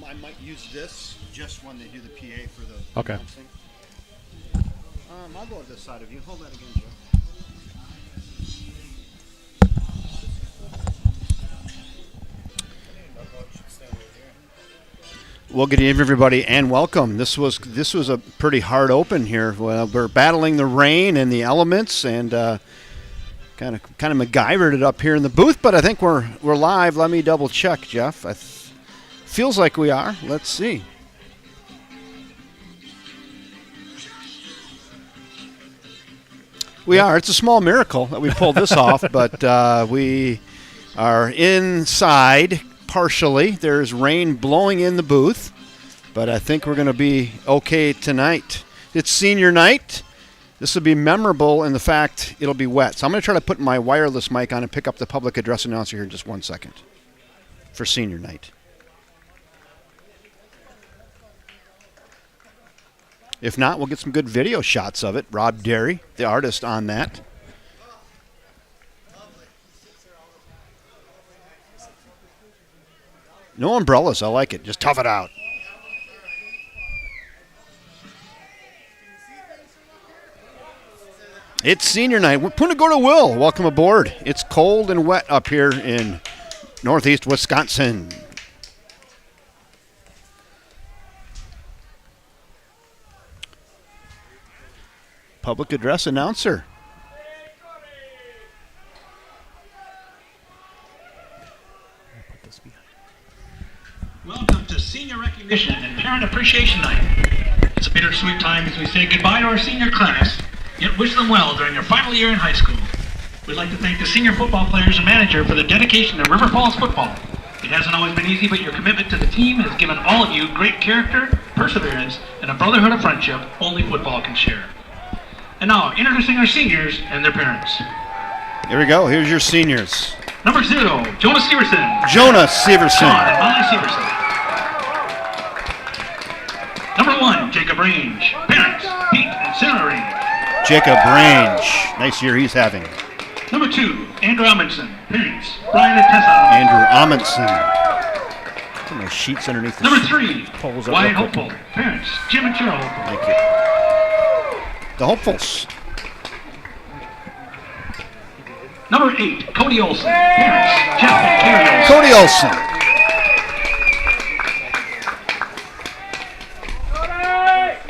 I might use this just when they do the PA for the Okay. announcing. I'll go to this side of you. Hold that again, Joe. Well, good evening, everybody, and welcome. This was a pretty hard open here. Well, we're battling the rain and the elements, and kind of MacGyvered it up here in the booth. But I think we're live. Let me double check, Jeff. Feels like we are. Let's see. We are. It's a small miracle that we pulled this off, but we are inside. Partially. There's rain blowing in the booth, but I think we're going to be okay tonight. It's senior night. This will be memorable in the fact it'll be wet. So I'm going to try to put my wireless mic on and pick up the public address announcer here in just 1 second for senior night. If not, we'll get some good video shots of it. Rob Derry, the artist on that. No umbrellas. I like it. Just tough it out. It's senior night. We're going to go to Will. Welcome aboard. It's cold and wet up here in northeast Wisconsin. Public address announcer. Welcome to Senior Recognition and Parent Appreciation Night. It's a bittersweet time as we say goodbye to our senior class, yet wish them well during their final year in high school. We'd like to thank the senior football players and manager for the dedication to River Falls football. It hasn't always been easy, but your commitment to the team has given all of you great character, perseverance, and a brotherhood of friendship only football can share. And now, introducing our seniors and their parents. Here we go. Here's your seniors. Number 0, Jonas Severson. Jonas Severson. Sean and Molly Severson. Number 1, Jacob Range. Parents, Pete and Sarah Range. Jacob Range. Nice year he's having. Number 2, Andrew Amundsen. Parents, Brian and Tessa. Andrew Amundsen. Some of the sheets underneath the Number 3, polls up Wyatt real quick. Hopeful. Parents, Jim and Cheryl Hopeful. Thank you. The hopefuls. Number 8, Cody Olson. Parents, Jeff and Carrie Olson. Cody Olson.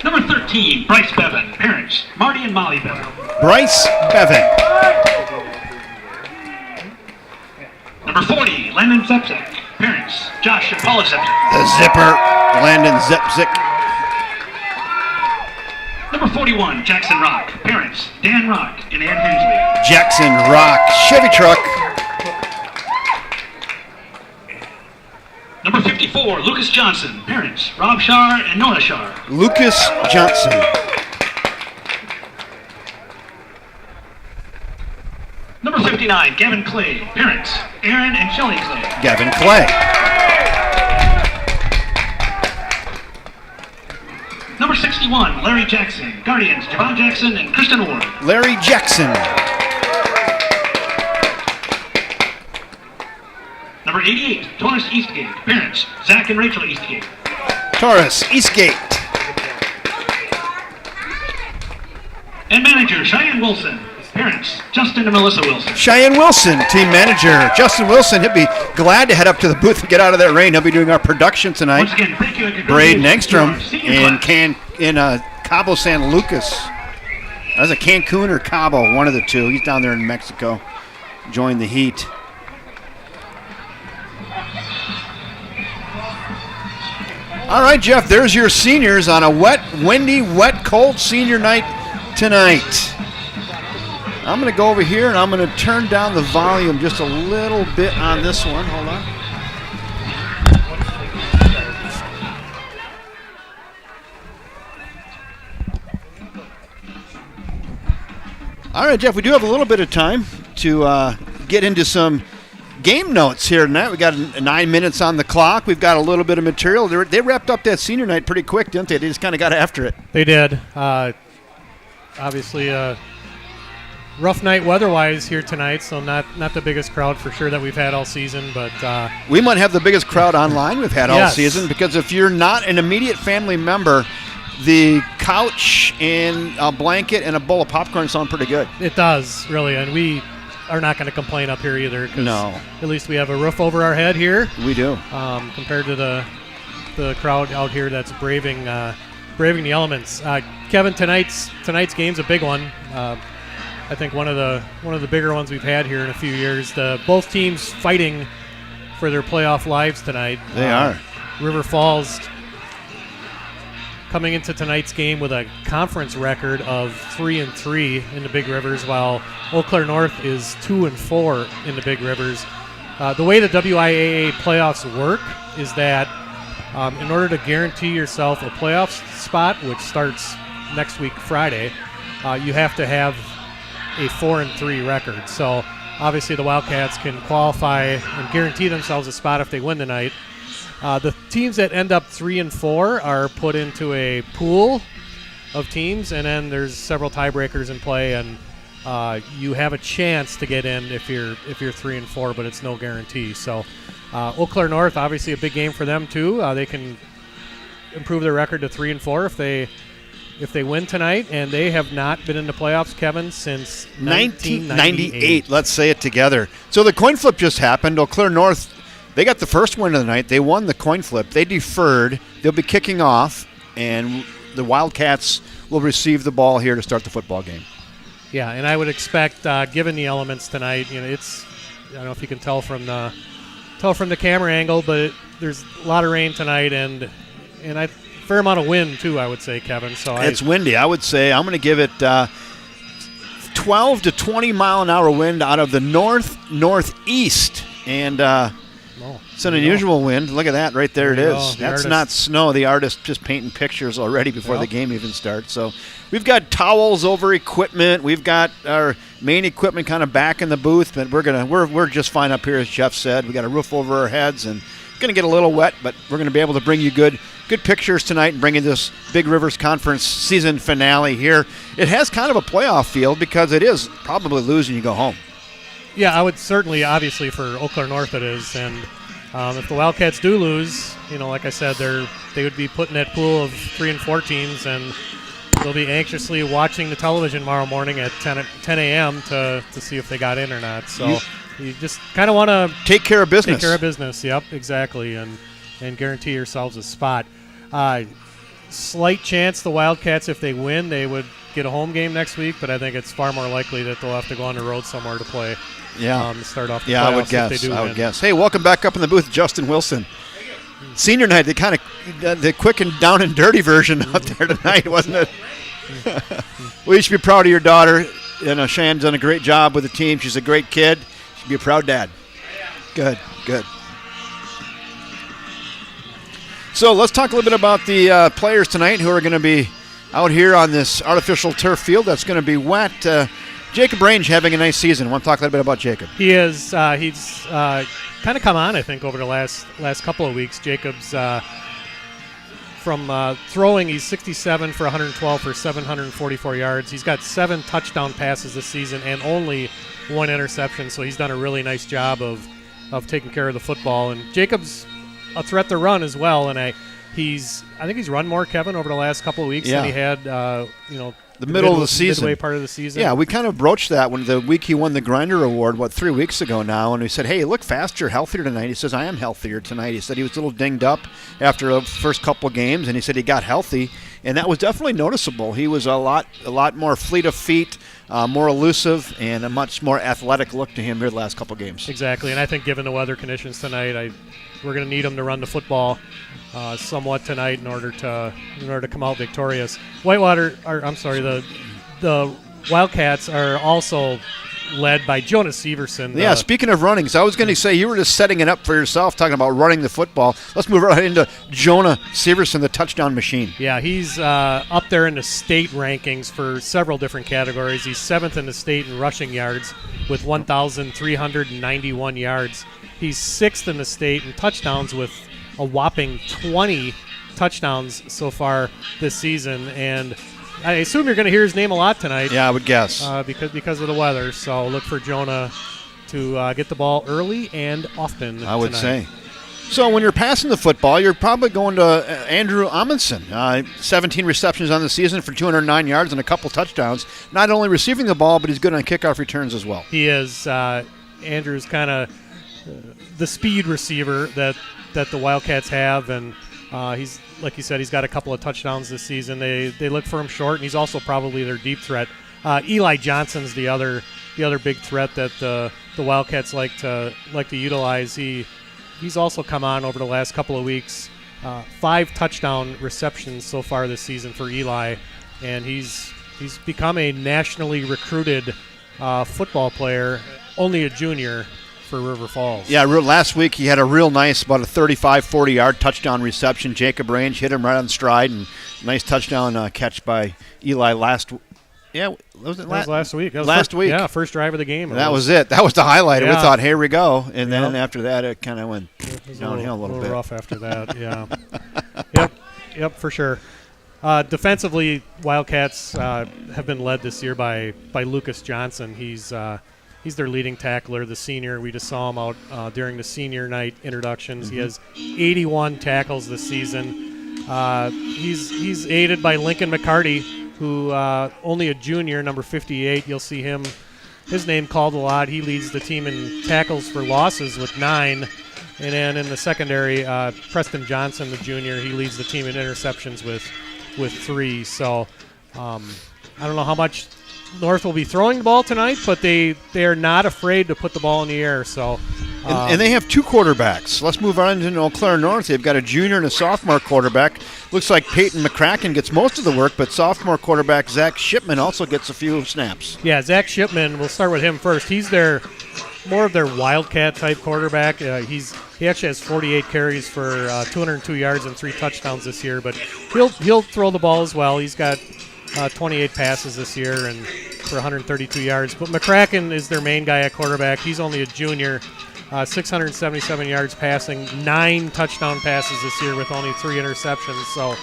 Number 13, Bryce Bevan. Parents, Marty and Molly Bevan. Bryce Bevan. Number 40, Landon Zepzik. Parents, Josh and Paula Zepzik. The zipper. Landon Zepzik. Number 41, Jackson Rock. Parents, Dan Rock and Ann Hensley. Jackson Rock. Chevy truck. Number 54, Lucas Johnson. Parents, Rob Shar and Nona Shar. Lucas Johnson. Number 59, Gavin Clay. Parents, Aaron and Shelley Clay. Gavin Clay. Number 61, Larry Jackson. Guardians, Javon Jackson and Kristen Ward. Larry Jackson. Number 88, Taurus Eastgate. Parents, Zach and Rachel Eastgate. Taurus Eastgate. And manager, Cheyenne Wilson. Parents, Justin and Melissa Wilson. Cheyenne Wilson, team manager. Justin Wilson, he'll be glad to head up to the booth and get out of that rain. He'll be doing our production tonight. Once again, thank you. And Braden Engstrom congratulations to our senior in class. Cabo San Lucas. That was a Cancun or Cabo, one of the two. He's down there in Mexico, enjoying the heat. All right, Jeff, there's your seniors on a wet, windy, wet, cold senior night tonight. I'm going to go over here and I'm going to turn down the volume just a little bit on this one. Hold on. All right, Jeff, we do have a little bit of time to get into some game notes here tonight. We got 9 minutes on the clock. We've got a little bit of material. They wrapped up that senior night pretty quick, didn't they? They just kind of got after it. They did. Obviously, rough night weather-wise here tonight, so not the biggest crowd for sure that we've had all season. But we might have the biggest crowd online we've had all Yes. season, because if you're not an immediate family member, the couch and a blanket and a bowl of popcorn sound pretty good. it does, really, and we are not going to complain up here either. 'Cause No. at least we have a roof over our head here, We do. compared to the crowd out here that's braving the elements. Kevin, tonight's game's a big one. I think one of the bigger ones we've had here in a few years. Both teams fighting for their playoff lives tonight. They are. River Falls coming into tonight's game with a conference record of 3-3 in the Big Rivers, while Eau Claire North is 2-4 in the Big Rivers. The way the WIAA playoffs work is that in order to guarantee yourself a playoff spot, which starts next week Friday, you have to have a 4-3 record. So obviously the Wildcats can qualify and guarantee themselves a spot if they win tonight. The teams that end up 3-4 are put into a pool of teams, and then there's several tiebreakers in play, and you have a chance to get in if you're 3-4, but it's no guarantee. So Eau Claire North, obviously a big game for them too. They can improve their record to 3-4 if they win tonight, and they have not been in the playoffs, Kevin, since 1998. Let's say it together. So the coin flip just happened. Eau Claire North, they got the first win of the night. They won the coin flip. They deferred. They'll be kicking off, and the Wildcats will receive the ball here to start the football game. Yeah, and I would expect, given the elements tonight, it's, I don't know if you can tell from the camera angle, but there's a lot of rain tonight, and a fair amount of wind too, I would say, Kevin. So it's windy. I would say I'm going to give it 12 to 20 mile an hour wind out of the northeast, and it's an unusual wind. Look at that right there. It is. That's not snow. The artist just painting pictures already before the game even starts. So we've got towels over equipment. We've got our main equipment kind of back in the booth, but we're just fine up here, as Jeff said. We got a roof over our heads, and it's going to get a little wet, but we're going to be able to bring you good pictures tonight and bring you this Big Rivers Conference season finale here. It has kind of a playoff feel because it is probably losing, you go home. Yeah, I would certainly, obviously, for Eau Claire North it is. And if the Wildcats do lose, like I said, they would be put in that pool of 3-4 teams, and they'll be anxiously watching the television tomorrow morning at 10 a.m. to see if they got in or not. So you just kind of want to take care of business. Yep, exactly, and guarantee yourselves a spot. Slight chance the Wildcats, if they win, they would get a home game next week, but I think it's far more likely that they'll have to go on the road somewhere to play. To start off the playoffs. I would guess. Hey, welcome back up in the booth, Justin Wilson. Senior night, they kind of the quick and down and dirty version out there tonight, wasn't it? Well, you should be proud of your daughter. Cheyenne's done a great job with the team. She's a great kid. You should be a proud dad. Good. So let's talk a little bit about the players tonight who are going to be out here on this artificial turf field that's going to be wet. Jacob Range having a nice season. I want to talk a little bit about Jacob. He is. He's kind of come on, I think, over the last couple of weeks. Jacob's from throwing, he's 67 for 112 for 744 yards. He's got 7 touchdown passes this season and only 1 interception, so he's done a really nice job of taking care of the football. And Jacob's a threat to run as well, and I think he's run more, Kevin, over the last couple of weeks than he had, the middle of the season. Midway part of the season. Yeah, we kind of broached that when the week he won the Grinder Award, 3 weeks ago now, and we said, hey, you look faster, healthier tonight. He says, I am healthier tonight. He said he was a little dinged up after the first couple of games, and he said he got healthy, and that was definitely noticeable. He was a lot more fleet of feet, more elusive, and a much more athletic look to him here the last couple of games. Exactly, and I think given the weather conditions tonight, we're going to need him to run the football somewhat tonight in order to come out victorious. The Wildcats are also led by Jonas Severson. Yeah, speaking of running, so I was going to say you were just setting it up for yourself, talking about running the football. Let's move right into Jonah Severson, the touchdown machine. Yeah, he's up there in the state rankings for several different categories. He's 7th in the state in rushing yards with 1,391 yards. He's 6th in the state in touchdowns with a whopping 20 touchdowns so far this season. And I assume you're going to hear his name a lot tonight. Yeah, I would guess. Because of the weather. So look for Jonah to get the ball early and often. I would tonight. say. So when you're passing the football, you're probably going to Andrew Amundsen. 17 receptions on the season for 209 yards and a couple touchdowns. Not only receiving the ball, but he's good on kickoff returns as well. He is. Andrew's kind of the speed receiver that the Wildcats have, and he's, like you said, he's got a couple of touchdowns this season. They look for him short, and he's also probably their deep threat. Eli Johnson's the other big threat that the Wildcats like to utilize. He's also come on over the last couple of weeks. 5 touchdown receptions so far this season for Eli, and he's become a nationally recruited football player, only a junior for River Falls. Yeah, last week he had a real nice, about a 35, 40-yard touchdown reception. Jacob Range hit him right on stride, and nice touchdown catch by Eli last week. Yeah, was it last week? Last week. Yeah, first drive of the game. That was it. That was the highlight. Yeah. We thought, here we go. And then after that, it kind of went downhill a little bit. Rough after that, yeah. Yep, for sure. Defensively, Wildcats have been led this year by Lucas Johnson. He's their leading tackler, the senior. We just saw him out during the senior night introductions. Mm-hmm. He has 81 tackles this season. He's aided by Lincoln McCarty, who only a junior, number 58. You'll see his name called a lot. He leads the team in tackles for losses with 9. And then in the secondary, Preston Johnson, the junior, he leads the team in interceptions with 3. So I don't know how much North will be throwing the ball tonight, but they are not afraid to put the ball in the air. So and they have 2 quarterbacks. Let's move on to Eau Claire North. They've got a junior and a sophomore quarterback. Looks like Peyton McCracken gets most of the work, but sophomore quarterback Zach Shipman also gets a few snaps. Yeah, Zach Shipman, we'll start with him first. He's more of their Wildcat type quarterback. He actually has 48 carries for 202 yards and 3 touchdowns this year, but he'll throw the ball as well. He's got 28 passes this year and for 132 yards. But McCracken is their main guy at quarterback. He's only a junior. 677 yards passing, 9 touchdown passes this year with only 3 interceptions. So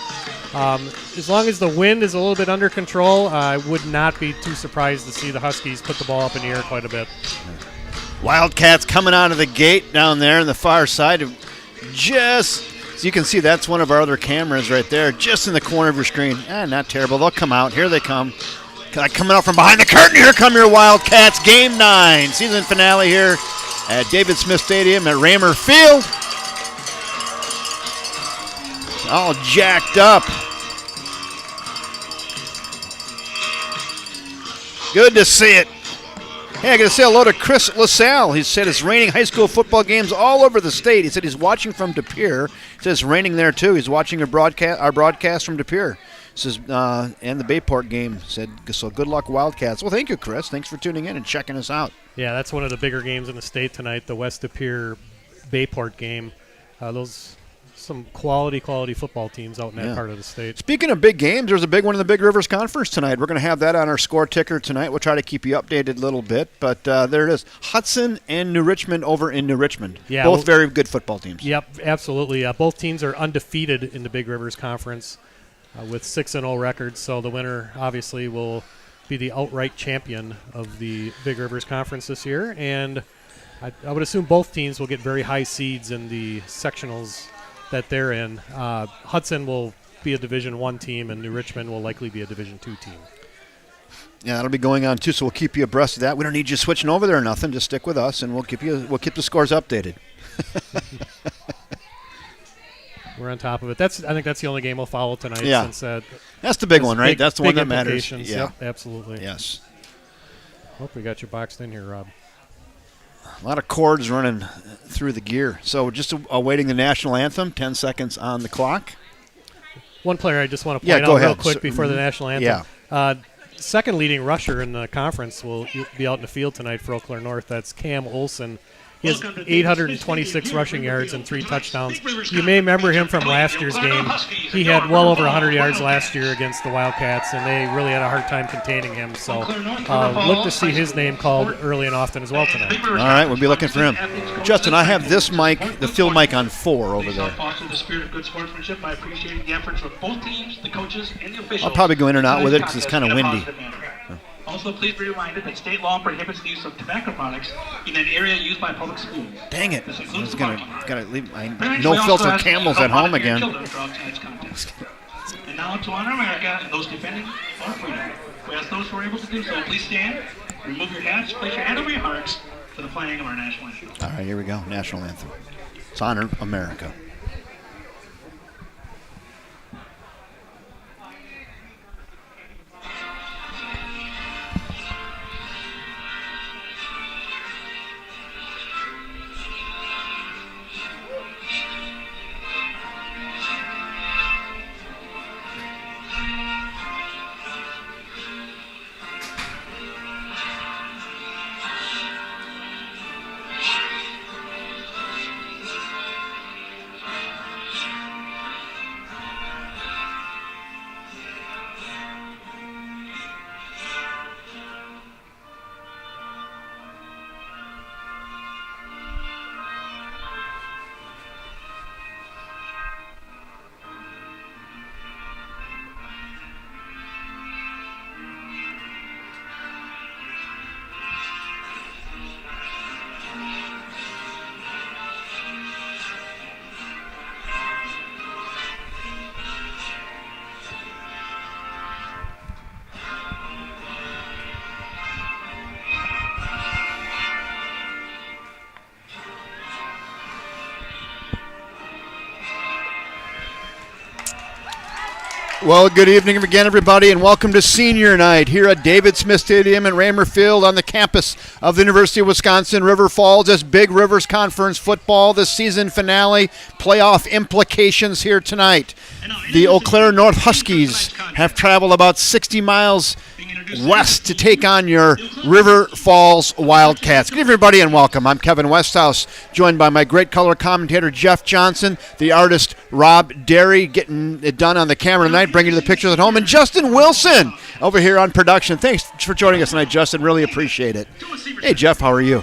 as long as the wind is a little bit under control, I would not be too surprised to see the Huskies put the ball up in the air quite a bit. Wildcats coming out of the gate down there on the far side. Just, as you can see, that's one of our other cameras right there, just in the corner of your screen. Not terrible. They'll come out. Here they come. Coming out from behind the curtain. Here come your Wildcats. Game 9. Season finale here at David Smith Stadium at Raymer Field. All jacked up. Good to see it. Hey, I got to say hello to Chris LaSalle. He said it's raining high school football games all over the state. He said he's watching from De Pere. He says it's raining there too. He's watching our broadcast from De Pere. Says and the Bayport game. Said so. Good luck, Wildcats. Well, thank you, Chris. Thanks for tuning in and checking us out. Yeah, that's one of the bigger games in the state tonight. The West De Pere Bayport game. Those some quality football teams out in that part of the state. Speaking of big games, there's a big one in the Big Rivers Conference tonight. We're going to have that on our score ticker tonight. We'll try to keep you updated a little bit, but there it is. Hudson and New Richmond over in New Richmond. Yeah, both very good football teams. Yep, absolutely. Both teams are undefeated in the Big Rivers Conference with 6-0 records, so the winner obviously will be the outright champion of the Big Rivers Conference this year, and I would assume both teams will get very high seeds in the sectionals that they're in. Hudson will be a Division I team, and New Richmond will likely be a Division II team. Yeah, that'll be going on too. So we'll keep you abreast of that. We don't need you switching over there or nothing. Just stick with us, and we'll keep the scores updated. We're on top of it. I think that's the only game we'll follow tonight. Yeah, since, that's the big one, right? That's the one that matters. Yeah, yep, absolutely. Yes. Hope we got you boxed in here, Rob. A lot of cords running through the gear. So just awaiting the national anthem, 10 seconds on the clock. One player I just want to point out real quick before the national anthem. Yeah. Second leading rusher in the conference will be out in the field tonight for Eau Claire North. That's Cam Olson. He has 826 rushing yards and 3 touchdowns. You may remember him from last year's game. He had well over 100 yards last year against the Wildcats, and they really had a hard time containing him. So look to see his name called early and often as well tonight. All right, we'll be looking for him. Justin, I have this mic, the field mic, on 4 over there. Foster the spirit of good sportsmanship by appreciating the efforts of both teams, the coaches, and the officials. I'll probably go in and out with it because it's kind of windy. Also, please be reminded that state law prohibits the use of tobacco products in an area used by public schools. Dang it! I was gonna leave my no-filter Camels at home again. And now to honor America and those defending our freedom. We ask those who are able to do so, please stand, remove your hats, place your hand over your hearts for the playing of our national anthem. All right, here we go. National anthem. Let's honor America. Well, good evening again, everybody, and welcome to Senior Night here at David Smith Stadium in Raymer Field on the campus of the University of Wisconsin River Falls. As Big Rivers Conference football, the season finale, playoff implications here tonight. The Eau Claire North Huskies have traveled about 60 miles west to take on your River Falls Wildcats. Good evening, everybody, and welcome. I'm Kevin Westhouse, joined by my great color commentator, Jeff Johnson, the artist, Rob Derry, getting it done on the camera tonight, bringing you the pictures at home, and Justin Wilson over here on production. Thanks for joining us tonight, Justin. Really appreciate it. Hey, Jeff, how are you?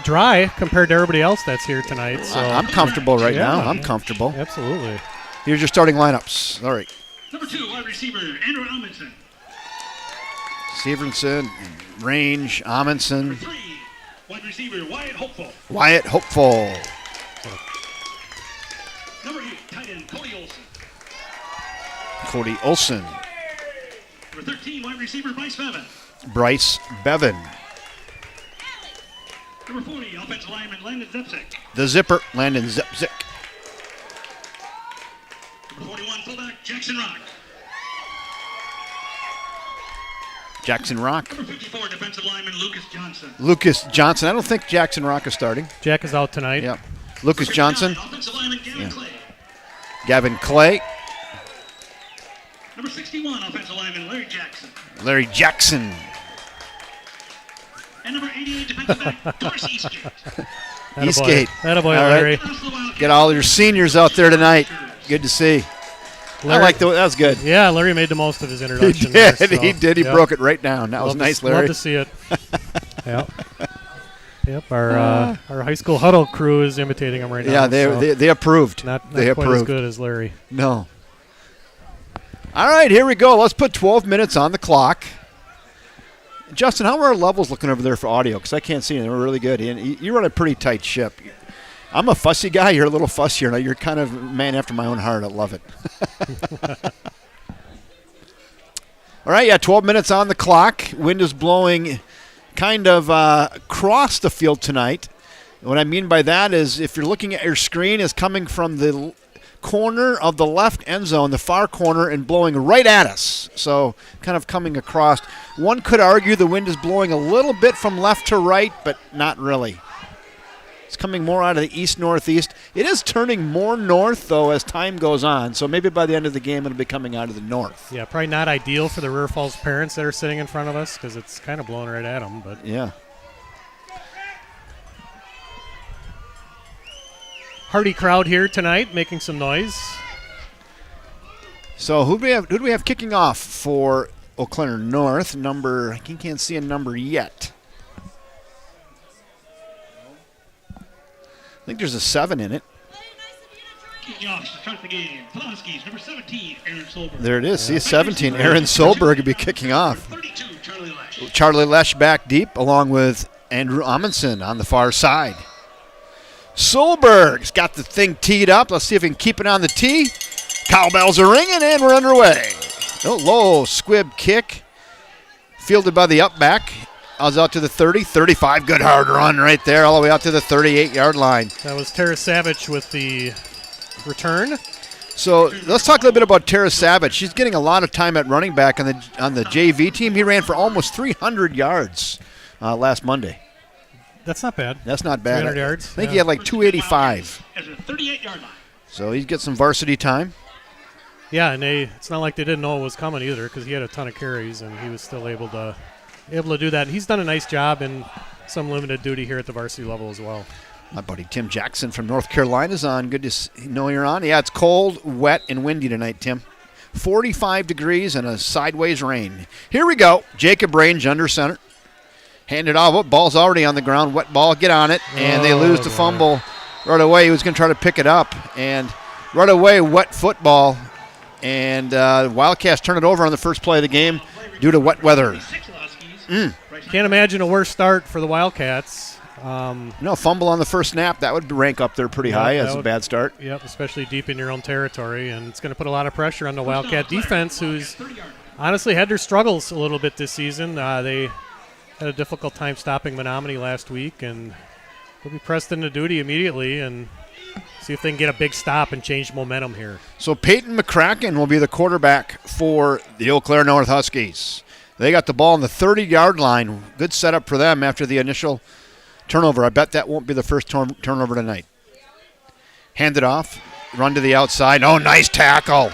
Dry compared to everybody else that's here tonight. So I'm comfortable right now. I'm comfortable. Absolutely. Here's your starting lineups. All right. Number 2, wide receiver, Andrew Amundsen. Severenson, Range, Amundsen. Number 3, wide receiver, Wyatt Hopeful. Wyatt Hopeful. Number 8, tight end, Cody Olson. Cody Olson. Number 13, wide receiver, Bryce Bevan. Bryce Bevan. Number 40, offensive lineman, Landon Zepsik. The Zipper, Landon Zepsik. Number 41, fullback, Jackson Rock. Jackson Rock. Number 54, defensive lineman, Lucas Johnson. Lucas Johnson. I don't think Jackson Rock is starting. Jack is out tonight. Yep. Lucas Johnson. Offensive lineman, Gavin Clay. Gavin Clay. Number 61, offensive lineman, Larry Jackson. Larry Jackson. And number 88, defensive back, Doris Eastgate. Eastgate. Attaboy, All Larry. right. Get all your seniors out there tonight. Good to see. Larry, I like that was good. Yeah, Larry made the most of his He introduction. did. There, so, He did. He yep. broke it right down. That was nice, Larry. Love to see it. Yep. Yep. Our high school huddle crew is imitating him right now. Yeah, so they approved. not they quite approved. as good as Larry. No. All right, here we go. Let's put 12 minutes on the clock. Justin, how are our levels looking over there for audio? Because I can't see them. They're really good. And you run a pretty tight ship. I'm a fussy guy. You're a little fussier. Now you're kind of a man after my own heart. I love it. All right, 12 minutes on the clock. Wind is blowing kind of across the field tonight. What I mean by that is if you're looking at your screen, it's coming from the corner of the left end zone, the far corner, and blowing right at us. So kind of coming across. One could argue the wind is blowing a little bit from left to right, but not really. It's coming more out of the east-northeast. It is turning more north, though, as time goes on. So maybe by the end of the game, it'll be coming out of the north. Yeah, probably not ideal for the River Falls parents that are sitting in front of us because it's kind of blowing right at them. But yeah. hearty crowd here tonight, making some noise. So who do we have kicking off for Eau Claire North? I can't see a number yet. I think there's a 7 in it. Kicking off to start the game. For the Huskies, number 17, Aaron Solberg. There it is. See, 17. Aaron Solberg will be kicking off. 32, Charlie Lesh. Charlie Lesh back deep, along with Andrew Amundsen on the far side. Solberg's got the thing teed up. Let's see if he can keep it on the tee. Cowbells are ringing, and we're underway. Oh, low squib kick. Fielded by the up back. I was out to the 30, 35. Good hard run right there, all the way out to the 38-yard line. That was Tara Savage with the return. So let's talk a little bit about Tara Savage. She's getting a lot of time at running back on the JV team. He ran for almost 300 yards last Monday. That's not bad. That's not bad. 300 yards. I think he had like 285. At the 38-yard line. So he gets some varsity time. Yeah, and it's not like they didn't know it was coming either, because he had a ton of carries and he was still able to do that. And he's done a nice job in some limited duty here at the varsity level as well. My buddy Tim Jackson from North Carolina's on. Good to know you're on. Yeah, it's cold, wet, and windy tonight, Tim. 45 degrees and a sideways rain. Here we go. Jacob Range under center. Handed off. Oh, ball's already on the ground. Wet ball. Get on it. And they lose the fumble right away. He was going to try to pick it up. And right away, wet football. And Wildcats turn it over on the first play of the game due to wet weather. Can't imagine a worse start for the Wildcats. No, fumble on the first snap. That would rank up there pretty high as a bad start. Yep, especially deep in your own territory. And it's going to put a lot of pressure on the Wildcat defense, who's honestly had their struggles a little bit this season. They had a difficult time stopping Menominee last week, and they'll be pressed into duty immediately and see if they can get a big stop and change momentum here. So Peyton McCracken will be the quarterback for the Eau Claire North Huskies. They got the ball on the 30-yard line. Good setup for them after the initial turnover. I bet that won't be the first turnover tonight. Hand it off. Run to the outside. Oh, nice tackle.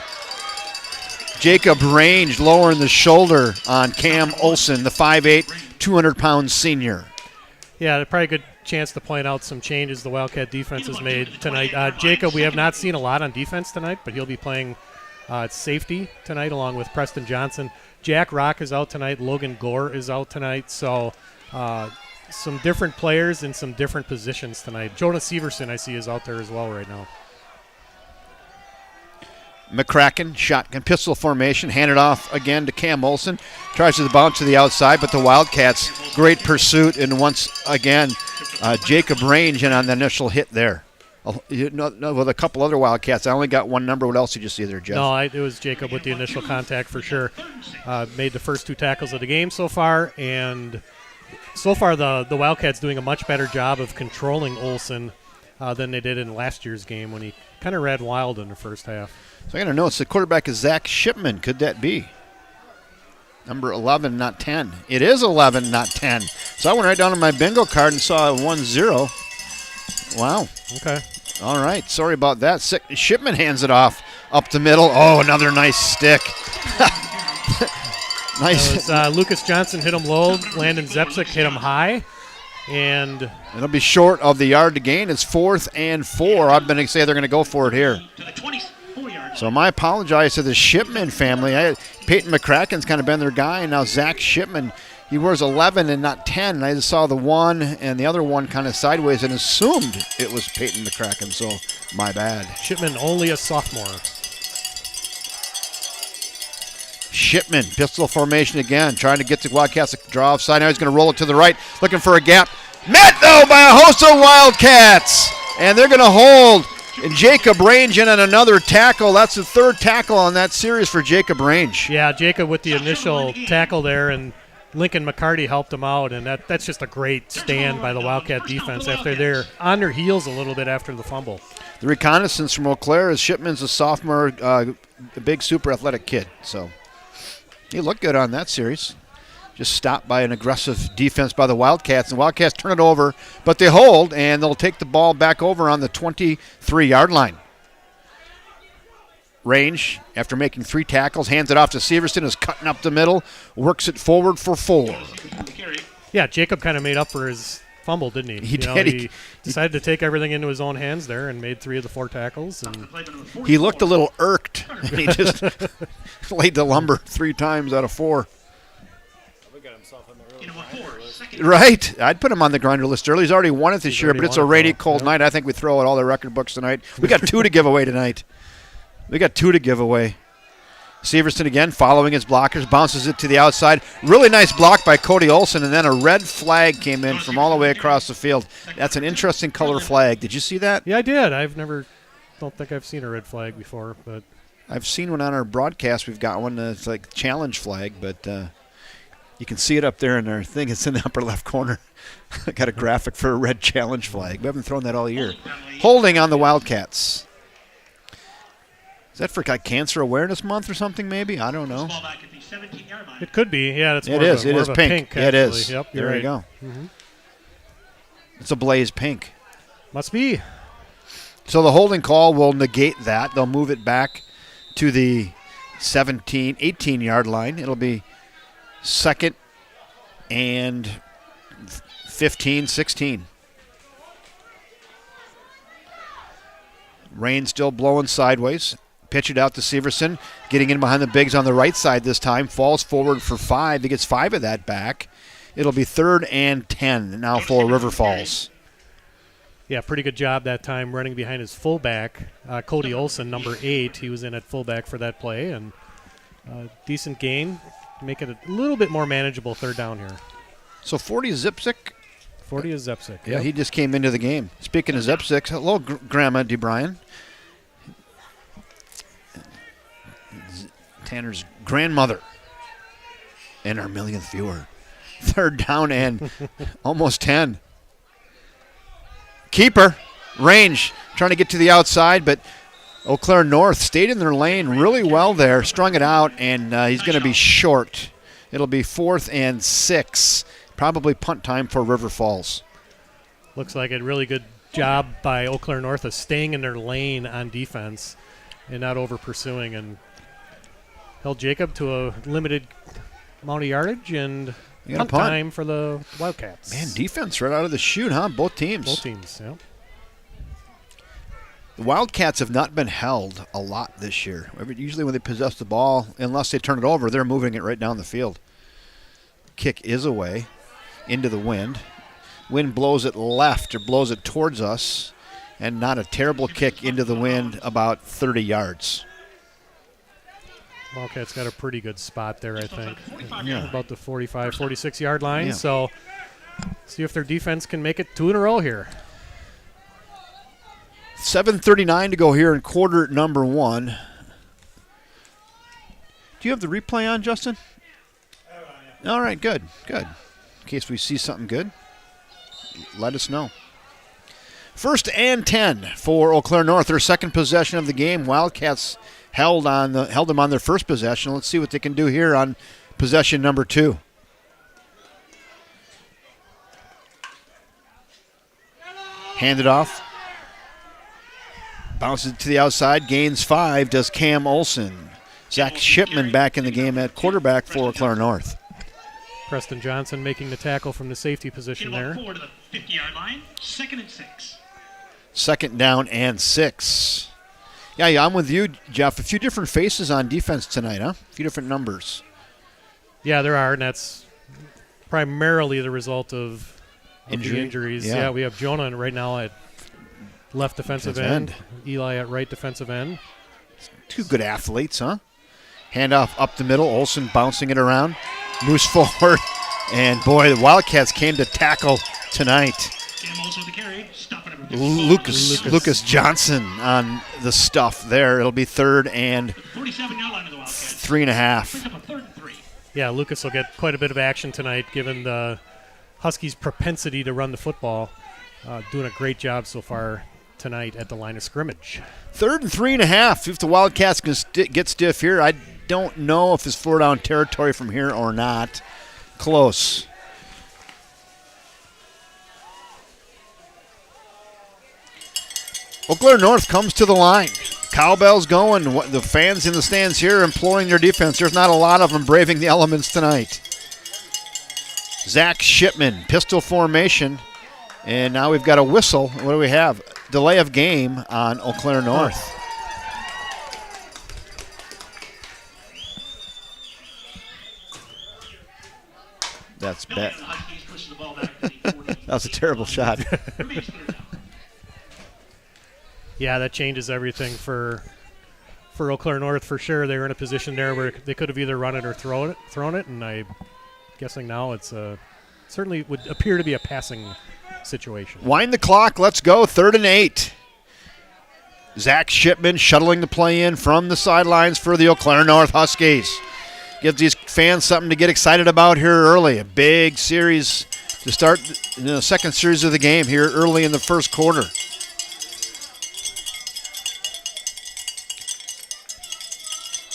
Jacob Range lowering the shoulder on Cam Olson, the 5'8", 200-pound senior. Yeah, probably a good chance to point out some changes the Wildcat defense has made tonight. Jacob, we have not seen a lot on defense tonight, but he'll be playing safety tonight along with Preston Johnson. Jack Rock is out tonight. Logan Gore is out tonight. So some different players in some different positions tonight. Jonas Severson, I see, is out there as well right now. McCracken, shotgun pistol formation, handed off again to Cam Olson. Tries to bounce to the outside, but the Wildcats, great pursuit, and once again, Jacob Range in on the initial hit there. With a couple other Wildcats. I only got one number. What else did you see there, Jeff? No, it was Jacob with the initial contact for sure. Made the first 2 tackles of the game so far, and so far the Wildcats doing a much better job of controlling Olson than they did in last year's game when he kind of ran wild in the first half. So I got to know, the quarterback is Zach Shipman. Could that be? Number 11, not 10. It is 11, not 10. So I went right down on my bingo card and saw a 1-0. Wow. Okay. All right. Sorry about that. Shipman hands it off up the middle. Oh, another nice stick. Nice. Lucas Johnson hit him low. Landon Zepsik hit him high. And it'll be short of the yard to gain. It's 4th and 4. I'm going to say they're going to go for it here. So I apologize to the Shipman family. Peyton McCracken's kind of been their guy, and now Zach Shipman, he wears 11 and not 10. And I just saw the one and the other one kind of sideways and assumed it was Peyton McCracken, so my bad. Shipman only a sophomore. Shipman, pistol formation again, trying to get the Wildcats to draw offside. Now he's going to roll it to the right, looking for a gap. Met, though, by a host of Wildcats. And they're going to hold. And Jacob Range in on another tackle. That's the 3rd tackle on that series for Jacob Range. Yeah, Jacob with the initial tackle there, and Lincoln McCarty helped him out. And that's just a great stand by the Wildcat defense after they're on their heels a little bit after the fumble. The reconnaissance from Eau Claire is Shipman's a sophomore, a big super athletic kid. So he looked good on that series. Just stopped by an aggressive defense by the Wildcats. And the Wildcats turn it over, but they hold, and they'll take the ball back over on the 23-yard line. Range, after making 3 tackles, hands it off to Severson, is cutting up the middle, works it forward for 4. Yeah, Jacob kind of made up for his fumbled, didn't he? He did. He decided to take everything into his own hands there and made 3 of the 4 tackles. And he looked a little irked. He just laid the lumber 3 times out of 4. Right. I'd put him on the grinder list early. He's already won it this year, but it's a rainy, cold night. I think we throw out all the record books tonight. We got 2 to give away tonight. Severson again following his blockers, bounces it to the outside. Really nice block by Cody Olson, and then a red flag came in from all the way across the field. That's an interesting color flag. Did you see that? Yeah, I did. Don't think I've seen a red flag before, but I've seen one on our broadcast. We've got one that's like challenge flag, but you can see it up there in our thing. It's in the upper left corner. I got a graphic for a red challenge flag. We haven't thrown that all year. Holding on the Wildcats. Is that for like Cancer Awareness Month or something? Maybe, I don't know. It could be. Yeah, it's it is. It is pink. Yeah, it is. Yep, there right. you go. Mm-hmm. It's a blaze pink. Must be. So the holding call will negate that. They'll move it back to the 18-yard line. It'll be 2nd and 15, 16. Rain still blowing sideways. Pitch it out to Severson. Getting in behind the bigs on the right side this time. Falls forward for 5. He gets 5 of that back. It'll be 3rd and 10 now for River Falls. Yeah, pretty good job that time running behind his fullback, Cody Olson, number 8. He was in at fullback for that play, and decent gain. Make it a little bit more manageable 3rd down here. So 40 is Zipsick. 40 is Zepsic. Yeah, yep. He just came into the game. Speaking of Zepsic, hello, Grandma DeBryan. Tanner's grandmother and our millionth viewer. 3rd down and almost 10. Keeper, range, trying to get to the outside, but Eau Claire North stayed in their lane really well there, strung it out, and he's going to be short. It'll be 4th and 6. Probably punt time for River Falls. Looks like a really good job by Eau Claire North of staying in their lane on defense and not over pursuing, and held Jacob to a limited amount of yardage and punt time for the Wildcats. Man, defense right out of the chute, huh? Both teams. Both teams, yeah. The Wildcats have not been held a lot this year. Usually when they possess the ball, unless they turn it over, they're moving it right down the field. Kick is away into the wind. Wind blows it left or blows it towards us, and not a terrible kick into the wind about 30 yards. Wildcats got a pretty good spot there, I think. Yeah. About the 45, 46-yard line. Yeah. So see if their defense can make it 2 in a row here. 7:39 to go here in quarter number 1. Do you have the replay on, Justin? All right, good. In case we see something good, let us know. 1st and 10 for Eau Claire North. Their 2nd possession of the game. Wildcats held them on their 1st possession. Let's see what they can do here on possession number 2. Hand it off. Bounces it to the outside. Gains 5. Does Cam Olson. Zach Shipman back in the game at quarterback for Eau Claire North. Preston Johnson making the tackle from the safety position there. 4 to the 50-yard line. 2nd and 6. 2nd down and 6. Yeah, I'm with you, Jeff. A few different faces on defense tonight, huh? A few different numbers. Yeah, there are, and that's primarily the result of the injuries. Yeah, we have Jonah right now at left defensive end. Eli at right defensive end. 2 good athletes, huh? Handoff up the middle. Olson bouncing it around. Moves forward. And, boy, the Wildcats came to tackle tonight. Lucas Johnson on the stuff there. It'll be 3rd and 3.5. Yeah, Lucas will get quite a bit of action tonight given the Huskies' propensity to run the football. Doing a great job so far tonight at the line of scrimmage. 3rd and 3.5. If the Wildcats can get stiff here, I don't know if it's 4-down territory from here or not. Close. Eau Claire North comes to the line. Cowbell's going. The fans in the stands here imploring their defense. There's not a lot of them braving the elements tonight. Zach Shipman, pistol formation. And now we've got a whistle. What do we have? Delay of game on Eau Claire North. That's bad. That was a terrible shot. Yeah, that changes everything for Eau Claire North for sure. They were in a position there where they could have either run it or thrown it, and I'm guessing now it's certainly would appear to be a passing situation. Wind the clock. Let's go. 3rd and 8. Zach Shipman shuttling the play in from the sidelines for the Eau Claire North Huskies. Gives these fans something to get excited about here early. A big series to start the second series of the game here early in the first quarter.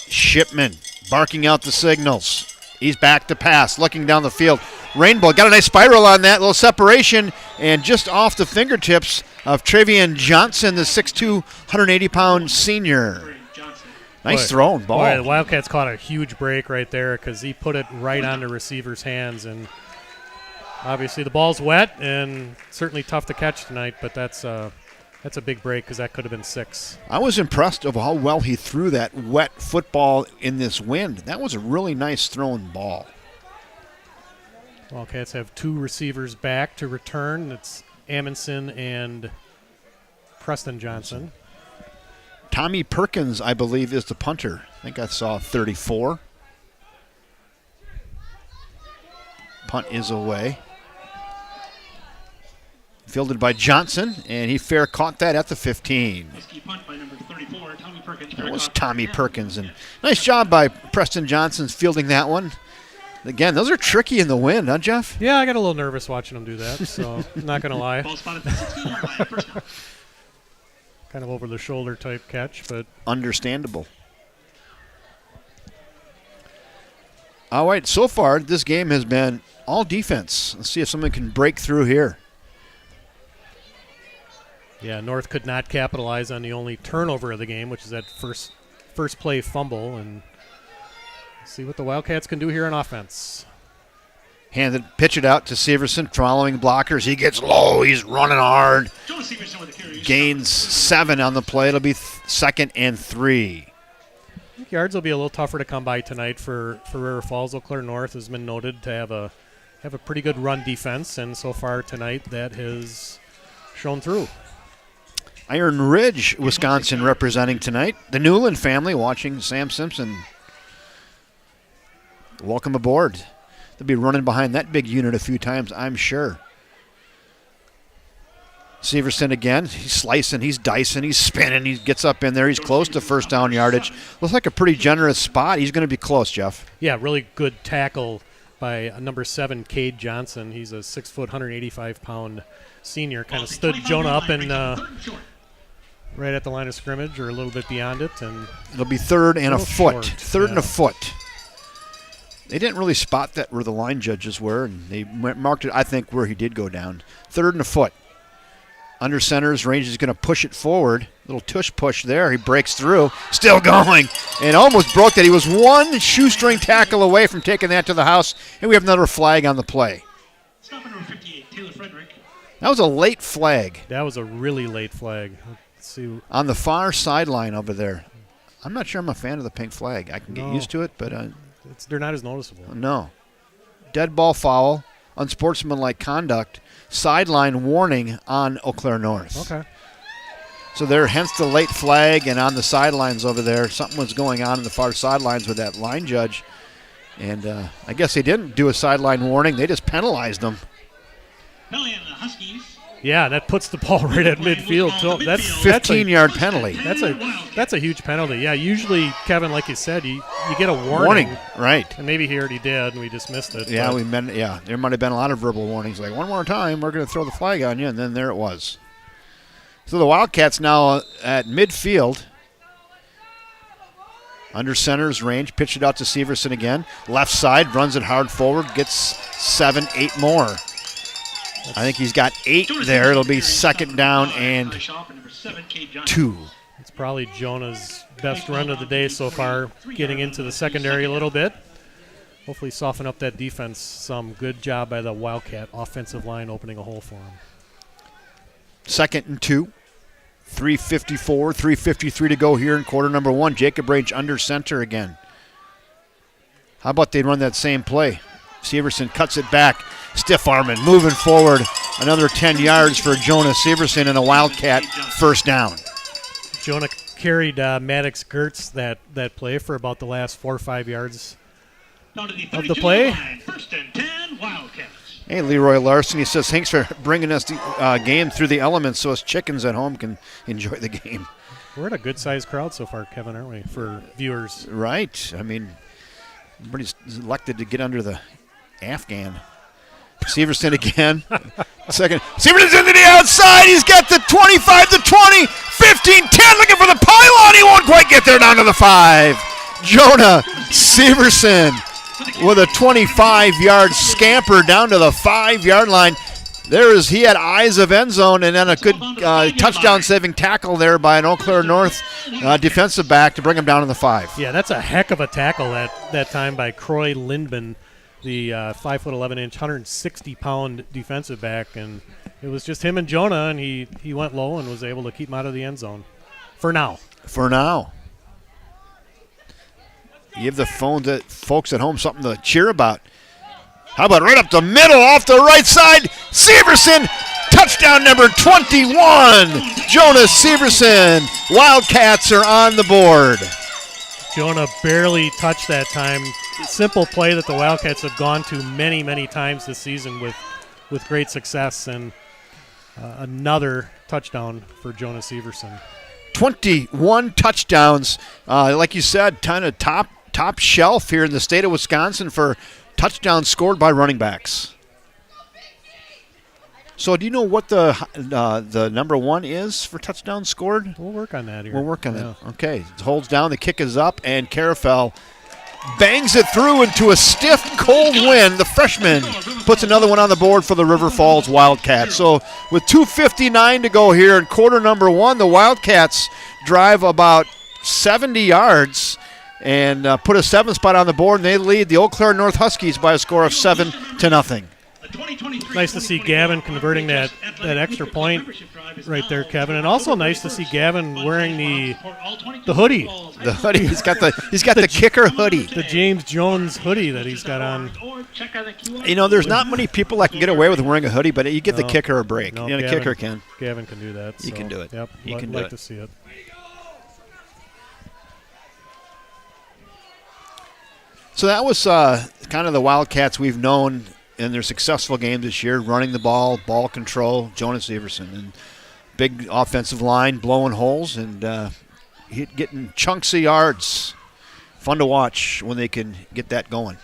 Shipman barking out the signals. He's back to pass, looking down the field. Rainbow got a nice spiral on that, little separation, and just off the fingertips of Travian Johnson, the 6'2", 180-pound senior. Nice thrown ball. Boy, the Wildcats caught a huge break right there because he put it right on the receiver's hands. And obviously the ball's wet and certainly tough to catch tonight, but that's a big break because that could have been 6. I was impressed of how well he threw that wet football in this wind. That was a really nice thrown ball. Wildcats have 2 receivers back to return. It's Amundsen and Preston Johnson. Tommy Perkins, I believe, is the punter. I think I saw 34. Punt is away. Fielded by Johnson, and he fair caught that at the 15. That was Tommy Perkins. And nice job by Preston Johnson fielding that one. Again, those are tricky in the wind, huh, Jeff? Yeah, I got a little nervous watching him do that, so I'm not going to lie. Kind of over-the-shoulder type catch, but understandable. All right, so far this game has been all defense. Let's see if someone can break through here. Yeah, North could not capitalize on the only turnover of the game, which is that first play fumble, and see what the Wildcats can do here on offense. Pitch it out to Severson, following blockers. He gets low. He's running hard. Gains 7 on the play. It'll be 2nd and 3. I think yards will be a little tougher to come by tonight for River Falls. Eau Claire North has been noted to have a pretty good run defense, and so far tonight that has shown through. Iron Ridge, Wisconsin representing tonight. The Newland family watching Sam Simpson. Welcome aboard. They'll be running behind that big unit a few times, I'm sure. Severson again. He's slicing, he's dicing, he's spinning, he gets up in there. He's close to first down yardage. Looks like a pretty generous spot. He's going to be close, Jeff. Yeah, really good tackle by number 7, Cade Johnson. He's a 6 foot, 185-pound senior. Kind of stood Jonah up and right at the line of scrimmage or a little bit beyond it. And it'll be 3rd and a foot. Short. 3rd and a foot. They didn't really spot that where the line judges were, and they marked it, I think, where he did go down. 3rd and a foot. Under center's range is going to push it forward. Little tush push there. He breaks through. Still going. And almost broke that. He was one shoestring tackle away from taking that to the house, and we have another flag on the play. That was a late flag. That was a really late flag. Let's see. On the far sideline over there. I'm not sure I'm a fan of the pink flag. I can get used to it, but they're not as noticeable. No. Dead ball foul, unsportsmanlike conduct, sideline warning on Eau Claire North. Okay. So there, hence the late flag, and on the sidelines over there, something was going on in the far sidelines with that line judge. And I guess they didn't do a sideline warning. They just penalized them. Yeah, that puts the ball right at midfield. So that's 15-yard penalty. That's a huge penalty. Yeah, usually, Kevin, like you said, you get a warning. Right. And maybe he already did, and we just missed it. Yeah, there might have been a lot of verbal warnings, like, one more time, we're going to throw the flag on you, and then there it was. So the Wildcats now at midfield. Under center's range, pitch it out to Severson again. Left side, runs it hard forward, gets 7, 8 more. I think he's got 8 there. It'll be 2nd down and 2. It's probably Jonah's best run of the day so far, getting into the secondary a little bit. Hopefully soften up that defense some. Good job by the Wildcat offensive line opening a hole for him. 2nd and 2. 3:54, 3:53 to go here in quarter number 1. Jacob Range under center again. How about they run that same play? Severson cuts it back. Stiff arming, moving forward. Another 10 yards for Jonah Severson and a Wildcat first down. Jonah carried Maddox Gertz that play for about the last 4 or 5 yards of the play. First and 10, Wildcats. Hey, Leroy Larson, he says, thanks for bringing us the game through the elements so us chickens at home can enjoy the game. We're at a good-sized crowd so far, Kevin, aren't we, for viewers? Right. I mean, everybody's elected to get under the Afghan. Severson again. Second. Severson's into the outside. He's got the 25, the 20, 15, 10. Looking for the pylon. He won't quite get there down to the 5. Jonah Severson with a 25-yard scamper down to the 5-yard line. He had eyes of end zone, and then a good touchdown-saving tackle there by an Eau Claire North defensive back to bring him down to the 5. Yeah, that's a heck of a tackle that time by Croy Lindman, the 5'11", 160-pound defensive back, and it was just him and Jonah, and he went low and was able to keep him out of the end zone for now. For now. Give the folks at home something to cheer about. How about right up the middle, off the right side, Severson, touchdown number 21. Jonah Severson. Wildcats are on the board. Jonah barely touched that time. Simple play that the Wildcats have gone to many, many times this season with great success, and another touchdown for Jonah Severson. 21 touchdowns. Like you said, kind of top shelf here in the state of Wisconsin for touchdowns scored by running backs. So do you know what the number 1 is for touchdowns scored? We'll work on that here. We'll work on it. Okay. It holds down. The kick is up, and Carafel bangs it through into a stiff, cold wind. The freshman puts another one on the board for the River Falls Wildcats. So with 2:59 to go here in quarter number 1, the Wildcats drive about 70 yards and put a 7 spot on the board, and they lead the Eau Claire North Huskies by a score of 7-0. Nice to see Gavin converting that extra point right there, Kevin, and also nice to see Gavin wearing the hoodie. The hoodie. He's got the kicker hoodie. The James Jones hoodie that he's got on. You know, there's not many people that can get away with wearing a hoodie, but you give the kicker a break. No, the kicker can. Gavin can do that. He can do it. Yep. He can do like it. to see it. So that was kind of the Wildcats we've known in their successful games this year, running the ball control, Jonas Severson, and big offensive line, blowing holes, and getting chunks of yards. Fun to watch when they can get that going.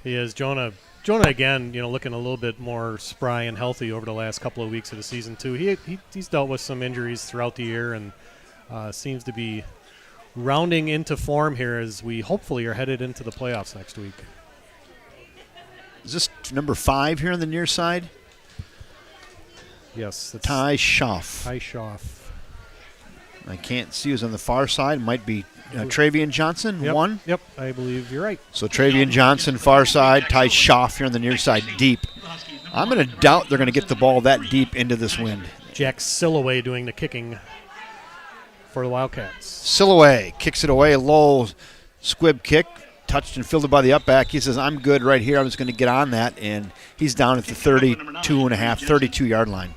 He is. Jonah again, looking a little bit more spry and healthy over the last couple of weeks of the season too. He's dealt with some injuries throughout the year and seems to be rounding into form here as we hopefully are headed into the playoffs next week. Is this number 5 here on the near side? Yes. Ty Schaff. I can't see who's on the far side. Might be Travian Johnson, 1. Yep, I believe you're right. So Travian Johnson, far side. Ty Schaff here on the near side, deep. I'm going to doubt they're going to get the ball that deep into this wind. Jack Silloway doing the kicking for the Wildcats. Silloway kicks it away, low squib kick, touched and fielded by the up back. He says, I'm good right here. I'm just going to get on that, and he's down at the 32-yard line.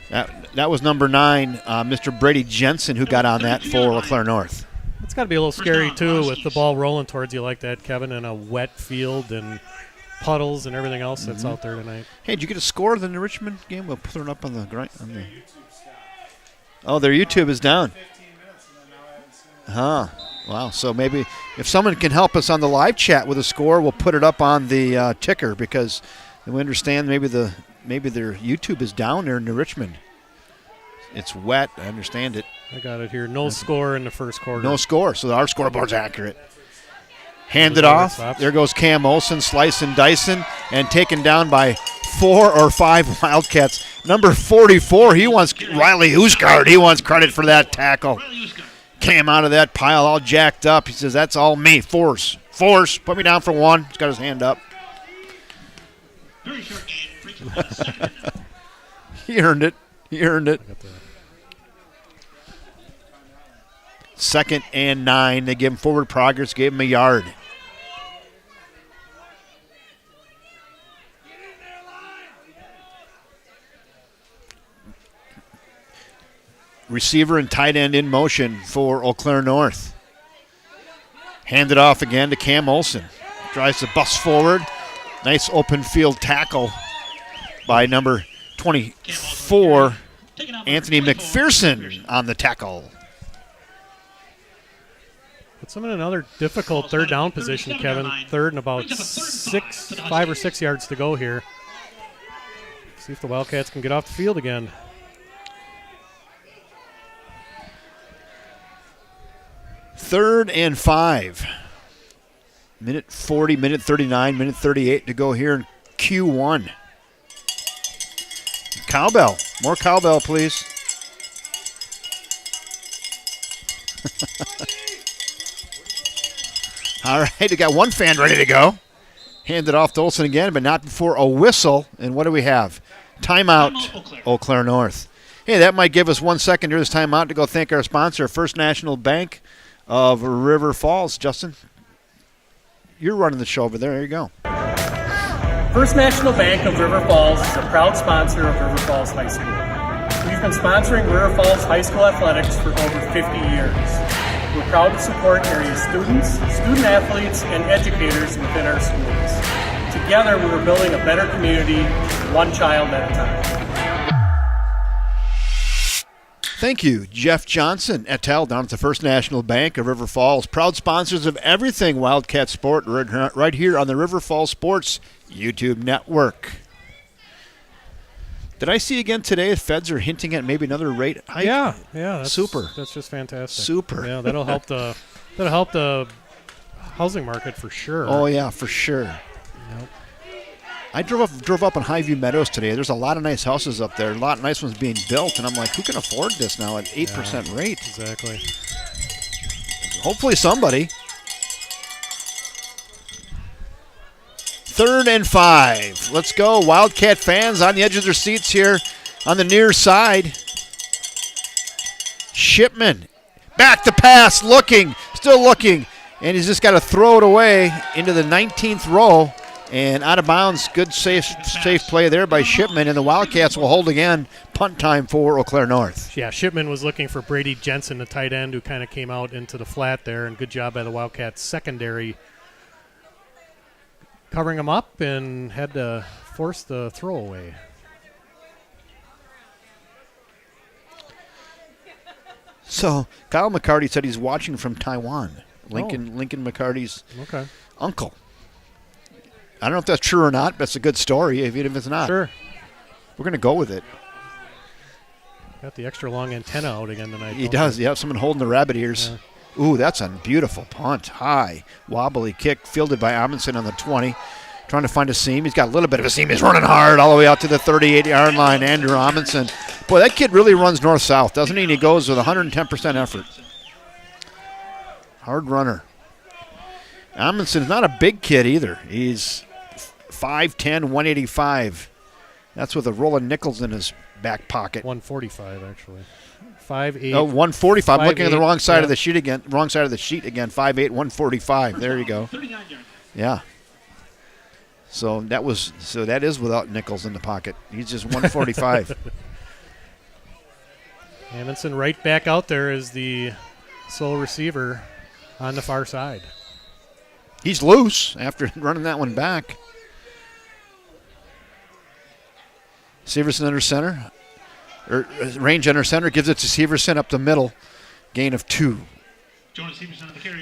That was number 9, Mr. Brady Jensen, who got on that for Eau Claire North. It's got to be a little scary, too, with the ball rolling towards you like that, Kevin, in a wet field and puddles and everything else that's out there tonight. Hey, did you get a score in the Richmond game? We'll put it up on the Oh, their YouTube is down. Wow. So maybe if someone can help us on the live chat with a score, we'll put it up on the ticker, because we understand maybe their YouTube is down there in New Richmond. It's wet. I understand it. I got it here. No score in the first quarter. No score. So our scoreboard's accurate. Handed off. There goes Cam Olson, slicing, dicing, and taken down by 4 or 5 Wildcats. Number 44, Riley Huskard. He wants credit for that tackle. Came out of that pile all jacked up. He says, that's all me. Force. Put me down for 1. He's got his hand up. He earned it. He earned it. I got the 2nd and 9. They give him forward progress, gave him a yard. Receiver and tight end in motion for Eau Claire North. Hand it off again to Cam Olson. Drives the bus forward. Nice open field tackle by number 24, Anthony McPherson on the tackle. Puts them in another difficult third down position, Kevin. Third and about 5 or 6 yards to go here. See if the Wildcats can get off the field again. Third and 5. Minute 40, minute 39, minute 38 to go here in Q1. Cowbell. More cowbell, please. All right, we got one fan ready to go. Hand it off to Olsen again, but not before a whistle. And what do we have? Timeout, Eau Claire North. Hey, that might give us 1 second during this timeout to go thank our sponsor, First National Bank of River Falls. Justin, you're running the show over there. There you go. First National Bank of River Falls is a proud sponsor of River Falls High School. We've been sponsoring River Falls High School athletics for over 50 years. We're proud to support area students, student athletes, and educators within our schools. Together, we are building a better community, one child at a time. Thank you, Jeff Johnson, et al. Down at the First National Bank of River Falls. Proud sponsors of everything Wildcat Sport right here on the River Falls Sports YouTube network. Did I see again today the feds are hinting at maybe another rate hike? Yeah, that's super. That's just fantastic. Super. Yeah, that'll help the housing market for sure. Oh yeah, for sure. Yep. I drove up on Highview Meadows today. There's a lot of nice houses up there. A lot of nice ones being built, and I'm like, who can afford this now at 8% rate? Exactly. Hopefully somebody. 3rd and 5. Let's go. Wildcat fans on the edge of their seats here on the near side. Shipman. Back to pass. Still looking. And he's just got to throw it away into the 19th row. And out of bounds. Good safe play there by Shipman. And the Wildcats will hold again. Punt time for Eau Claire North. Yeah, Shipman was looking for Brady Jensen, the tight end, who kind of came out into the flat there. And good job by the Wildcats secondary covering him up and had to force the throwaway. So Kyle McCarty said he's watching from Taiwan. Lincoln McCarty's uncle. I don't know if that's true or not, but it's a good story, even if it's not. Sure. We're going to go with it. Got the extra long antenna out again tonight. He does. Yeah, someone holding the rabbit ears. Yeah. Ooh, that's a beautiful punt. High, wobbly kick, fielded by Amundsen on the 20. Trying to find a seam. He's got a little bit of a seam. He's running hard all the way out to the 38-yard line. Andrew Amundsen. Boy, that kid really runs north-south, doesn't he? And he goes with 110% effort. Hard runner. Amundsen's not a big kid either. He's 5'10", 185. That's with a roll of nickels in his back pocket. 145, actually. 5'8". Oh, 145. I'm looking at the wrong side yeah. of the sheet again. Wrong side of the sheet again. 5'8", 145. There you go. Yeah. So that is without nickels in the pocket. He's just 145. Amundsen right back out there as the sole receiver on the far side. He's loose after running that one back. Severson under center. Range under center, gives it to Severson up the middle. Gain of 2.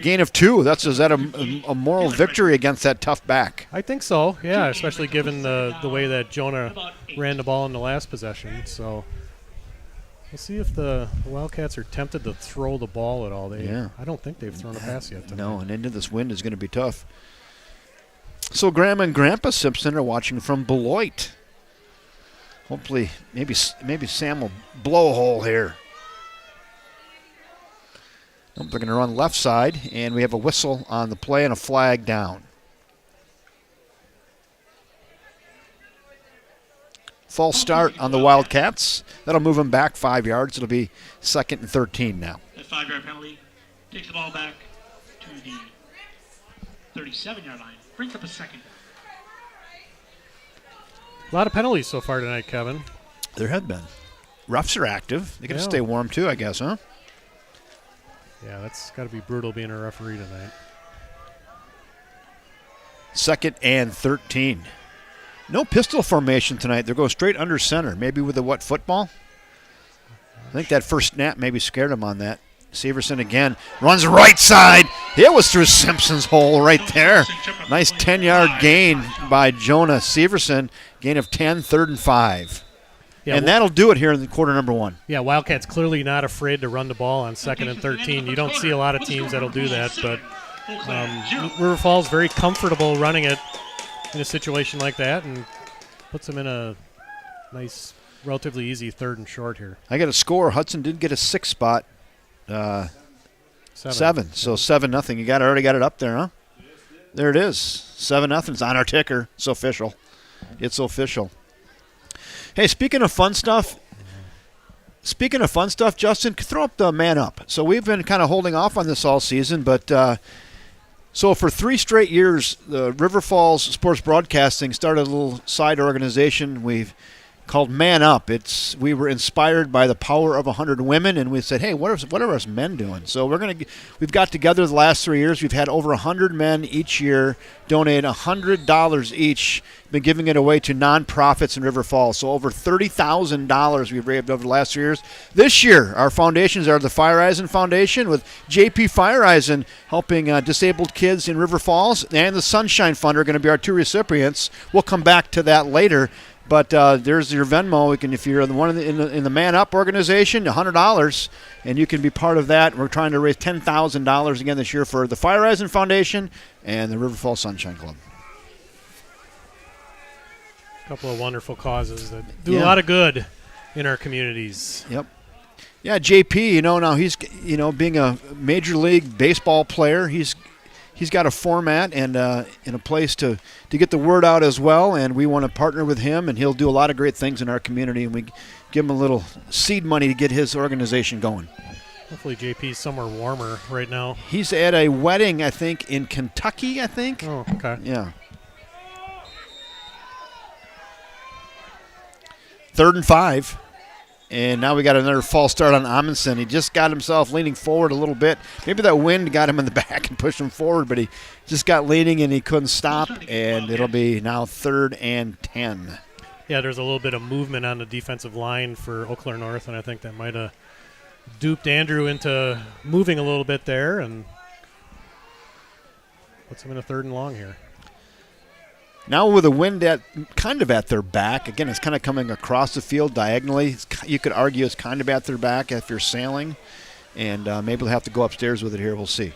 Gain of 2. Is that a moral victory against that tough back? I think so, yeah, especially given the way that Jonah ran the ball in the last possession. So we'll see if the Wildcats are tempted to throw the ball at all. I don't think they've thrown a pass yet tonight. No, and into this wind is going to be tough. So Grandma and Grandpa Simpson are watching from Beloit. Hopefully, maybe Sam will blow a hole here. They're going to run left side, and we have a whistle on the play and a flag down. false start on the Wildcats. That'll move them back 5 yards. It'll be 2nd and 13 now. That 5-yard penalty takes the ball back to the 37-yard line. Brings up a second. A lot of penalties so far tonight, Kevin. There have been. Refs are active. They got to Yeah. stay warm too, I guess, huh? Yeah, that's got to be brutal being a referee tonight. 2nd and 13. No pistol formation tonight. They're going straight under center. Maybe with a football? I think that first snap maybe scared him on that. Severson again runs right side. It was through Simpson's hole right there. Nice 10-yard gain by Jonah Severson. Gain of 10, 3rd and 5. Yeah, And that'll do it here in the quarter number 1. Yeah, Wildcats clearly not afraid to run the ball on 2nd and 13. You don't see a lot of teams that'll do that, but River Falls very comfortable running it in a situation like that and puts them in a nice, relatively easy 3rd and short here. I got a score. Hudson did get a 6 spot. 7. So 7-0. You already got it up there, huh? There it is. 7-0. It's on our ticker. It's official. It's official. Hey, speaking of fun stuff, Justin, throw up the man up. So we've been kind of holding off on this all season, but so for 3 straight years, the River Falls Sports Broadcasting started a little side organization we've called Man Up. We were inspired by the power of 100 women, and we said, hey, what are us men doing? So we've got together the last 3 years. We've had over 100 men each year donate $100 each, been giving it away to nonprofits in River Falls. So over $30,000 we've raised over the last 3 years. This year, our foundations are the Fire Eisen Foundation with JP Fire Eisen helping disabled kids in River Falls, and the Sunshine Fund are going to be our 2 recipients. We'll come back to that later. But there's your Venmo. If you're the one in the Man Up organization, $100, and you can be part of that. We're trying to raise $10,000 again this year for the Fire Eisen Foundation and the River Falls Sunshine Club. A couple of wonderful causes that do a lot of good in our communities. Yep. Yeah, JP, now he's, being a Major League Baseball player, he's got a format and a place to get the word out as well, and we want to partner with him, and he'll do a lot of great things in our community, and we give him a little seed money to get his organization going. Hopefully JP's somewhere warmer right now. He's at a wedding, I think, in Kentucky, Oh, okay. Yeah. 3rd and 5. And now we got another false start on Amundsen. He just got himself leaning forward a little bit. Maybe that wind got him in the back and pushed him forward, but he just got leaning and he couldn't stop, and it'll be now 3rd and 10. Yeah, there's a little bit of movement on the defensive line for Eau Claire North, and I think that might have duped Andrew into moving a little bit there and puts him in a 3rd and long here. Now with the wind kind of at their back, again, it's kind of coming across the field diagonally. You could argue it's kind of at their back if you're sailing, and maybe they'll have to go upstairs with it here. We'll see.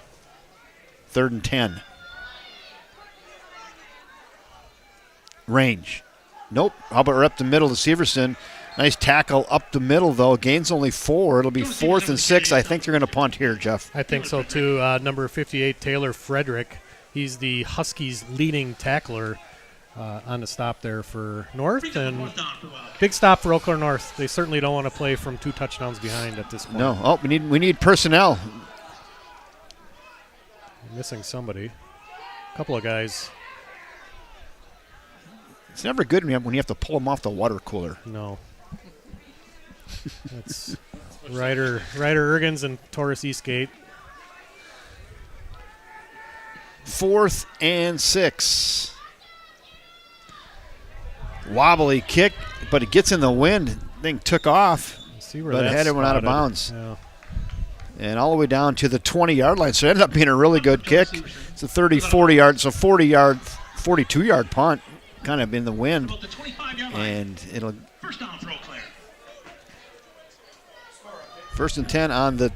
3rd and 10. Range. Nope. How about right up the middle to Severson? Nice tackle up the middle, though. Gain's only 4. It'll be 4th and 6. I think they're going to punt here, Jeff. I think so, too. Number 58, Taylor Frederick. He's the Huskies' leading tackler on the stop there for North. And big stop for Eau Claire North. They certainly don't want to play from 2 touchdowns behind at this point. No. Oh, we need personnel. Missing somebody. A couple of guys. It's never good when you have to pull them off the water cooler. No. That's Ryder Ergens and Taurus Eastgate. 4th and 6. Wobbly kick, but it gets in the wind. Thing took off, See where but it that's had it went out of spotted. bounds. Yeah. And all the way down to the 20-yard line. So it ended up being a really good kick. It's a 30, 40-yard, so 40-yard, 42-yard punt, kind of in the wind. About the 25-yard line. And it'll First down for Eau Claire. 1st and 10 on the,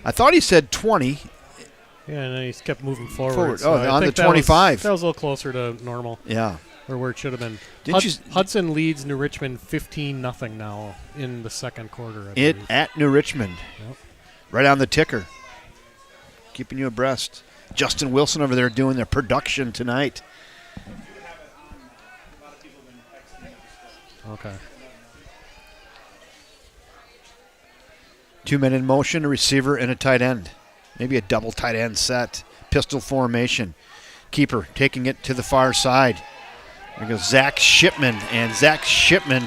I thought he said 20. Yeah, and then he kept moving forward. Oh, I on think the 25. That was a little closer to normal, Yeah. or where it should have been. Didn't Hudson leads New Richmond 15-0 now in the second quarter. I believe. At New Richmond. Yep. Right on the ticker. Keeping you abreast. Justin Wilson over there doing their production tonight. Okay. 2 men in motion, a receiver and a tight end. Maybe a double tight end set. Pistol formation. Keeper taking it to the far side. There goes Zach Shipman, and Zach Shipman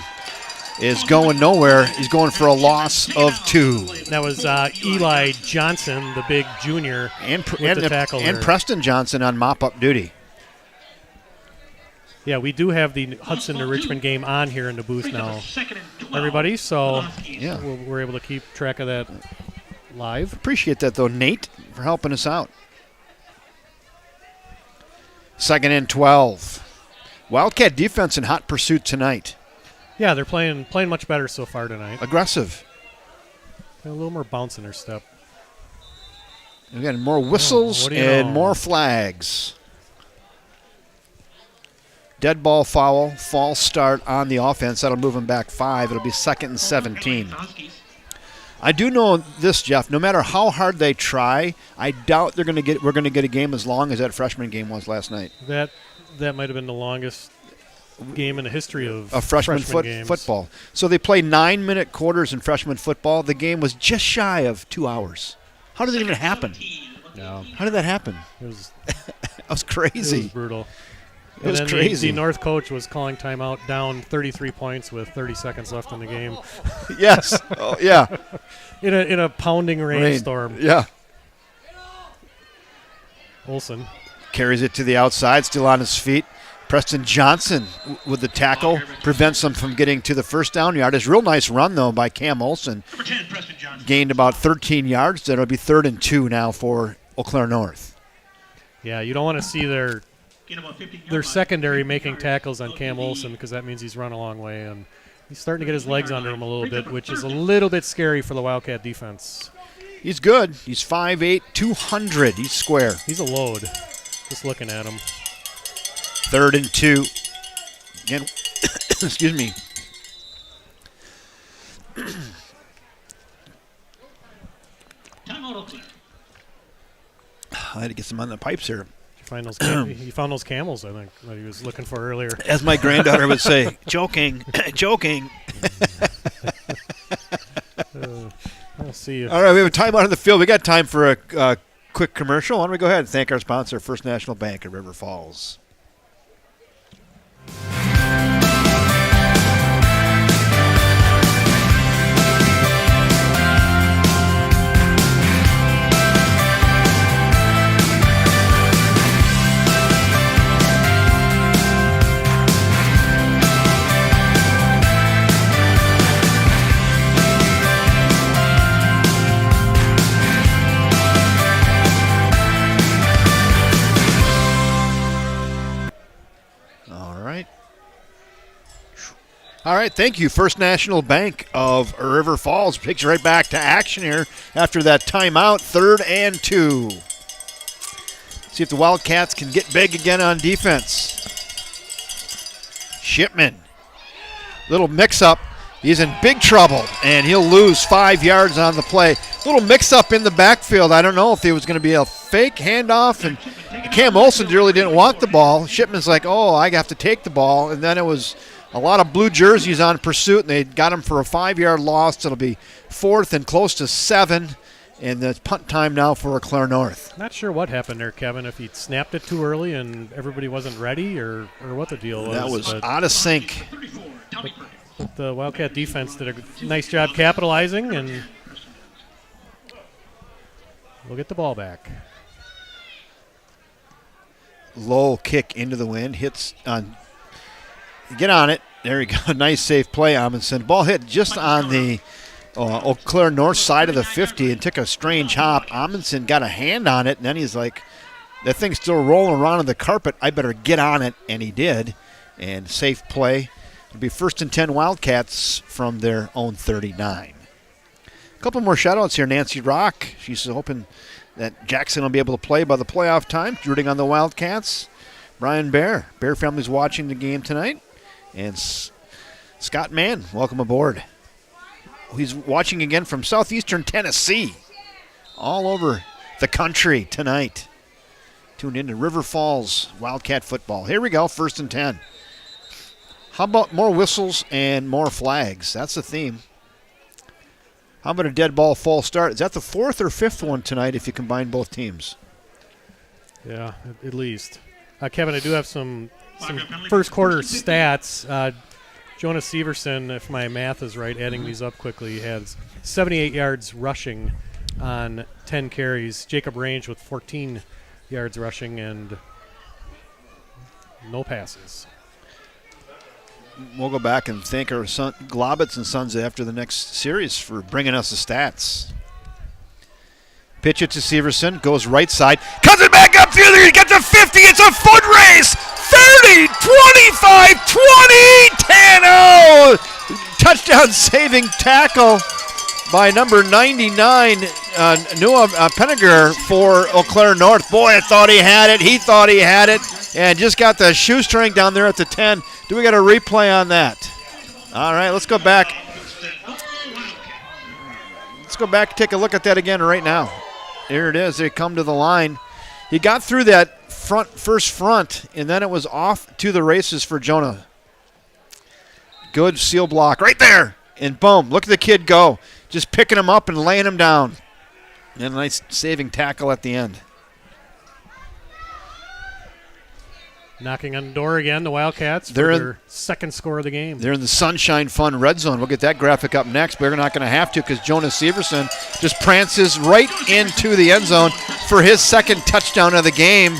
is going nowhere. He's going for a loss of 2. That was Eli Johnson, the big junior, And with the tackle and there. Preston Johnson on mop-up duty. Yeah, we do have the Hudson to Richmond game on here in the booth now, everybody, so Yeah. we're able to keep track of that live. Appreciate that, though, Nate, for helping us out. 2nd and 12. Wildcat defense in hot pursuit tonight. Yeah, they're playing much better so far tonight. Aggressive. A little more bounce in their step. Again, more whistles what do you and know? more flags. Dead ball foul, false start on the offense. That'll move them back 5. It'll be 2nd and 17. I do know this, Jeff. No matter how hard they try, I doubt we're going to get a game as long as that freshman game was last night. That might have been the longest game in the history of freshman games. football. So they play 9-minute quarters in freshman football. The game was just shy of 2 hours. How did it even happen? Yeah, How did that happen? it was That was crazy. It was brutal. It was and then crazy. The North coach was calling timeout down 33 points with 30 seconds left in the game Yes. Oh, yeah. in a pounding Rain. rainstorm. Yeah. Olsen. Carries it to the outside, still on his feet. Preston Johnson with the tackle prevents them from getting to the first down yard. It's a real nice run, though, by Cam Olsen. Number 10, Preston Johnson. Gained about 13 yards. That'll be 3rd and 2 now for Eau Claire North. Yeah, you don't want to see their Gain about 15 their yards. secondary making tackles on Cam Olsen because that means he's run a long way and he's starting to get his legs under him a little bit, which is a little bit scary for the Wildcat defense. He's good. He's 5'8", 200. He's square. He's a load. Just looking at him. 3rd and 2. Again, excuse me. Timeout, Oak Cliff. I had to get some on the pipes here. He found those camels, I think, that he was looking for earlier. As my granddaughter would say, joking, joking. I'll see you. All right, we have a timeout on the field. We got time for a quick commercial. Why don't we go ahead and thank our sponsor, First National Bank of River Falls. All right, thank you, First National Bank of River Falls. Takes you right back to action here after that timeout, 3rd and 2. See if the Wildcats can get big again on defense. Shipman, little mix-up. He's in big trouble, and he'll lose 5 yards on the play. Little mix-up in the backfield. I don't know if it was going to be a fake handoff, and Cam Olsen really didn't want the ball. Shipman's like, oh, I have to take the ball, and then it was a lot of blue jerseys on pursuit, and they got him for a 5-yard loss. It'll be 4th and close to 7, and it's punt time now for Eau Claire North. Not sure what happened there, Kevin, if he snapped it too early and everybody wasn't ready or what the deal was. That was but out of sync. 34, Tommy Perkins. the Wildcat defense did a nice job capitalizing, and we'll get the ball back. Low kick into the wind, hits on. Get on it. There you go. Nice safe play, Amundsen. Ball hit just on the Eau Claire North side of the 50 and took a strange hop. Amundsen got a hand on it, and then he's like, that thing's still rolling around on the carpet. I better get on it, and he did. And safe play. It'll be 1st and 10 Wildcats from their own 39. A couple more shout-outs here. Nancy Rock. She's hoping that Jackson will be able to play by the playoff time, rooting on the Wildcats. Brian Bear family's watching the game tonight. And Scott Mann, welcome aboard. He's watching again from southeastern Tennessee. All over the country tonight. Tuned in to River Falls Wildcat football. Here we go, 1st and 10. How about more whistles and more flags? That's the theme. How about a dead ball false start? Is that the 4th or 5th one tonight if you combine both teams? Yeah, at least. Kevin, I do have some first quarter stats. Jonas Severson, if my math is right, adding these up quickly, has 78 yards rushing on 10 carries. Jacob Range with 14 yards rushing and no passes. We'll go back and thank our son, Globitz and Sons after the next series for bringing us the stats. Pitch it to Severson, goes right side, cuts it back up through there, he gets to 50, it's a foot race! 30, 25, 20, 10-0! Touchdown saving tackle by number 99, Noah Penninger for Eau Claire North. Boy, I thought he had it, he thought he had it, and just got the shoestring down there at the 10. Do we got a replay on that? All right, let's go back. Let's go back and take a look at that again right now. Here it is. They come to the line. He got through that first front, and then it was off to the races for Jonah. Good seal block right there. And boom, look at the kid go. Just picking him up and laying him down. And a nice saving tackle at the end. Knocking on the door again, the Wildcats for their second score of the game. They're in the Sunshine Fun red zone. We'll get that graphic up next, but we're not going to have to because Jonas Severson just prances right into the end zone for his second touchdown of the game.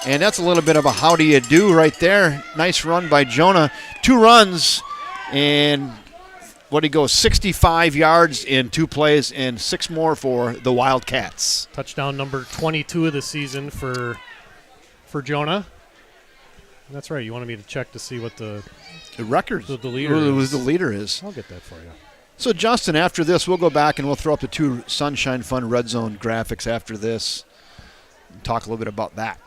And that's a little bit of a how do you do right there. Nice run by Jonah. 2 runs, and what he goes 65 yards in 2 plays and 6 more for the Wildcats. Touchdown number 22 of the season for Jonah. That's right. You wanted me to check to see what the record, the leader is. The leader is. I'll get that for you. So, Justin, after this, we'll go back and we'll throw up the 2 Sunshine Fun red zone graphics after this and talk a little bit about that.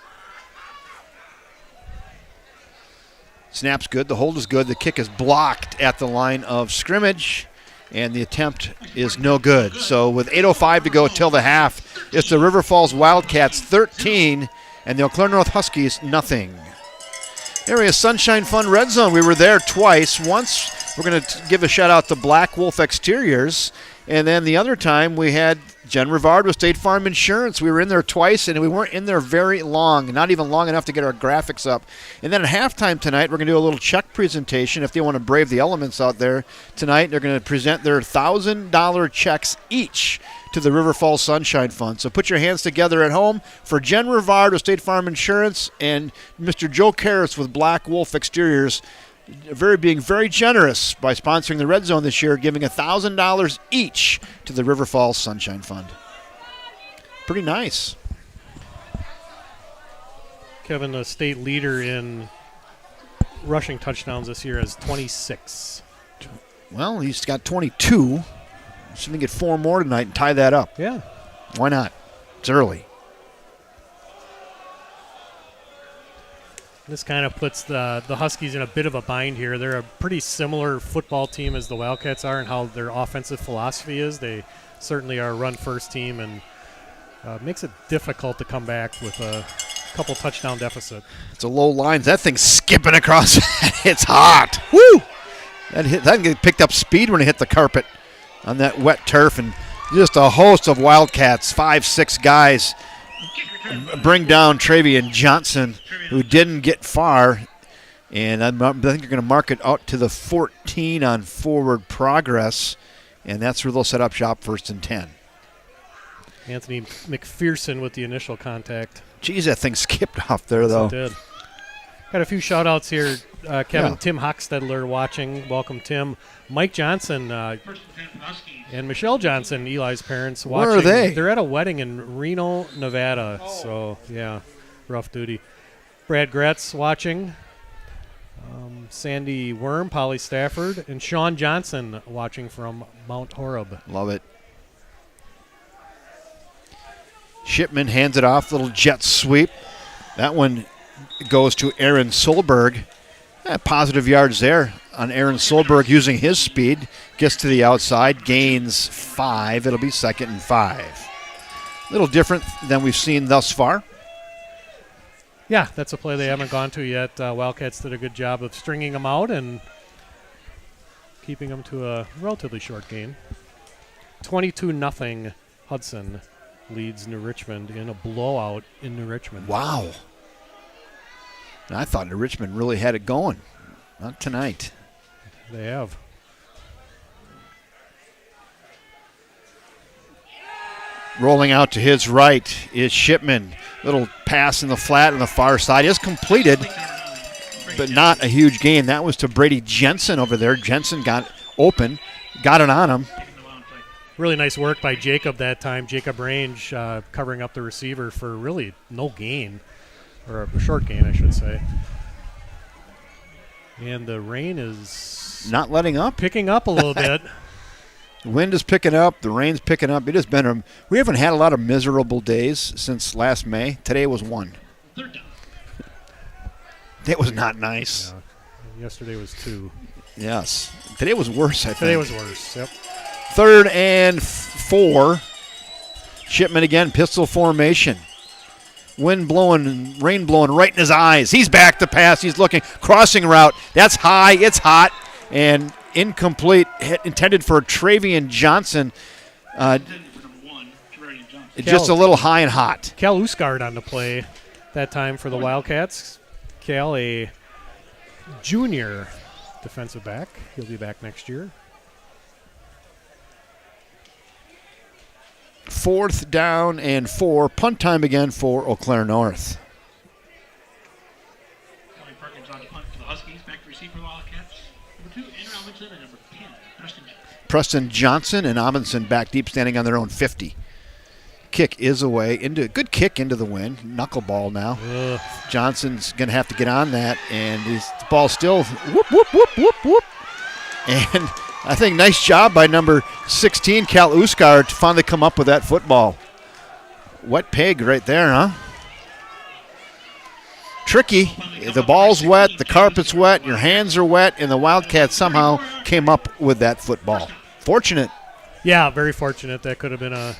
Snap's good. The hold is good. The kick is blocked at the line of scrimmage, and the attempt is no good. So, with 8:05 to go till the half, it's the River Falls Wildcats 13 and the Eau Claire North Huskies nothing. Area Sunshine Fun Red Zone. We were there twice. Once we're going to give a shout out to Black Wolf Exteriors, and then the other time we had Jen Rivard with State Farm Insurance. We were in there twice, and we weren't in there very long, not even long enough to get our graphics up. And then at halftime tonight, we're going to do a little check presentation. If they want to brave the elements out there tonight, they're going to present their $1,000 checks each to the River Falls Sunshine Fund. So put your hands together at home for Jen Rivard with State Farm Insurance and Mr. Joe Karras with Black Wolf Exteriors, being very generous by sponsoring the Red Zone this year, giving $1,000 each to the River Falls Sunshine Fund. Pretty nice. Kevin, the state leader in rushing touchdowns this year, has 26. Well, he's got 22. He's going to get 4 more tonight and tie that up. Yeah. Why not? It's early. This kind of puts the Huskies in a bit of a bind here. They're a pretty similar football team as the Wildcats are in how their offensive philosophy is. They certainly are a run-first team, and makes it difficult to come back with a couple touchdown deficit. It's a low line. That thing's skipping across. It's hot. Woo! That get picked up speed when it hit the carpet on that wet turf, and just a host of Wildcats, 5-6 guys, bring down Travian Johnson, who didn't get far, and I think they're going to mark it out to the 14 on forward progress, and that's where they'll set up shop 1st and 10. Anthony McPherson with the initial contact. Geez, that thing skipped off there, though. Yes, it did. Got a few shout-outs here. Kevin, Yeah. Tim Hochstedler watching. Welcome, Tim. Mike Johnson and Michelle Johnson, Eli's parents, watching. Where are they? They're at a wedding in Reno, Nevada. So, yeah, rough duty. Brad Gretz watching. Sandy Worm, Polly Stafford, and Sean Johnson watching from Mount Horeb. Love it. Shipman hands it off, little jet sweep. That one goes to Aaron Solberg. Positive yards there on Aaron Solberg using his speed. Gets to the outside, gains 5. It'll be 2nd and 5. A little different than we've seen thus far. Yeah, that's a play they haven't gone to yet. Wildcats did a good job of stringing them out and keeping them to a relatively short game. 22-0 Hudson leads New Richmond in a blowout in New Richmond. Wow. And I thought New Richmond really had it going. Not tonight. They have. Rolling out to his right is Shipman. Little pass in the flat on the far side is completed, but not a huge gain. That was to Brady Jensen over there. Jensen got open, got it on him. Really nice work by Jacob that time. Jacob Range covering up the receiver for really no gain, or a short gain, I should say. And the rain is not letting up. Picking up a little bit. The wind is picking up. The rain's picking up. It has been we haven't had a lot of miserable days since last May. Today was one. It was not nice. Yesterday was 2. Yes. Today was worse, I think. Today was worse, yep. 3rd and 4. Shipman again, pistol formation. Wind blowing, rain blowing right in his eyes. He's back to pass. He's looking. Crossing route. That's high. It's hot. And incomplete. Intended for Travian Johnson. Just a little high and hot. Cal Usgard on the play that time for the Wildcats. Cal, a junior defensive back. He'll be back next year. 4th down and 4. Punt time again for Eau Claire North. Kelly Perkins on the punt for the Huskies. Back to receive for the Wildcats. Number 2, Andrew Amundsen, and number 10, Preston Johnson and Amundsen back deep, standing on their own 50. Kick is away. Good kick into the wind. Knuckleball now. Ugh. Johnson's going to have to get on that, and the ball's still whoop, whoop, whoop, whoop, whoop. And I think nice job by number 16, Cal Uskar, to finally come up with that football. Wet peg right there, huh? Tricky. The ball's wet, the carpet's wet, your hands are wet, and the Wildcats somehow came up with that football. Fortunate. Yeah, very fortunate. That could have been a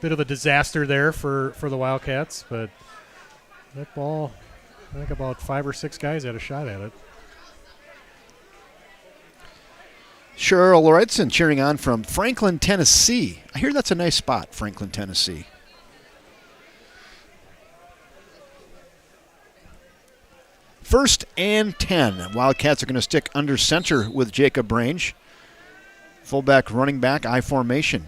bit of a disaster there for the Wildcats, but that ball, I think about 5 or 6 guys had a shot at it. Cheryl Lorentzen cheering on from Franklin, Tennessee. I hear that's a nice spot, Franklin, Tennessee. First and 10. Wildcats are going to stick under center with Jacob Range. Fullback, running back, I formation.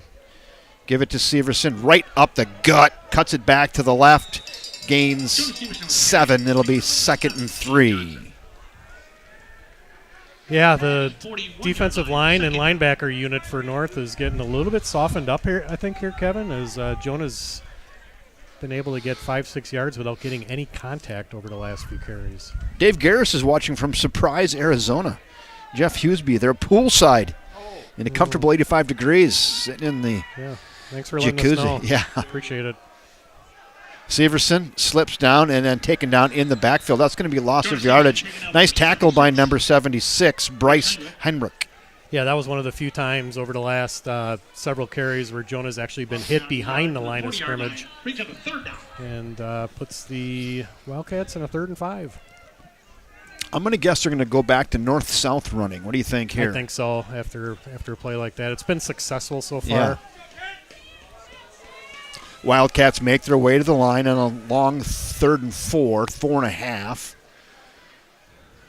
Give it to Severson right up the gut. Cuts it back to the left. Gains 7. It'll be 2nd and 3. Yeah, the defensive line and linebacker unit for North is getting a little bit softened up here, I think, Kevin, as Jonah's been able to get 5-6 yards without getting any contact over the last few carries. Dave Garris is watching from Surprise, Arizona. Jeff Hughesby, they're poolside in a comfortable 85 degrees, sitting in the thanks for letting jacuzzi. us know. Yeah. Appreciate it. Severson slips down and then taken down in the backfield. That's going to be loss of yardage. Nice tackle by number 76, Bryce Heinrich. Yeah, that was one of the few times over the last several carries where Jonah's actually been hit behind the line of scrimmage and puts the Wildcats in a 3rd and 5. I'm going to guess they're going to go back to north-south running. What do you think here? I think so after a play like that. It's been successful so far. Yeah. Wildcats make their way to the line on a long 3rd and 4, 4.5.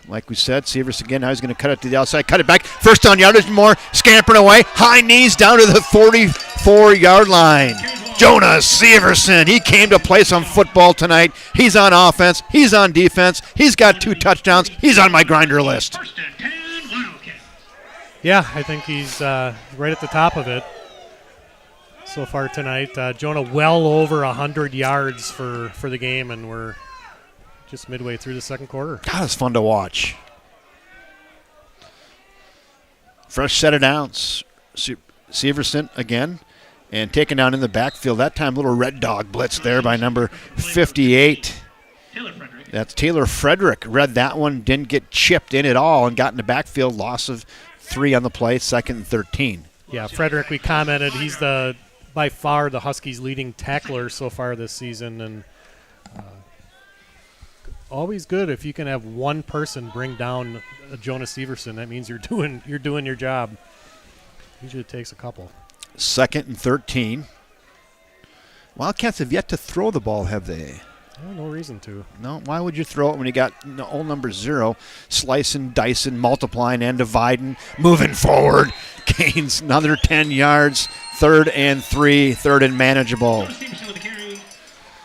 Like we said, Severs again, now he's going to cut it to the outside, cut it back. First down yardage, more scampering away. High knees down to the 44-yard line. Jonas Severson, he came to play some football tonight. He's on offense. He's on defense. He's got 2 touchdowns. He's on my grinder list. Yeah, I think he's right at the top of it so far tonight. Jonah well over 100 yards for the game, and we're just midway through the second quarter. God, it's fun to watch. Fresh set of downs. Severson again, and taken down in the backfield. That time, little red dog blitz there by number 58. That's Taylor Frederick. Read that one, didn't get chipped in at all, and got in the backfield. Loss of 3 on the play, 2nd and 13. Yeah, Frederick, we commented, he's by far the Huskies' leading tackler so far this season, and Always good if you can have one person bring down Jonas Severson. That means you're doing your job. Usually it takes a couple. 2nd and 13. Wildcats have yet to throw the ball, have they? No reason to. No, why would you throw it when you got old number 0, slicing, dicing, multiplying, and dividing, moving forward, gains another 10 yards, 3rd and 3, 3rd and manageable. Stevenson with the carry,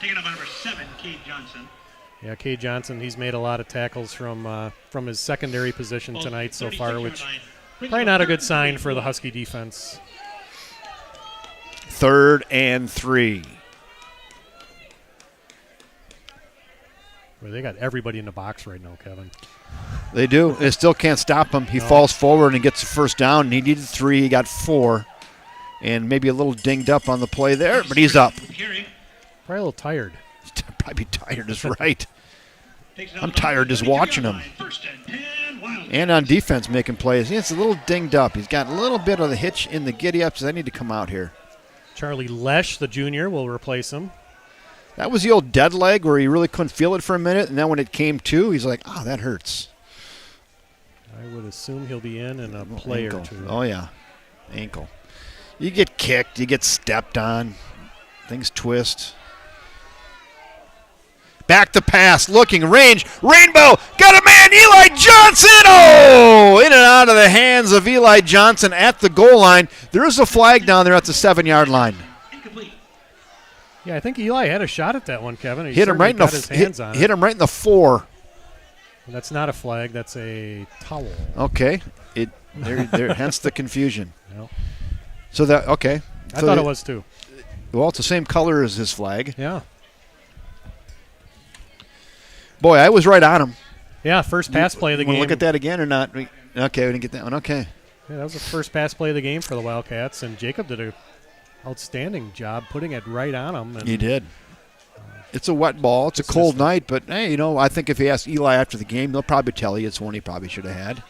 taken up by number 7, Cade Johnson. Yeah, Cade Johnson, he's made a lot of tackles from his secondary position tonight so far, which probably not a good sign for the Husky defense. 3rd and 3. Well, they got everybody in the box right now, Kevin. They do. They still can't stop him. He falls forward and gets the first down. And he needed 3. He got 4. And maybe a little dinged up on the play there, but he's up. Probably a little tired. Probably tired is right. I'm tired just watching him. And on defense making plays. It's a little dinged up. He's got a little bit of the hitch in the giddy-ups. I need to come out here. Charlie Lesh, the junior, will replace him. That was the old dead leg where he really couldn't feel it for a minute, and then when it came to, he's like, oh, that hurts. I would assume he'll be in a play ankle. or two. Oh, yeah. Ankle. You get kicked. You get stepped on. Things twist. Back to pass. Looking. Range. Rainbow. Got a man. Eli Johnson. Oh! In and out of the hands of Eli Johnson at the goal line. There is a flag down there at the 7-yard line. Yeah, I think Eli had a shot at that one, Kevin. He hit him right in the his hands on hit him right in the 4. That's not a flag. That's a towel. Okay. There. Hence the confusion. Yep. So that okay. I thought it was too. Well, it's the same color as his flag. Yeah. Boy, I was right on him. Yeah, first pass play of the game. Want to look at that again or not? Okay, we didn't get that one. Okay. Yeah, that was the first pass play of the game for the Wildcats, and Jacob did a outstanding job putting it right on him. And he did. It's a wet ball. It's a cold night, but, hey, I think if you ask Eli after the game, they'll probably tell you it's one he probably should have had.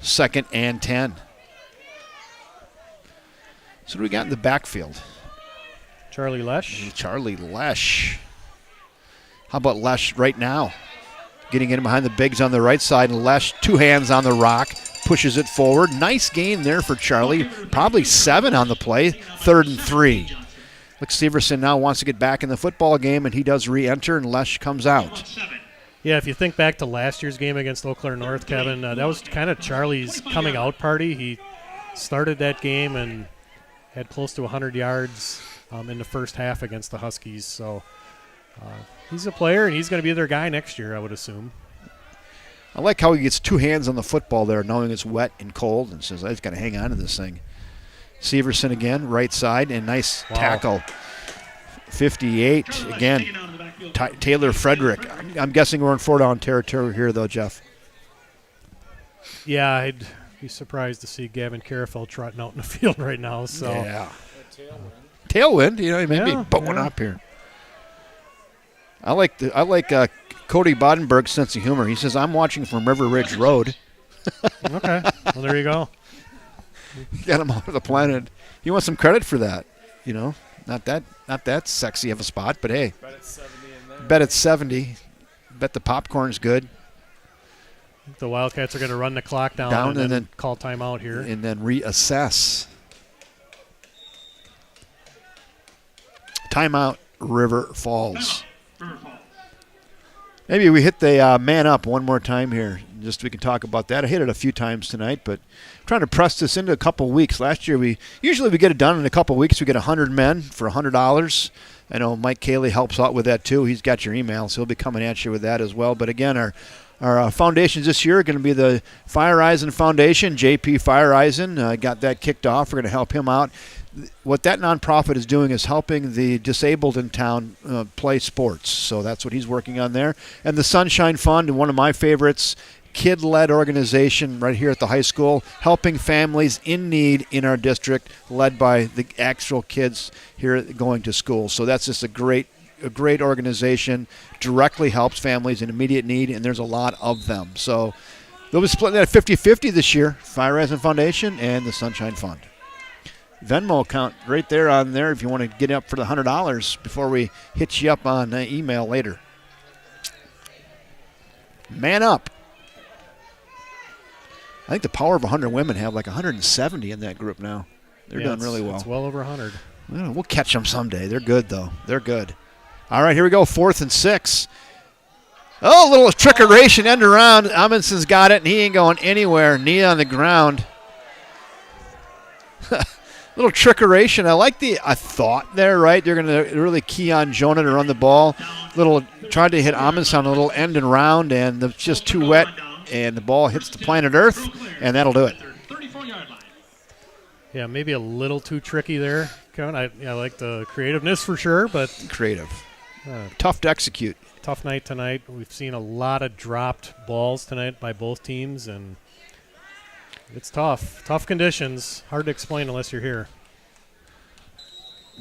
2nd and 10. So what do we got in the backfield? Charlie Lesh. Charlie Lesh. How about Lesh right now? Getting in behind the bigs on the right side, and Lesh, 2 hands on the rock, pushes it forward. Nice gain there for Charlie. Probably 7 on the play. 3rd and 3. Looks Severson now wants to get back in the football game, and he does re-enter, and Lesh comes out. Yeah, if you think back to last year's game against Eau Claire North, Kevin, that was kind of Charlie's coming out party. He started that game and had close to 100 yards in the first half against the Huskies. So he's a player, and he's going to be their guy next year, I would assume. I like how he gets 2 hands on the football there, knowing it's wet and cold, and says, I just got to hang on to this thing. Severson again, right side, and nice tackle. 58 again. Taylor Frederick. I'm guessing we're in 4-down territory here, though, Jeff. Yeah, I'd be surprised to see Gavin Carafel trotting out in the field right now. So yeah. Tailwind, maybe put one up here. I like Cody Bodenberg's sense of humor. He says, I'm watching from River Ridge Road. Okay. Well, there you go. Got him off the planet. He wants some credit for that. Not that sexy of a spot, but hey. Bet it's 70 in there. Bet it's 70. Bet the popcorn's good. The Wildcats are going to run the clock down and then call timeout here. And then reassess. Timeout, River Falls. Maybe we hit the man up one more time here. Just we can talk about that. I hit it a few times tonight, but I'm trying to press this into a couple weeks. Last year, we get it done in a couple weeks. We get 100 men for $100. I know Mike Cayley helps out with that too. He's got your email, so he'll be coming at you with that as well. But again, our foundations this year are going to be the Fire Eisen Foundation. JP Fire Eisen got that kicked off. We're going to help him out. What that nonprofit is doing is helping the disabled in town play sports. So that's what he's working on there. And the Sunshine Fund, one of my favorites, kid-led organization right here at the high school, helping families in need in our district, led by the actual kids here going to school. So that's just a great organization, directly helps families in immediate need, and there's a lot of them. So they'll be splitting that 50-50 this year, Fire Eisen Foundation and the Sunshine Fund. Venmo account right there on there if you want to get up for the $100 before we hit you up on email later. Man up. I think the Power of 100 women have like 170 in that group now. They're doing really well. It's well over 100. We'll catch them someday. They're good, though. They're good. All right, here we go. 4th and 6. Oh, a little trickeration end around. Amundson's got it, and he ain't going anywhere. Knee on the ground. Little trickeration. I like the thought there, right? They're going to really key on Jonah to run the ball. Tried to hit Amundson a little end and round, and it's just too wet, and the ball hits the planet Earth, and that'll do it. Yeah, maybe a little too tricky there, Kevin. I like the creativeness for sure, but creative. Tough to execute. Tough night tonight. We've seen a lot of dropped balls tonight by both teams, and it's tough. Tough conditions. Hard to explain unless you're here.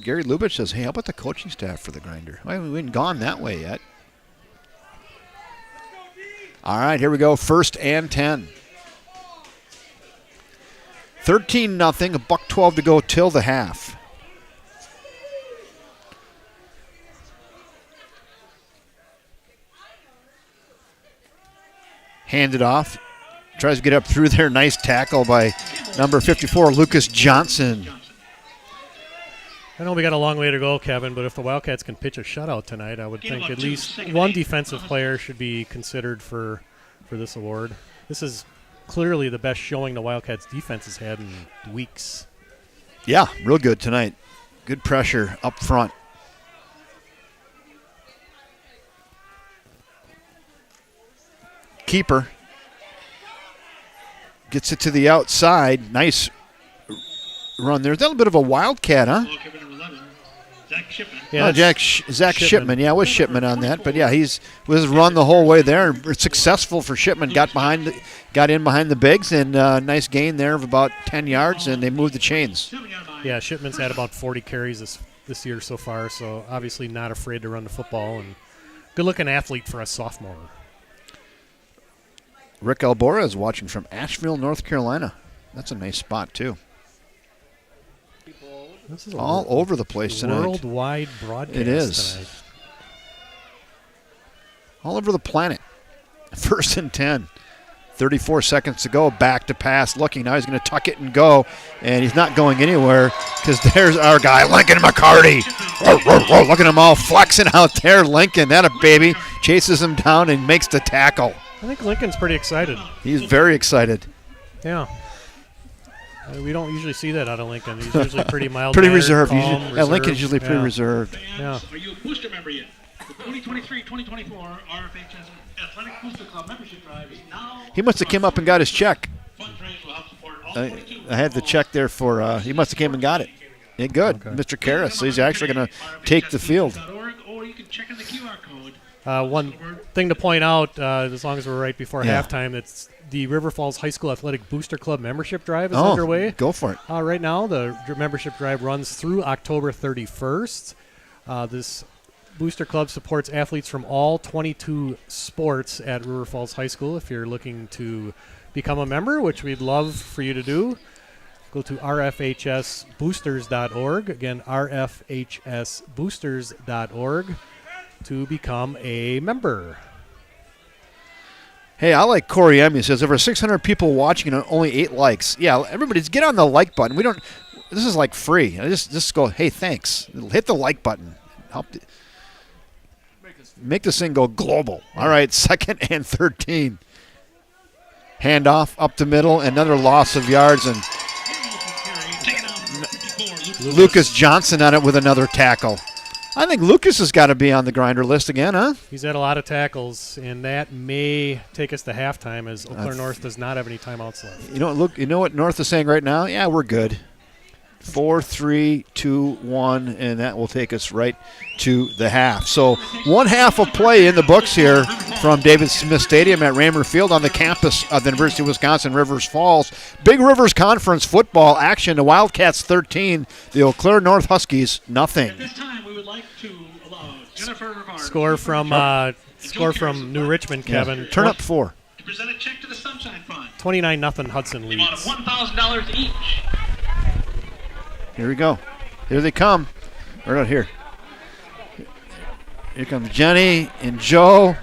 Gary Lubitsch says, hey, how about the coaching staff for the Grinder? Well, we haven't gone that way yet. All right, here we go. 1st and 10. 13-0, $1:12 to go till the half. Handed off. Tries to get up through there. Nice tackle by number 54, Lucas Johnson. I know we got a long way to go, Kevin, but if the Wildcats can pitch a shutout tonight, I would think at least one defensive player should be considered for this award. This is clearly the best showing the Wildcats defense has had in weeks. Yeah, real good tonight. Good pressure up front. Keeper gets it to the outside. Nice run there. Is that a little bit of a Wildcat, huh? Yeah, Zach Shipman. Yeah, it was Shipman on that. But, yeah, he's was run the whole way there. Successful for Shipman. Got in behind the bigs, and nice gain there of about 10 yards, and they moved the chains. Yeah, Shipman's had about 40 carries this year so far, so obviously not afraid to run the football, and good-looking athlete for a sophomore. Rick Albora is watching from Asheville, North Carolina. That's a nice spot, too. This is all over the place tonight. Worldwide broadcast. It is. Tonight. All over the planet. 1st and 10. 34 seconds to go. Back to pass. Looking now, he's going to tuck it and go, and he's not going anywhere because there's our guy, Lincoln McCarty. Look at him all flexing out there. Lincoln, that a baby, chases him down and makes the tackle. I think Lincoln's pretty excited. He's very excited. Yeah. We don't usually see that out of Lincoln. He's usually pretty mild. Pretty reserved. Calm, Lincoln's usually pretty reserved. Yeah. Are you a booster member yet? The 2023-2024 RFHS Athletic Booster Club membership drive is now. He must have came up and got his check. Fundraise will help support all I had the check there for. He must have came and got it. Yeah, good, okay. Mr. Karras. So he's actually going to take the field. Or you can check in the QR code. One thing to point out, as long as we're right before halftime, it's the River Falls High School Athletic Booster Club membership drive is underway. Go for it. Right now, the membership drive runs through October 31st. This Booster Club supports athletes from all 22 sports at River Falls High School. If you're looking to become a member, which we'd love for you to do, go to rfhsboosters.org. Again, rfhsboosters.org to become a member. Hey, I like Corey M. He says over 600 people watching and only 8 likes. Yeah, everybody, just get on the like button. We don't. This is like free. I just go. Hey, thanks. Hit the like button. Make this thing go global. All right, 2nd and 13. Handoff up the middle. Another loss of yards, and Lucas Johnson on it with another tackle. I think Lucas has got to be on the grinder list again, huh? He's had a lot of tackles, and that may take us to halftime as Eau Claire North does not have any timeouts left. You know what North is saying right now? Yeah, we're good. 4, 3, 2, 1, and that will take us right to the half. So 1 half of play in the books here from David Smith Stadium at Raymer Field on the campus of the University of Wisconsin Rivers Falls. Big Rivers Conference football action. The Wildcats 13, the Eau Claire North Huskies nothing. At this time, we would like to allow Jennifer Rivard score from New Richmond, Kevin. Yeah. Turn up 4. To present a check to the Sunshine Fund. 29-0 Hudson The amount of leads. $1,000 each. Here we go. Here they come. Right out here. Here comes Jenny and Joe.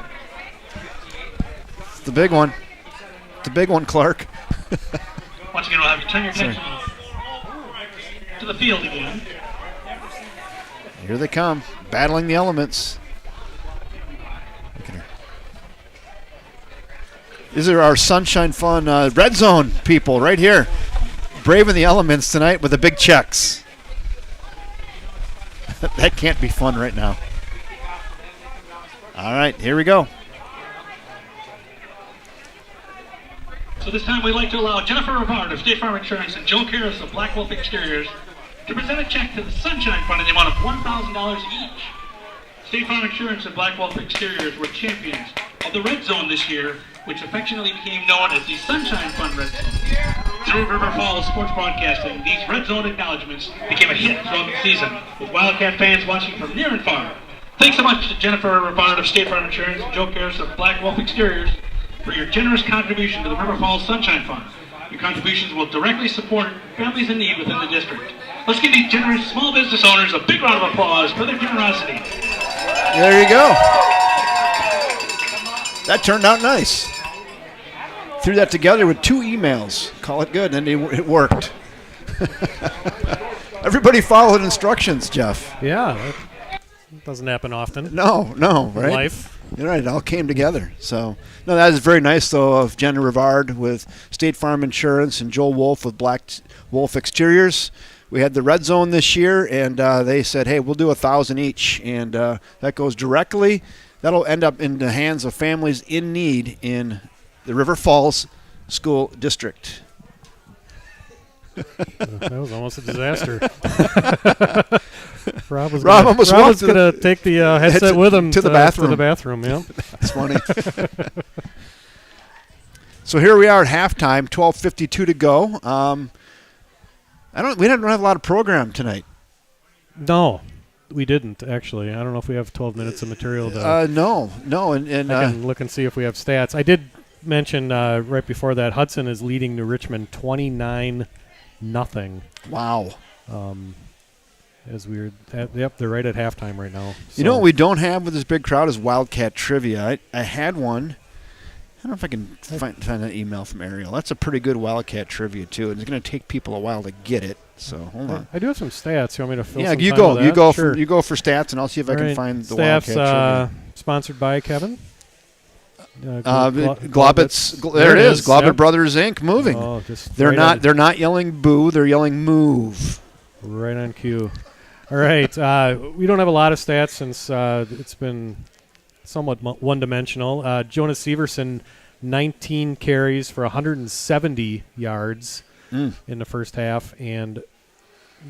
It's the big one. It's the big one, Clark. Once again, we'll have you turn your attention to the field again. Here they come, battling the elements. Look at her. These are our Sunshine Fun Red Zone people right here. Braving the elements tonight with the big checks. That can't be fun right now. All right, here we go. So this time we'd like to allow Jennifer Rivard of State Farm Insurance and Joe Karras of Black Wolf Exteriors to present a check to the Sunshine Fund in the amount of $1,000 each. State Farm Insurance and Black Wolf Exteriors were champions of the Red Zone this year, which affectionately became known as the Sunshine Fund Red Zone. Through River Falls sports broadcasting, these Red Zone acknowledgments became a hit throughout the season, with Wildcat fans watching from near and far. Thanks so much to Jennifer Rivard of State Farm Insurance and Joe Karras of Black Wolf Exteriors for your generous contribution to the River Falls Sunshine Fund. Your contributions will directly support families in need within the district. Let's give these generous small business owners a big round of applause for their generosity. There you go. That turned out nice. Threw that together with 2 emails. Call it good, and it worked. Everybody followed instructions, Jeff. Yeah, that doesn't happen often. No, right? Life. You're right, it all came together. So, no, that is very nice, though, of Jenna Rivard with State Farm Insurance and Joel Wolf with Black Wolf Exteriors. We had the Red Zone this year, and they said, hey, we'll do $1,000 each. And that goes directly. That'll end up in the hands of families in need in the River Falls School District. That was almost a disaster. Rob was going to take the headset with him to the bathroom. To the bathroom, yeah. That's funny. So here we are at halftime, 12:52 to go. We don't have a lot of program tonight. No, we didn't actually. I don't know if we have 12 minutes of material. No, and I can look and see if we have stats. I did mention right before that Hudson is leading New Richmond 29-0. Wow. As we're yep, they're right at halftime right now. So. You know what we don't have with this big crowd is Wildcat trivia. I had one. I don't know if I can find that email from Ariel. That's a pretty good Wildcat trivia too, and it's going to take people a while to get it. So hold on. I do have some stats. You want me to fill? Yeah, some you time go. with You that? go. Sure. You go for stats, and I'll see if I can find the Wildcat trivia. Sponsored by Kevin. Globbits. There it is. Globbit Brothers Inc. Moving. Oh, they're not yelling boo. They're yelling move. Right on cue. All right. We don't have a lot of stats since it's been somewhat one-dimensional. Jonas Severson, 19 carries for 170 yards in the first half, and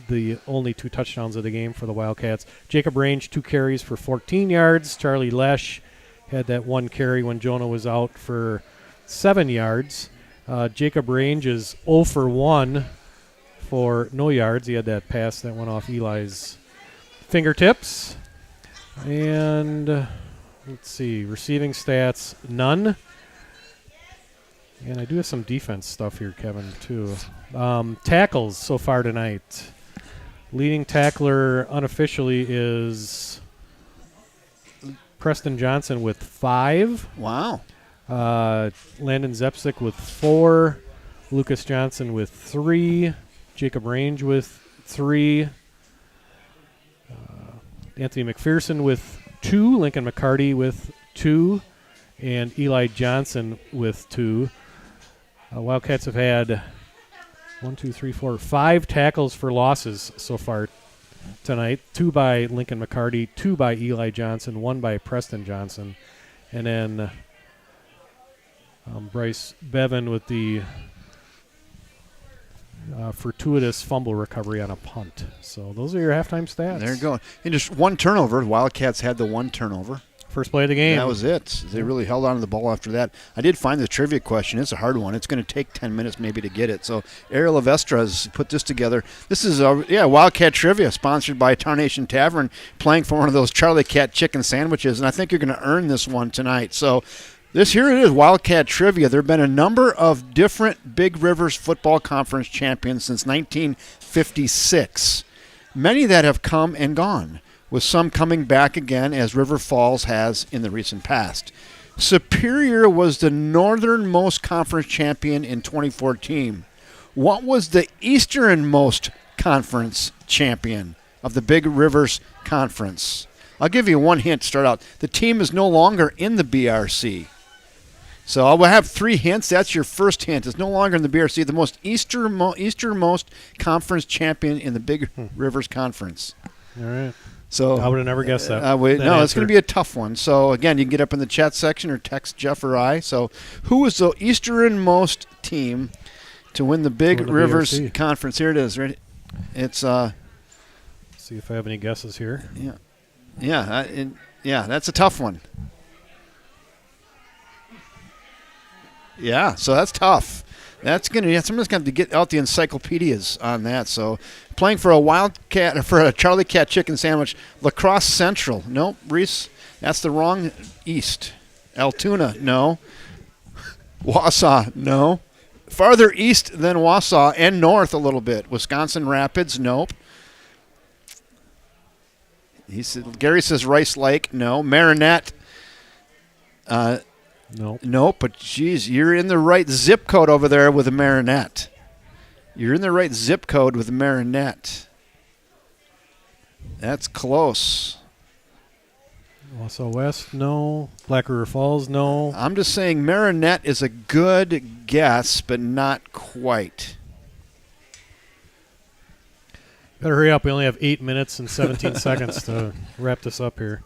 the only 2 touchdowns of the game for the Wildcats. Jacob Range, 2 carries for 14 yards. Charlie Lesh had that 1 carry when Jonah was out for 7 yards. Jacob Range is 0 for 1 for no yards. He had that pass that went off Eli's fingertips. And let's see, receiving stats, none. And I do have some defense stuff here, Kevin, too. Tackles so far tonight. Leading tackler unofficially is Preston Johnson with 5. Wow. Landon Zepsic with 4. Lucas Johnson with 3. Jacob Range with 3. Anthony McPherson with 2. Lincoln McCarty with 2. And Eli Johnson with 2. Wildcats have had 5 tackles for losses so far tonight. 2 by Lincoln McCarty, 2 by Eli Johnson, 1 by Preston Johnson. And then Bryce Bevan with the fortuitous fumble recovery on a punt. So those are your halftime stats. There you go. And just 1 turnover. Wildcats had the 1 turnover. First play of the game. That was it. They really held on to the ball after that. I did find the trivia question. It's a hard one. It's going to take 10 minutes maybe to get it. So Ariel Lavestra has put this together. This is Wildcat Trivia, sponsored by Tarnation Tavern, playing for one of those Charlie Cat chicken sandwiches. And I think you're going to earn this one tonight. So This here it is, Wildcat Trivia. There have been a number of different Big Rivers Football Conference champions since 1956. Many that have come and gone, with some coming back again as River Falls has in the recent past. Superior was the northernmost conference champion in 2014. What was the easternmost conference champion of the Big Rivers Conference? I'll give you one hint to start out. The team is no longer in the BRC. So I will have 3 hints. That's your first hint. It's no longer in the BRC. The most easternmost conference champion in the Big Rivers Conference. All right. So I would have never guessed that. No, it's going to be a tough one. So again, you can get up in the chat section or text Jeff or I. So who is the easternmost team to win the Big Rivers BRC Conference? Here it is. Right? It's see if I have any guesses here. Yeah, that's a tough one. Yeah, so that's tough. Someone's going to have to get out the encyclopedias on that. So, playing for a Wildcat, for a Charlie Cat chicken sandwich, La Crosse Central. Nope, Reese, that's the wrong east. Altoona, no. Wausau, no. Farther east than Wausau and north a little bit. Wisconsin Rapids, nope. Gary says Rice Lake, no. Marinette, nope, but geez, you're in the right zip code over there with a Marinette. You're in the right zip code with a Marinette. That's close. Wausau West, no. Black River Falls, no. I'm just saying Marinette is a good guess, but not quite. Better hurry up. We only have 8 minutes and 17 seconds to wrap this up here.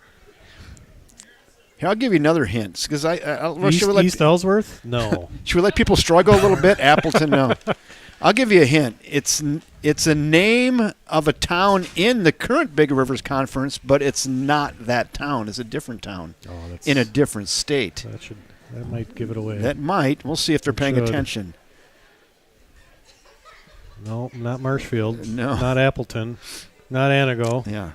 Here, I'll give you another hint because East Ellsworth? No. Should we let people struggle a little bit? Appleton, no. I'll give you a hint. It's a name of a town in the current Big Rivers Conference, but it's not that town. It's a different town in a different state. That might give it away. That might. We'll see if they're paying attention. No, not Marshfield. No. Not Appleton. Not Anago. Yeah.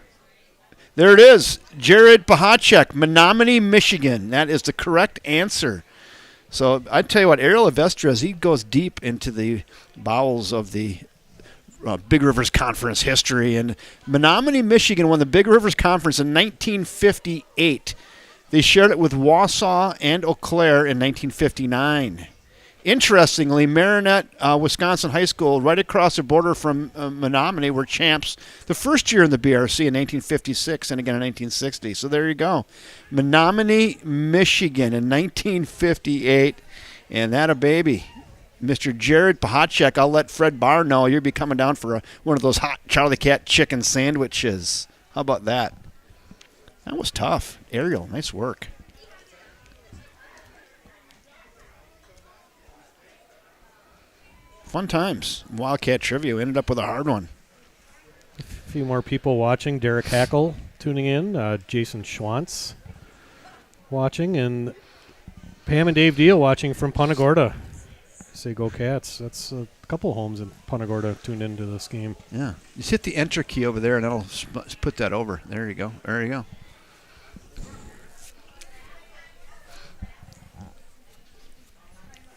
There it is. Jared Pahacek, Menominee, Michigan. That is the correct answer. So I tell you what, Ariel Avestres, he goes deep into the bowels of the Big Rivers Conference history. And Menominee, Michigan won the Big Rivers Conference in 1958. They shared it with Wausau and Eau Claire in 1959. Interestingly, Marinette, Wisconsin High School, right across the border from Menominee, were champs the first year in the BRC in 1956 and again in 1960. So there you go. Menominee, Michigan in 1958. And that a baby. Mr. Jared Pahacek, I'll let Fred Barr know you'll be coming down for one of those hot Charlie Cat chicken sandwiches. How about that? That was tough. Ariel, nice work. Fun times. Wildcat Trivia. We ended up with a hard one. A few more people watching. Derek Hackle tuning in. Jason Schwantz watching. And Pam and Dave Deal watching from Punta Gorda. Say go Cats. That's a couple homes in Punta Gorda tuned into this game. Yeah. Just hit the enter key over there and that'll put that over. There you go. There you go.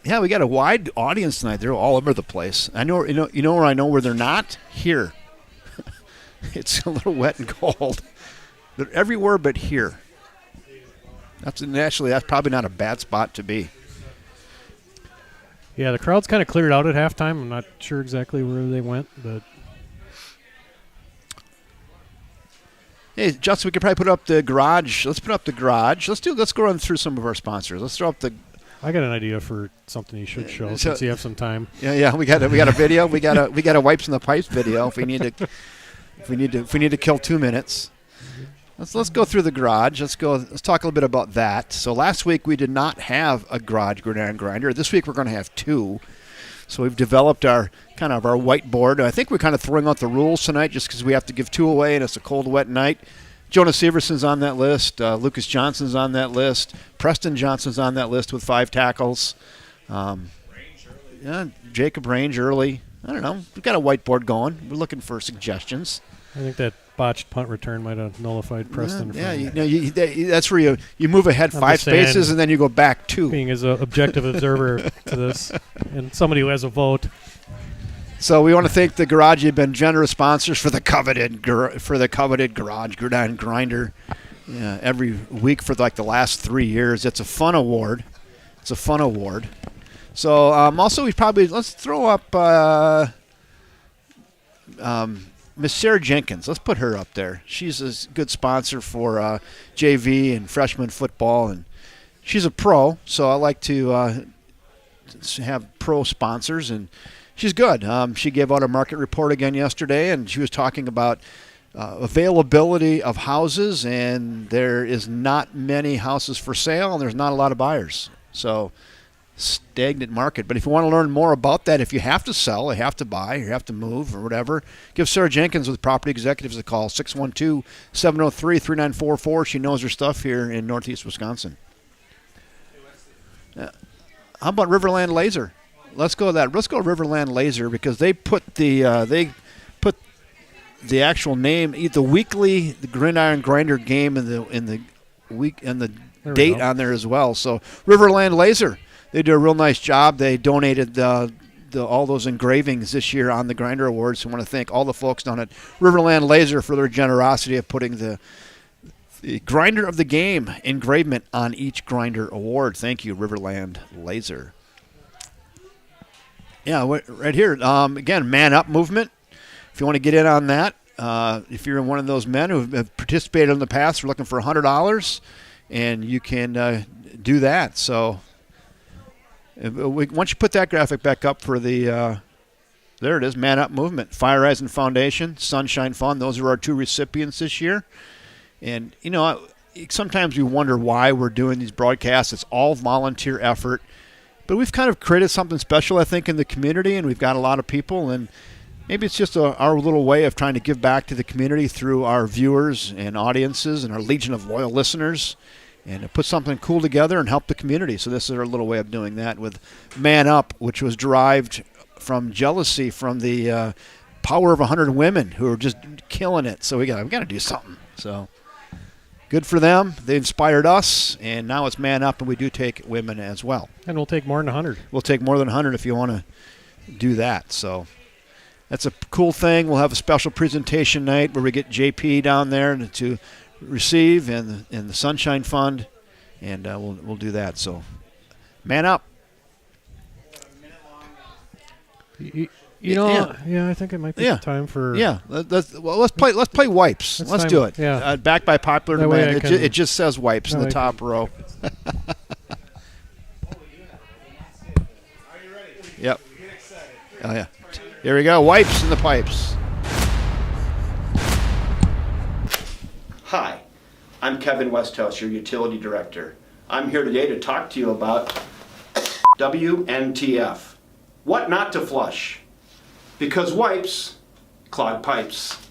Yeah, we got a wide audience tonight. They're all over the place. I know, you know where I know where they're not? Here. It's a little wet and cold. They're everywhere but here. That's probably not a bad spot to be. Yeah, the crowd's kind of cleared out at halftime. I'm not sure exactly where they went, but hey, Justin, we could probably put up the garage. Let's put up the garage. Let's go run through some of our sponsors. Let's throw up the. I got an idea for something you should show since you have some time. Yeah, we got a video. we got a wipes in the pipes video if we need to kill 2 minutes. Let's go through the garage. Let's talk a little bit about that. So last week we did not have a garage grinder. This week we're going to have 2. So we've developed our whiteboard. I think we're kind of throwing out the rules tonight just because we have to give 2 away and it's a cold, wet night. Jonas Severson's on that list. Lucas Johnson's on that list. Preston Johnson's on that list with 5 tackles. Jacob Range early. I don't know. We've got a whiteboard going. We're looking for suggestions. I think that botched punt return might have nullified Preston. That's where you move ahead 5 spaces and then you go back 2. Being as an objective observer to this, and somebody who has a vote. So we want to thank the Garage. You've been generous sponsors for the coveted Garage Grinder. Every week for like the last 3 years. It's a fun award. So also let's throw up Miss Sarah Jenkins. Let's put her up there. She's a good sponsor for JV and freshman football, and she's a pro. So I like to have pro sponsors, and she's good. She gave out a market report again yesterday, and she was talking about availability of houses, and there is not many houses for sale, and there's not a lot of buyers. So stagnant market. But if you want to learn more about that, if you have to sell, you have to buy, you have to move or whatever, give Sarah Jenkins with Property Executives a call, 612-703-3944. She knows her stuff here in Northeast Wisconsin. How about Riverland Laser? Let's go with that. Let's go Riverland Laser because they put the actual name, the weekly Gridiron Grinder game in the week and the date on there as well. So Riverland Laser, they do a real nice job. They donated all those engravings this year on the Grinder Awards. So I want to thank all the folks down at Riverland Laser for their generosity of putting the Grinder of the Game engravement on each Grinder Award. Thank you, Riverland Laser. Yeah, right here. Again, Man Up movement. If you want to get in on that, if you're one of those men who have participated in the past, we're looking for $100, and you can do that. So once you put that graphic back up for the there it is, Man Up movement. Fire Rising Foundation, Sunshine Fund, those are our 2 recipients this year. And, sometimes we wonder why we're doing these broadcasts. It's all volunteer effort. But we've kind of created something special, I think, in the community, and we've got a lot of people. And maybe it's just our little way of trying to give back to the community through our viewers and audiences and our legion of loyal listeners and to put something cool together and help the community. So this is our little way of doing that with Man Up, which was derived from jealousy from the power of 100 women who are just killing it. So we got to do something. So good for them. They inspired us, and now it's Man Up, and we do take women as well. And we'll take more than 100. We'll take more than 100 if you want to do that. So that's a cool thing. We'll have a special presentation night where we get JP down there to receive and the Sunshine Fund, and we'll do that. So Man Up. I think it might be time for. Yeah, let's play Wipes. Let's do it. Yeah, backed by popular demand. It just says Wipes in the top row. Are you ready? Yep. Get excited. Oh yeah. Here we go. Wipes in the pipes. Hi, I'm Kevin Westhouse, your utility director. I'm here today to talk to you about WNTF. What not to flush. Because wipes clog pipes.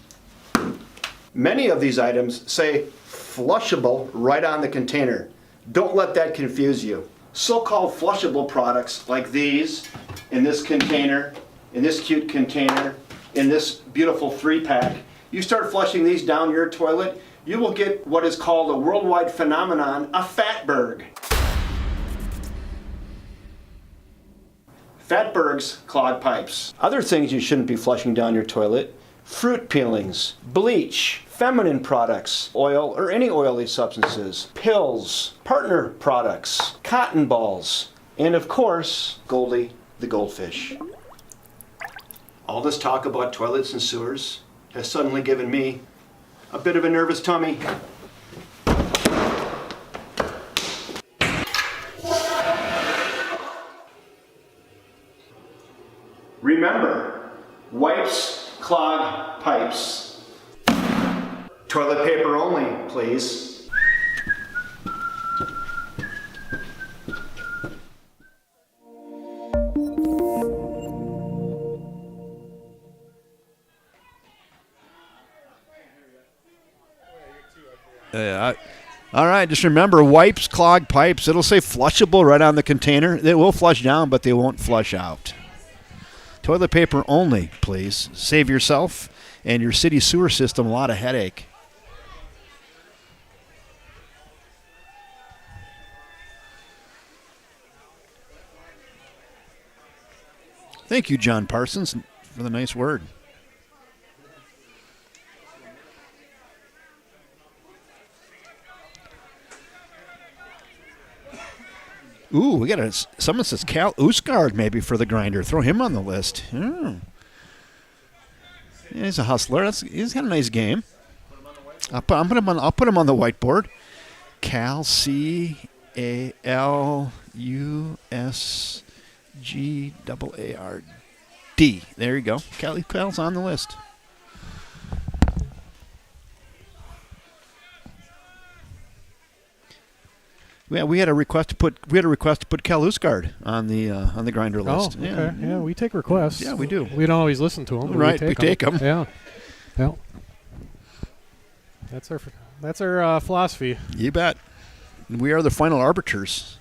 Many of these items say flushable right on the container. Don't let that confuse you. So-called flushable products like these, in this container, in this cute container, in this beautiful 3-pack, you start flushing these down your toilet, you will get what is called a worldwide phenomenon, a fatberg. Fatbergs clog pipes. Other things you shouldn't be flushing down your toilet: fruit peelings, bleach, feminine products, oil or any oily substances, pills, partner products, cotton balls, and of course, Goldie the goldfish. All this talk about toilets and sewers has suddenly given me a bit of a nervous tummy. Remember, wipes clog pipes. Toilet paper only, please. All right, just remember, wipes clog pipes. It'll say flushable right on the container. They will flush down, but they won't flush out. Toilet paper only, please. Save yourself and your city sewer system a lot of headache. Thank you, John Parsons, for the nice word. Ooh, we got someone says Cal Usgard maybe for the grinder. Throw him on the list. Yeah, he's a hustler. He's had a nice game. I'll put him on the whiteboard. Cal CALUSGAARD. There you go. Cal's on the list. Yeah, we had a request to put Cal Usgard on the grinder list. Oh, okay. Yeah, we take requests. Yeah, we do. We don't always listen to them. But Right, we take them. Yeah. Yeah. That's our philosophy. You bet. We are the final arbiters.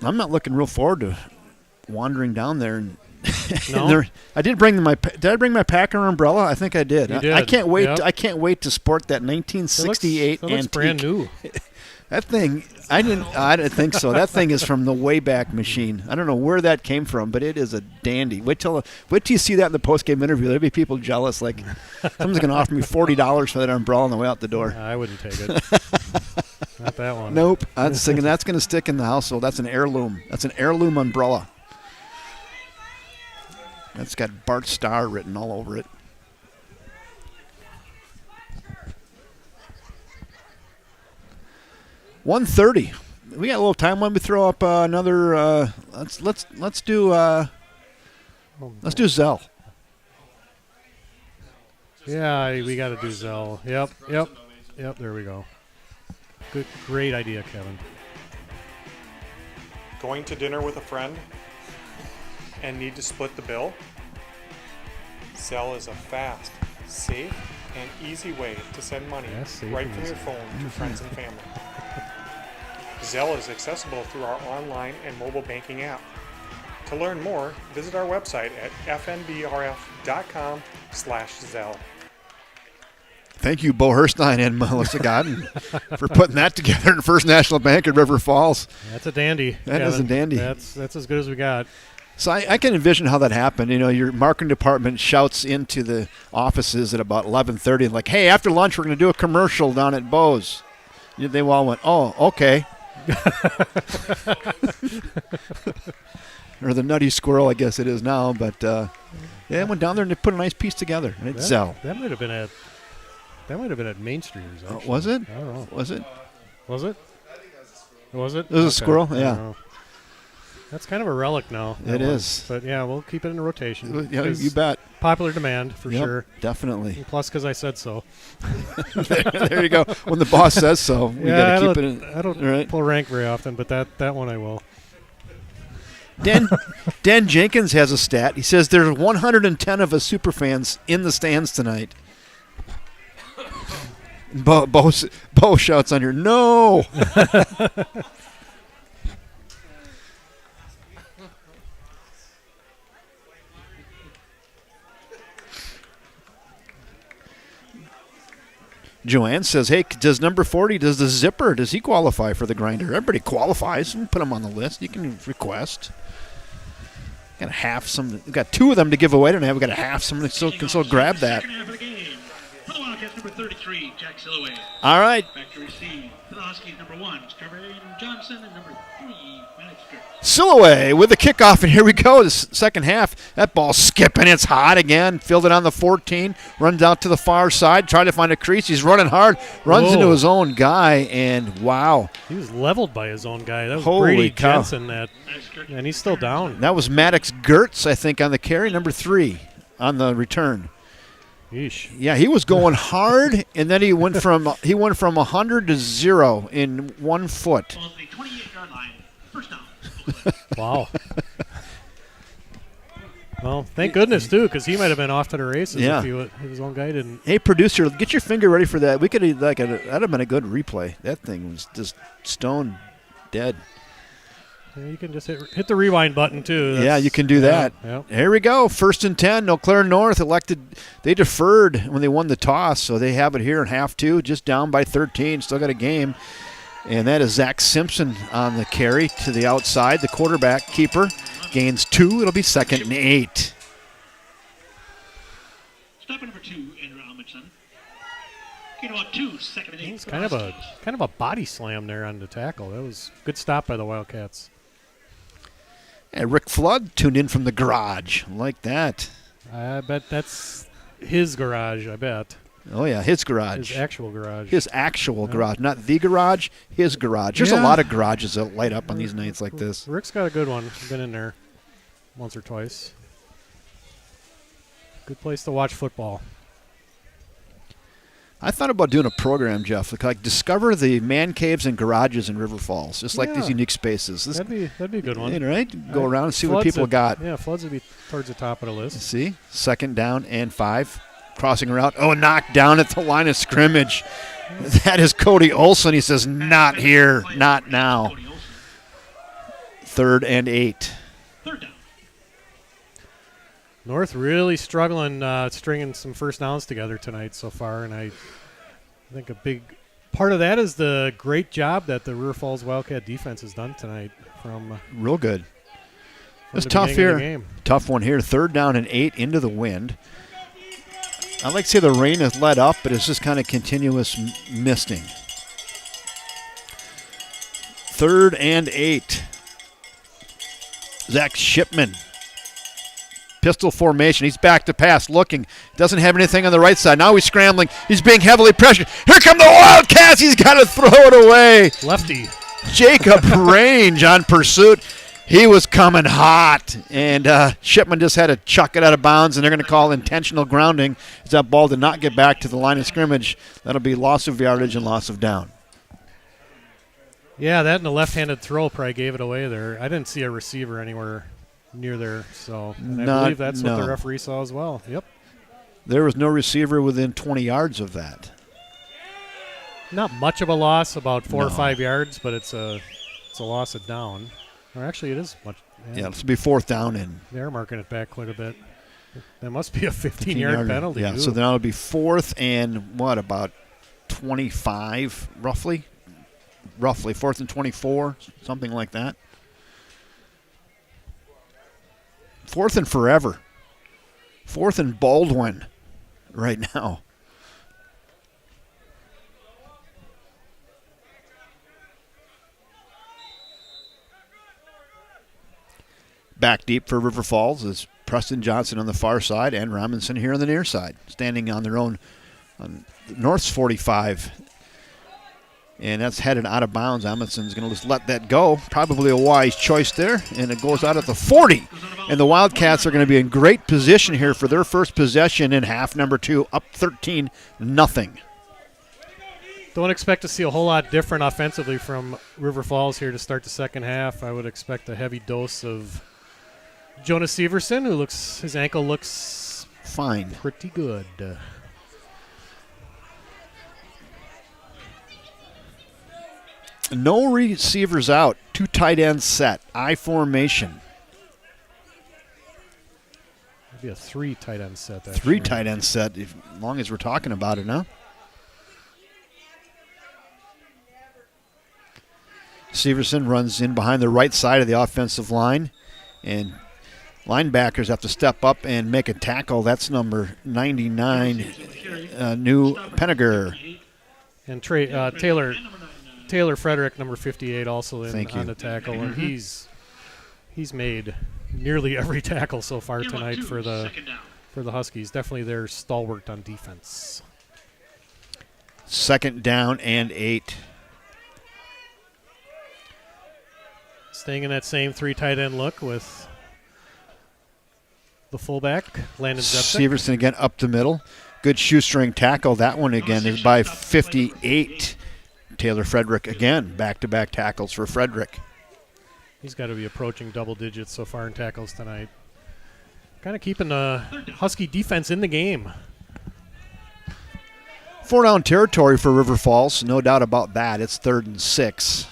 I'm not looking real forward to wandering down there and. No? I did bring Did I bring my Packer umbrella? I think I did. You did. I can't wait. Yep. I can't wait to sport that 1968 That looks antique. brand new. That thing, I didn't think so. That thing is from the Wayback Machine. I don't know where that came from, but it is a dandy. Wait till you see that in the post-game interview. There'll be people jealous. Like, someone's going to offer me $40 for that umbrella on the way out the door. I wouldn't take it. Not that one. Nope. I was thinking that's going to stick in the household. That's an heirloom. That's an heirloom umbrella. That's got Bart Starr written all over it. $130. We got a little time. When we throw up another, let's do Zell. Yeah, we got to do Zell. Yep. There we go. Great idea, Kevin. Going to dinner with a friend and need to split the bill? Zelle is a fast, safe, and easy way to send money right from your phone to friends and family. Zelle is accessible through our online and mobile banking app. To learn more, visit our website at fnbrf.com/Zelle. Thank you, Bo Herstein and Melissa Godden, for putting that together in First National Bank at River Falls. That's a dandy. That is a dandy. That's as good as we got. So I can envision how that happened. You know, your marketing department shouts into the offices at about 11:30, like, "Hey, after lunch, we're going to do a commercial down at Bo's." They all went, "Oh, okay." Or the Nutty Squirrel, I guess it is now. But yeah, they went down there and they put a nice piece together. And it's Zell. That might have been at Main Streeters. Actually. Was it? I don't know. Was it? Was it? Was it? It was a squirrel. I Yeah. don't know. That's kind of a relic now. It is. But yeah, we'll keep it in rotation. Yeah, you bet. Popular demand for sure. Definitely. And plus, because I said so. There you go. When the boss says so, we got to keep it in. I don't right? pull rank very often, but that one I will. Dan Jenkins has a stat. He says there's 110 of us superfans in the stands tonight. Bo shouts on here, "No!" Joanne says, "Hey, does number 40, does the zipper, does he qualify for the grinder?" Everybody qualifies. You can put him on the list. You can request. Got half some. We've got two of them to give away tonight. We've got a half. Someone can still grab that. Second half of the game. For the Wildcats, number 33, Jack Silloway. All right. Back to receive. For the Huskies, number 1, Trevor Johnson, and number 3, Maddox Strick. Silloway with the kickoff, and here we go. The second half. That ball's skipping. It's hot again. Fielded on the 14. Runs out to the far side. Trying to find a crease. He's running hard. Runs into his own guy, and wow. He was leveled by his own guy. That was Holy Brady cow. Jensen, and he's still down. That was Maddox Gertz, I think, on the carry. Number 3 on the return. Yeesh. Yeah, he was going hard, and then he went from 100 to 0 in 1 foot. Well, the 28-yard line. First down. Wow. Well, thank goodness, too, because he might have been off to the races Yeah. if his own guy didn't. Hey, producer, get your finger ready for that. We could that'd have been a good replay. That thing was just stone dead. You can just hit the rewind button, too. Yeah, you can do that. Yeah. Here we go. 1st and 10. Eau Claire North they deferred when they won the toss, so they have it here in half two, just down by 13. Still got a game. And that is Zach Simpson on the carry to the outside. The quarterback keeper gains 2. It'll be 2nd and 8. Stop number 2, Andrew Amundsen. Gain about 2, 2nd and 8. It's kind of a body slam there on the tackle. That was a good stop by the Wildcats. And Rick Flood tuned in from the garage. Like that. I bet that's his garage, I bet. Oh, yeah, his garage. His actual garage. His actual garage. Not the garage, his garage. There's a lot of garages that light up on these nights like this. Rick's got a good one. I've been in there once or twice. Good place to watch football. I thought about doing a program, Jeff, like discover the man caves and garages in River Falls, just like these unique spaces. That'd be a good one. Right? Go around and see what people got. Yeah, Floods would be towards the top of the list. See? 2nd down and 5. Crossing route. Oh, knocked down at the line of scrimmage. That is Cody Olson. He says, not here, not now. 3rd and 8. 3rd down. North really struggling stringing some first downs together tonight so far, and I think a big part of that is the great job that the River Falls Wildcat defense has done tonight. Real good. It's the tough beginning of the here. game. Tough one here. 3rd down and 8 into the wind. I'd like to say the rain has let up, but it's just kind of continuous misting. 3rd and 8. Zach Shipman. Pistol formation. He's back to pass, looking. Doesn't have anything on the right side. Now he's scrambling. He's being heavily pressured. Here come the Wildcats. He's got to throw it away. Lefty. Jacob Range on pursuit. He was coming hot, and Shipman just had to chuck it out of bounds, and they're going to call intentional grounding as that ball did not get back to the line of scrimmage. That'll be loss of yardage and loss of down. Yeah, that and the left-handed throw probably gave it away there. I didn't see a receiver anywhere near there, and I believe that's what the referee saw as well. Yep. There was no receiver within 20 yards of that. Not much of a loss, about 4 or 5 yards, but it's a loss of down. Or actually, it is much. Yeah, this will be 4th down. And they're marking it back quite a bit. That must be a 15-yard penalty. Yeah, so then it'll be 4th and, about 25, roughly? Roughly, 4th and 24, something like that. 4th and forever. 4th and Baldwin right now. Back deep for River Falls is Preston Johnson on the far side and Robinson here on the near side, standing on their own on North's 45. And that's headed out of bounds. Amundsen's going to just let that go. Probably a wise choice there. And it goes out at the 40. And the Wildcats are going to be in great position here for their first possession in half number 2, up 13-0. Don't expect to see a whole lot different offensively from River Falls here to start the second half. I would expect a heavy dose of Jonas Severson, his ankle looks fine, pretty good. No receivers out. 2 tight ends set. I formation. Maybe a 3 tight end set. 3 tight end set, as long as we're talking about it now. Severson runs in behind the right side of the offensive line, and linebackers have to step up and make a tackle. That's number 99, New Pennegar. And Taylor Frederick, number 58, also on the tackle, and he's made nearly every tackle so far tonight for the Huskies. Definitely their stalwart on defense. 2nd down and 8. Staying in that same 3 tight end look with the fullback, Landon Zepsik. Severson again up the middle. Good shoestring tackle. That one again is by 58. Taylor Frederick again. Back-to-back tackles for Frederick. He's got to be approaching double digits so far in tackles tonight. Kind of keeping the Husky defense in the game. 4-down territory for River Falls. No doubt about that. It's 3rd and 6.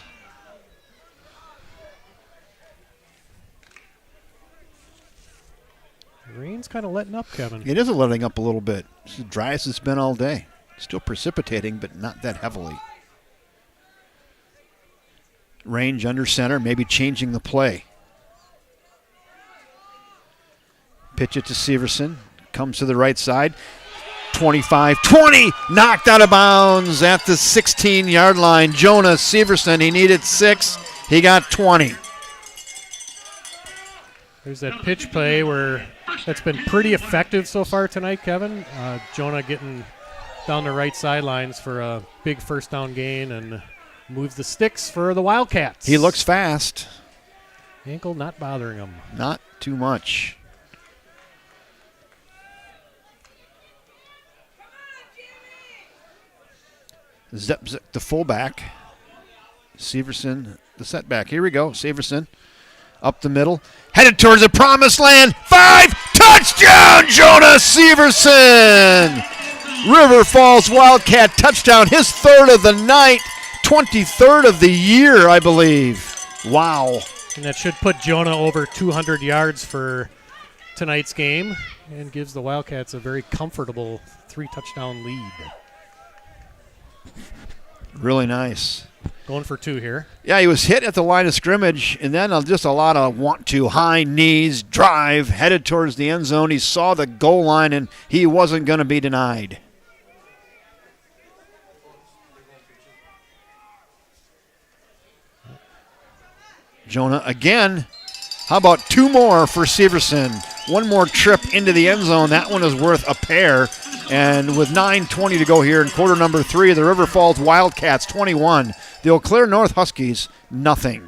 Rain's kind of letting up, Kevin. It is letting up a little bit. It's as dry as it's been all day. Still precipitating, but not that heavily. Range under center, maybe changing the play. Pitch it to Severson. Comes to the right side. 25-20, knocked out of bounds at the 16-yard line. Jonah Severson, he needed 6. He got 20. There's that pitch play where that's been pretty effective so far tonight, Kevin. Jonah getting down the right sidelines for a big first down gain and moves the sticks for the Wildcats. He looks fast. Ankle not bothering him. Not too much. Zep, the fullback. Severson, the setback. Here we go. Severson up the middle. Headed towards the promised land. 5, touchdown, Jonah Severson. River Falls Wildcat touchdown. His 3rd of the night. 23rd of the year, I believe. Wow. And that should put Jonah over 200 yards for tonight's game and gives the Wildcats a very comfortable 3-touchdown lead. Really nice. Going for 2 here. Yeah, he was hit at the line of scrimmage, and then just a lot of high knees, drive, headed towards the end zone. He saw the goal line, and he wasn't going to be denied. Jonah again. How about 2 more for Severson? 1 more trip into the end zone. That one is worth a pair. And with 9:20 to go here in quarter number 3, the River Falls Wildcats 21. The Eau Claire North Huskies, nothing.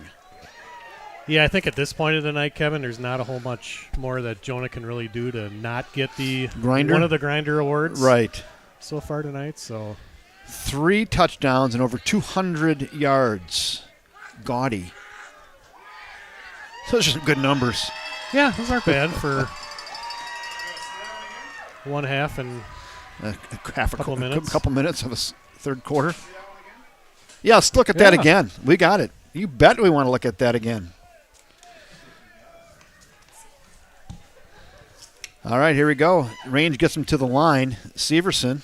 Yeah, I think at this point of the night, Kevin, there's not a whole much more that Jonah can really do to not get the Grinder? one of the Grinder awards Right. so far tonight. So 3 touchdowns and over 200 yards. Gaudy. Those are some good numbers. yeah, those aren't bad for one half and A Couple minutes. couple minutes of a third quarter. Yeah, let's look at that again. We got it. You bet we want to look at that again. All right, here we go. Range gets him to the line. Severson.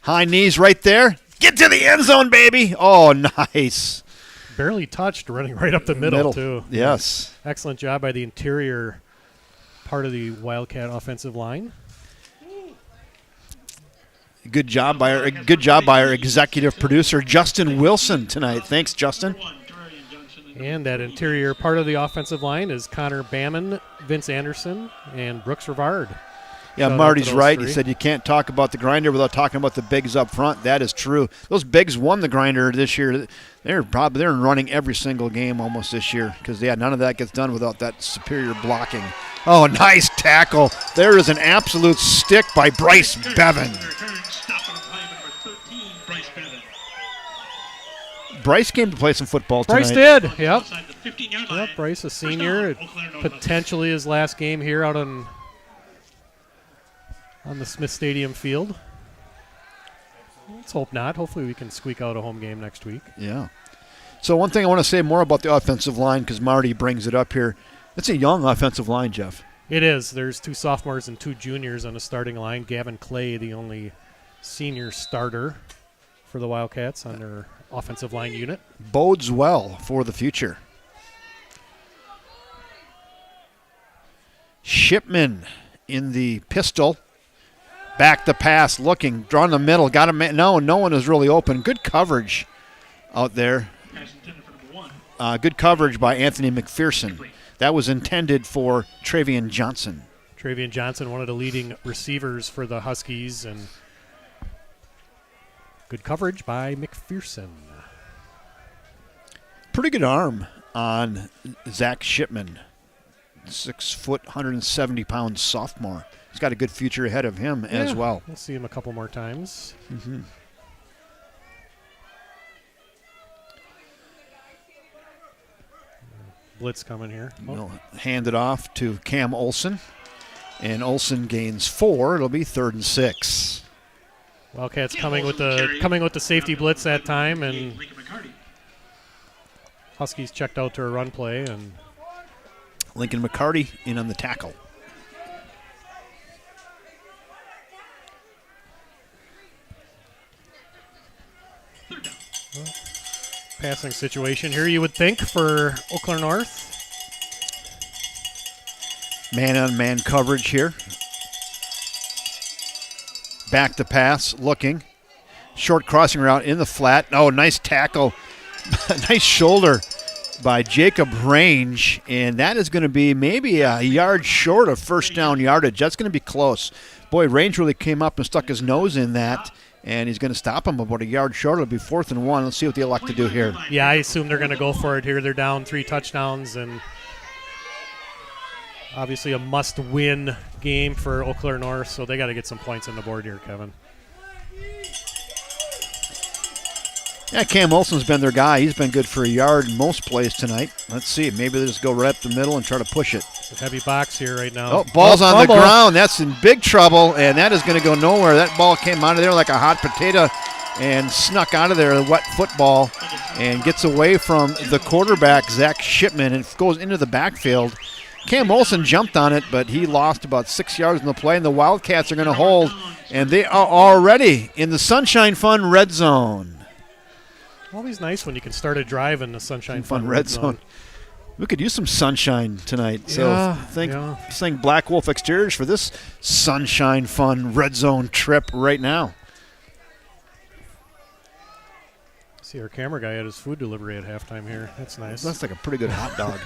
High knees right there. Get to the end zone, baby. Oh, nice. barely touched, running right up the middle too. Yes. Excellent job by the interior part of the Wildcat offensive line. Good job by our executive producer Justin Wilson tonight. Thanks, Justin. And that interior part of the offensive line is Connor Bamman, Vince Anderson, and Brooks Rivard. Yeah, Shout Marty's out to those right. 3. He said you can't talk about the Grinder without talking about the Bigs up front. That is true. Those Bigs won the Grinder this year. They're running every single game almost this year because none of that gets done without that superior blocking. Oh, nice tackle. There is an absolute stick by Bryce Bevan. Bryce came to play some football tonight. Bryce did, yep. Bryce, a senior, potentially his last game here out on the Smith Stadium field. Let's hope not. Hopefully we can squeak out a home game next week. Yeah. So one thing I want to say more about the offensive line because Marty brings it up here. It's a young offensive line, Jeff. It is. There's 2 sophomores and 2 juniors on the starting line. Gavin Clay, the only senior starter for the Wildcats on their offensive line unit. Bodes well for the future. Shipman in the pistol. Back the pass, looking, drawn the middle. Got him. No one is really open. Good coverage out there. Good coverage by Anthony McPherson. That was intended for Travian Johnson. Travian Johnson, one of the leading receivers for the Huskies, and good coverage by McPherson. Pretty good arm on Zach Shipman. 6 foot, 170-pound sophomore. He's got a good future ahead of him as well. We'll see him a couple more times. Mm-hmm. Blitz coming here. We'll hand it off to Cam Olson. And Olson gains 4. It'll be 3rd and 6. Wildcats coming with the safety blitz that time, and Huskies checked out to a run play, and Lincoln McCarty in on the tackle. Passing situation here, you would think, for Eau Claire North. Man-on-man coverage here. Back to pass, looking. Short crossing route in the flat. Oh, nice tackle. Nice shoulder by Jacob Range, and that is going to be maybe a yard short of first down yardage. That's going to be close. Boy, Range really came up and stuck his nose in that, and he's going to stop him about a yard short. It'll be 4th and 1. Let's see what they elect to do here. Yeah, I assume they're going to go for it here. They're down 3 touchdowns, and obviously a must-win game for Eau Claire North, so they got to get some points on the board here, Kevin. Yeah, Cam Olson's been their guy. He's been good for a yard in most plays tonight. Let's see. Maybe they just go right up the middle and try to push it. It's a heavy box here right now. Oh, ball's on the ground. That's in big trouble, and that is going to go nowhere. That ball came out of there like a hot potato and snuck out of there, a wet football, and gets away from the quarterback, Zach Shipman, and goes into the backfield. Cam Olson jumped on it, but he lost about 6 yards in the play, and the Wildcats are going to hold, and they are already in the Sunshine Fun red zone. Always nice when you can start a drive in the Sunshine Fun red zone. We could use some sunshine tonight. So thank Black Wolf Exteriors for this Sunshine Fun red zone trip right now. See our camera guy had his food delivery at halftime here. That's nice. That's like a pretty good hot dog.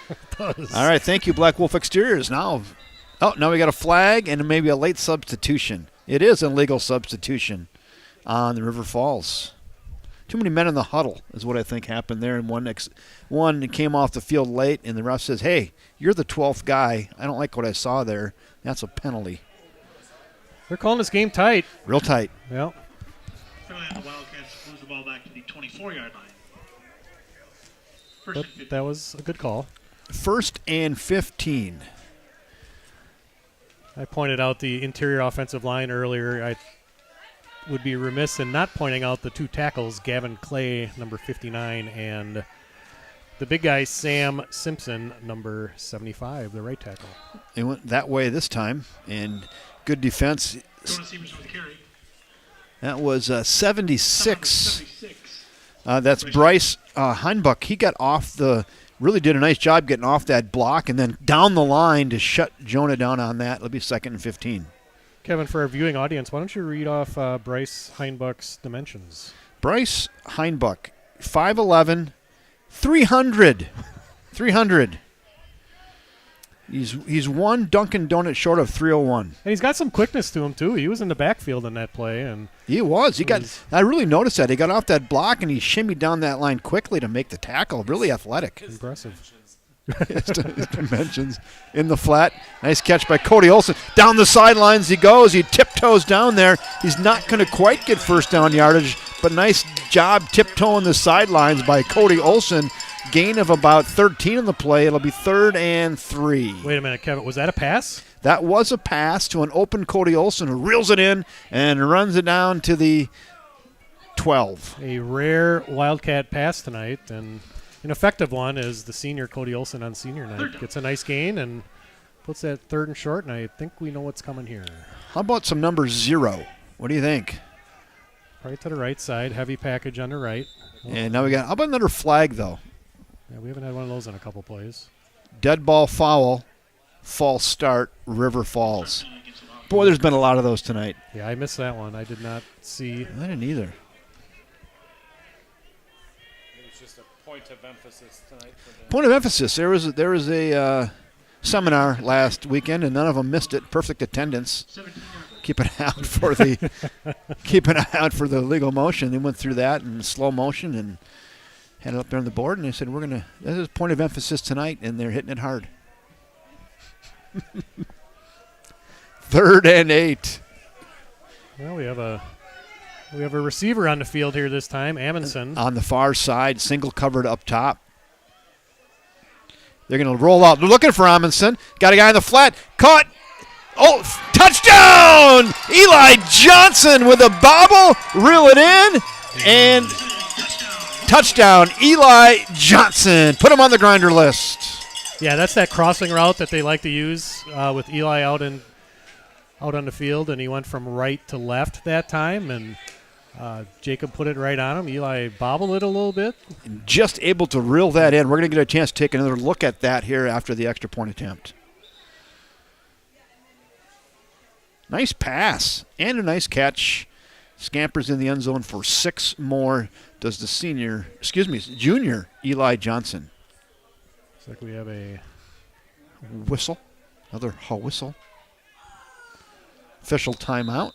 It does. All right, thank you, Black Wolf Exteriors. Now we got a flag and maybe a late substitution. It is a legal substitution on the River Falls. Too many men in the huddle is what I think happened there. And one came off the field late, and the ref says, hey, you're the 12th guy. I don't like what I saw there. That's a penalty. They're calling this game tight. Real tight. Yep. The Wildcats lose the ball back to the 24-yard line. But that was a good call. 1st and 15. I pointed out the interior offensive line earlier. I would be remiss in not pointing out the 2 tackles, Gavin Clay, number 59, and the big guy, Sam Simpson, number 75, the right tackle. They went that way this time, and good defense. That was 76. That's Bryce Heinbuch. He got off really did a nice job getting off that block and then down the line to shut Jonah down on that. It'll be 2nd and 15. Kevin, for our viewing audience, why don't you read off Bryce Heinbuch's dimensions? Bryce Heinbuch, 5'11", 300. 300. He's one Dunkin' Donut short of 301. And he's got some quickness to him, too. He was in the backfield in that play. And he was. I really noticed that. He got off that block, and he shimmied down that line quickly to make the tackle. Really athletic. Impressive. His dimensions in the flat. Nice catch by Cody Olson. Down the sidelines he goes. He tiptoes down there. He's not going to quite get first down yardage, but nice job tiptoeing the sidelines by Cody Olson. Gain of about 13 in the play. It'll be 3rd and 3. Wait a minute, Kevin. Was that a pass? That was a pass to an open Cody Olson who reels it in and runs it down to the 12. A rare Wildcat pass tonight, and an effective one is the senior Cody Olson on senior night. Gets a nice gain and puts that 3rd and short, and I think we know what's coming here. How about some number 0? What do you think? Right to the right side. Heavy package on the right. And now how about another flag, though? Yeah, we haven't had one of those in a couple plays. Dead ball foul, false start, River Falls. Boy, there's been a lot of those tonight. Yeah, I missed that one. I did not see. I didn't either. It was just a point of emphasis tonight. Point of emphasis. There was a seminar last weekend, and none of them missed it. Perfect attendance. Keep an eye out for the legal motion. They went through that in slow motion and had it up there on the board, and they said, this is point of emphasis tonight, and they're hitting it hard. 3rd and 8. Well, we have a receiver on the field here this time, Amundsen. On the far side, single covered up top. They're going to roll out. They're looking for Amundsen. Got a guy in the flat. Caught. Oh, touchdown! Eli Johnson with a bobble. Reel it in. And touchdown, Eli Johnson. Put him on the grinder list. Yeah, that's that crossing route that they like to use with Eli out on the field, and he went from right to left that time, and Jacob put it right on him. Eli bobbled it a little bit. Just able to reel that in. We're going to get a chance to take another look at that here after the extra point attempt. Nice pass and a nice catch. Scampers in the end zone for 6 more. Does the junior Eli Johnson. Looks like we have a whistle. Another whistle. Official timeout.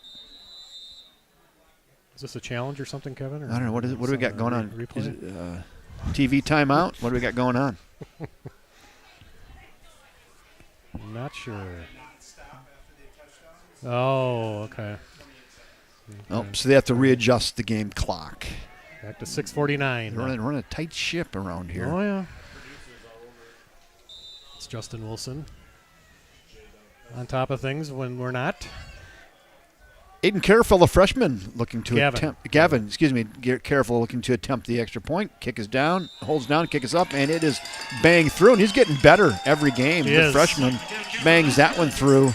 Is this a challenge or something, Kevin? Or I don't know. What is it? What do we got going on? Replay? Is it TV timeout? What do we got going on? Not sure. Oh, okay. Oh, so they have to readjust the game clock. Back to 6:49. They're running a tight ship around here. Oh, yeah. It's Justin Wilson on top of things when we're not. Aiden Careful, a freshman, looking to Gavin. Careful looking to attempt the extra point. Kick is down, holds down, kick is up, and it is banged through. And he's getting better every game. The freshman bangs that one through.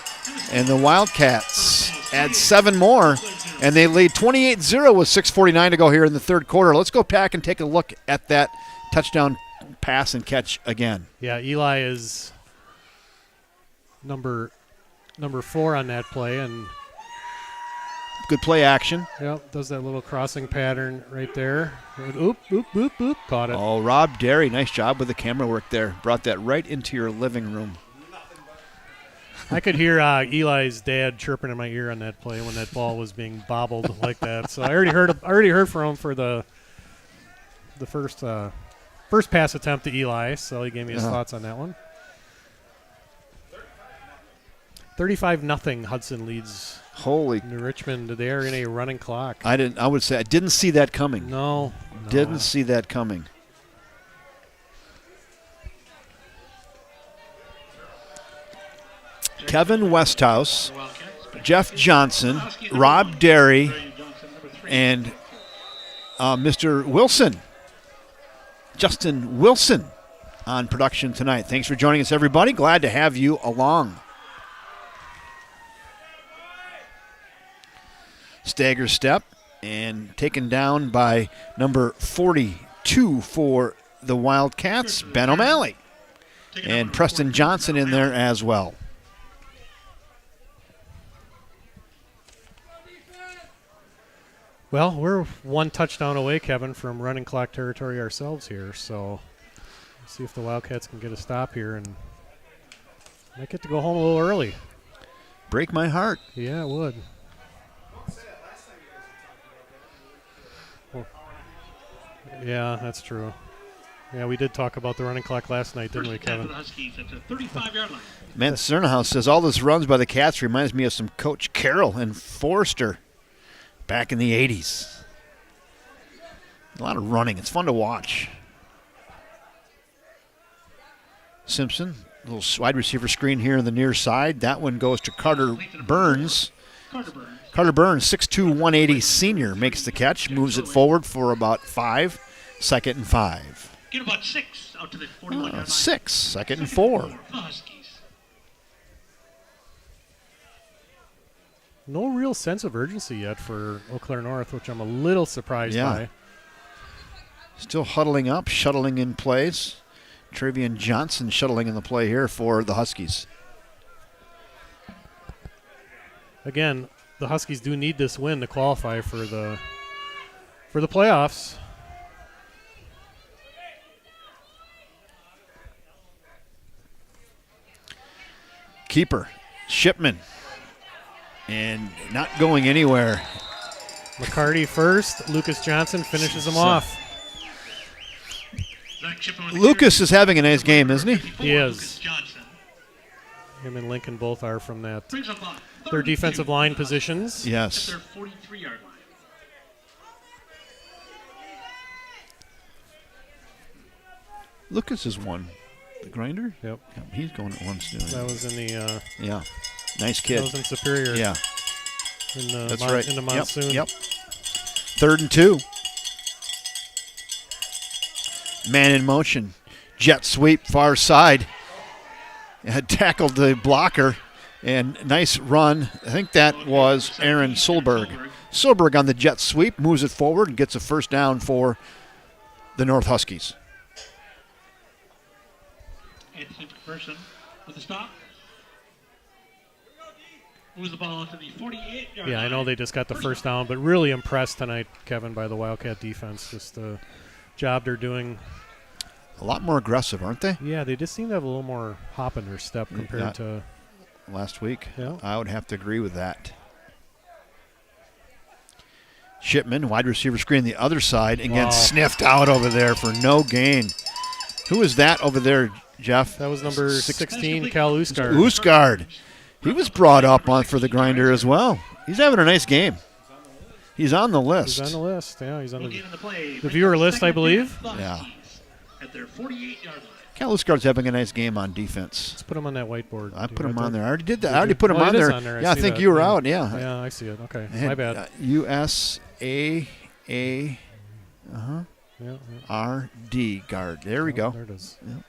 And the Wildcats add 7 more, and they lead 28-0 with 6:49 to go here in the third quarter. Let's go back and take a look at that touchdown pass and catch again. Yeah, Eli is number 4 on that play, and good play action. Yep, does that little crossing pattern right there. Oop, oop, oop, oop, caught it. Oh, Rob Derry, nice job with the camera work there. Brought that right into your living room. I could hear Eli's dad chirping in my ear on that play when that ball was being bobbled like that. So I already heard from him for the first pass attempt to Eli. So he gave me his thoughts on that one. 35-0 Hudson leads. Holy New Richmond. They are in a running clock. I didn't see that coming. No. Didn't see that coming. Kevin Westhouse, Jeff Johnson, Rob Derry, and Mr. Wilson, Justin Wilson, on production tonight. Thanks for joining us, everybody. Glad to have you along. Stagger step and taken down by number 42 for the Wildcats, Ben O'Malley. And Preston Johnson in there as well. Well, we're 1 touchdown away, Kevin, from running clock territory ourselves here. So let's see if the Wildcats can get a stop here and might get to go home a little early. Break my heart. Yeah, it would. Well, yeah, that's true. Yeah, we did talk about the running clock last night, didn't we, Kevin? Man, Cernahouse says all this runs by the Cats reminds me of some Coach Carroll and Forrester back in the 80s. A lot of running. It's fun to watch. Simpson, little wide receiver screen here in the near side. That one goes to Carter Burns. Carter Burns, 6'2", 180 senior, makes the catch, moves it forward for about 5. 2nd and 5. Get about 6 out to the 41 yard line. 6, 2nd and 4. No real sense of urgency yet for Eau Claire North, which I'm a little surprised by. Still huddling up, shuttling in plays. Travian Johnson shuttling in the play here for the Huskies. Again, the Huskies do need this win to qualify for the playoffs. Keeper, Shipman. And not going anywhere. McCarty first. Lucas Johnson finishes him off. Lucas is having a nice game, isn't he? He is. Him and Lincoln both are from that. Their defensive line positions. Yes. Lucas is one. The grinder? Yep. He's going at once. That was in the... yeah. Nice kid. That was in Superior. Yeah. That's right. In the monsoon. Yep. 3rd and 2. Man in motion. Jet sweep, far side. Had tackled the blocker. And nice run. I think that was Aaron Solberg. Solberg on the jet sweep, moves it forward and gets a first down for the North Huskies. Anderson Person with a stop. Moves the ball to the 48-yard Yeah, I know they just got the first down, but really impressed tonight, Kevin, by the Wildcat defense. Just the job they're doing. A lot more aggressive, aren't they? Yeah, they just seem to have a little more hop in their step compared to last week. Yeah. I would have to agree with that. Shipman, wide receiver screen the other side, and gets sniffed out over there for no gain. Who is that over there, Jeff? That was number 16, Cal Usgard. Usgard. He was brought up on for the grinder as well. He's having a nice game. He's on the list. He's on the list, yeah. He's on the viewer list, I believe. Yeah. At their 48-yard line. Cal Usgard's having a nice game on defense. Let's put him on that whiteboard. I put him on there. I already did that. I already put him on it is there. on there. Yeah, I think that. you were out. Yeah. Yeah, I see it. Okay, my bad. USAA Yeah. RD guard. There we go. There it is. Yep.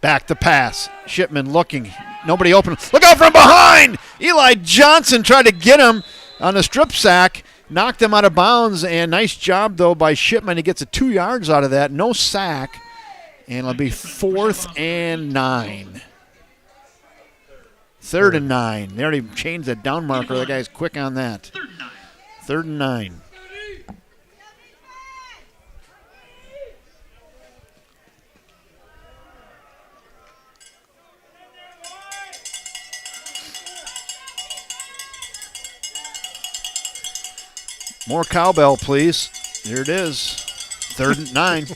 Back to pass. Shipman looking. Nobody open. Look out from behind. Eli Johnson tried to get him on a strip sack. Knocked him out of bounds. And nice job, though, by Shipman. He gets 2 yards out of that. No sack. And it'll be 4th and 9. 3rd and 9. They already changed that down marker. That guy's quick on that. 3rd and 9. More cowbell, please. There it is. 3rd and 9.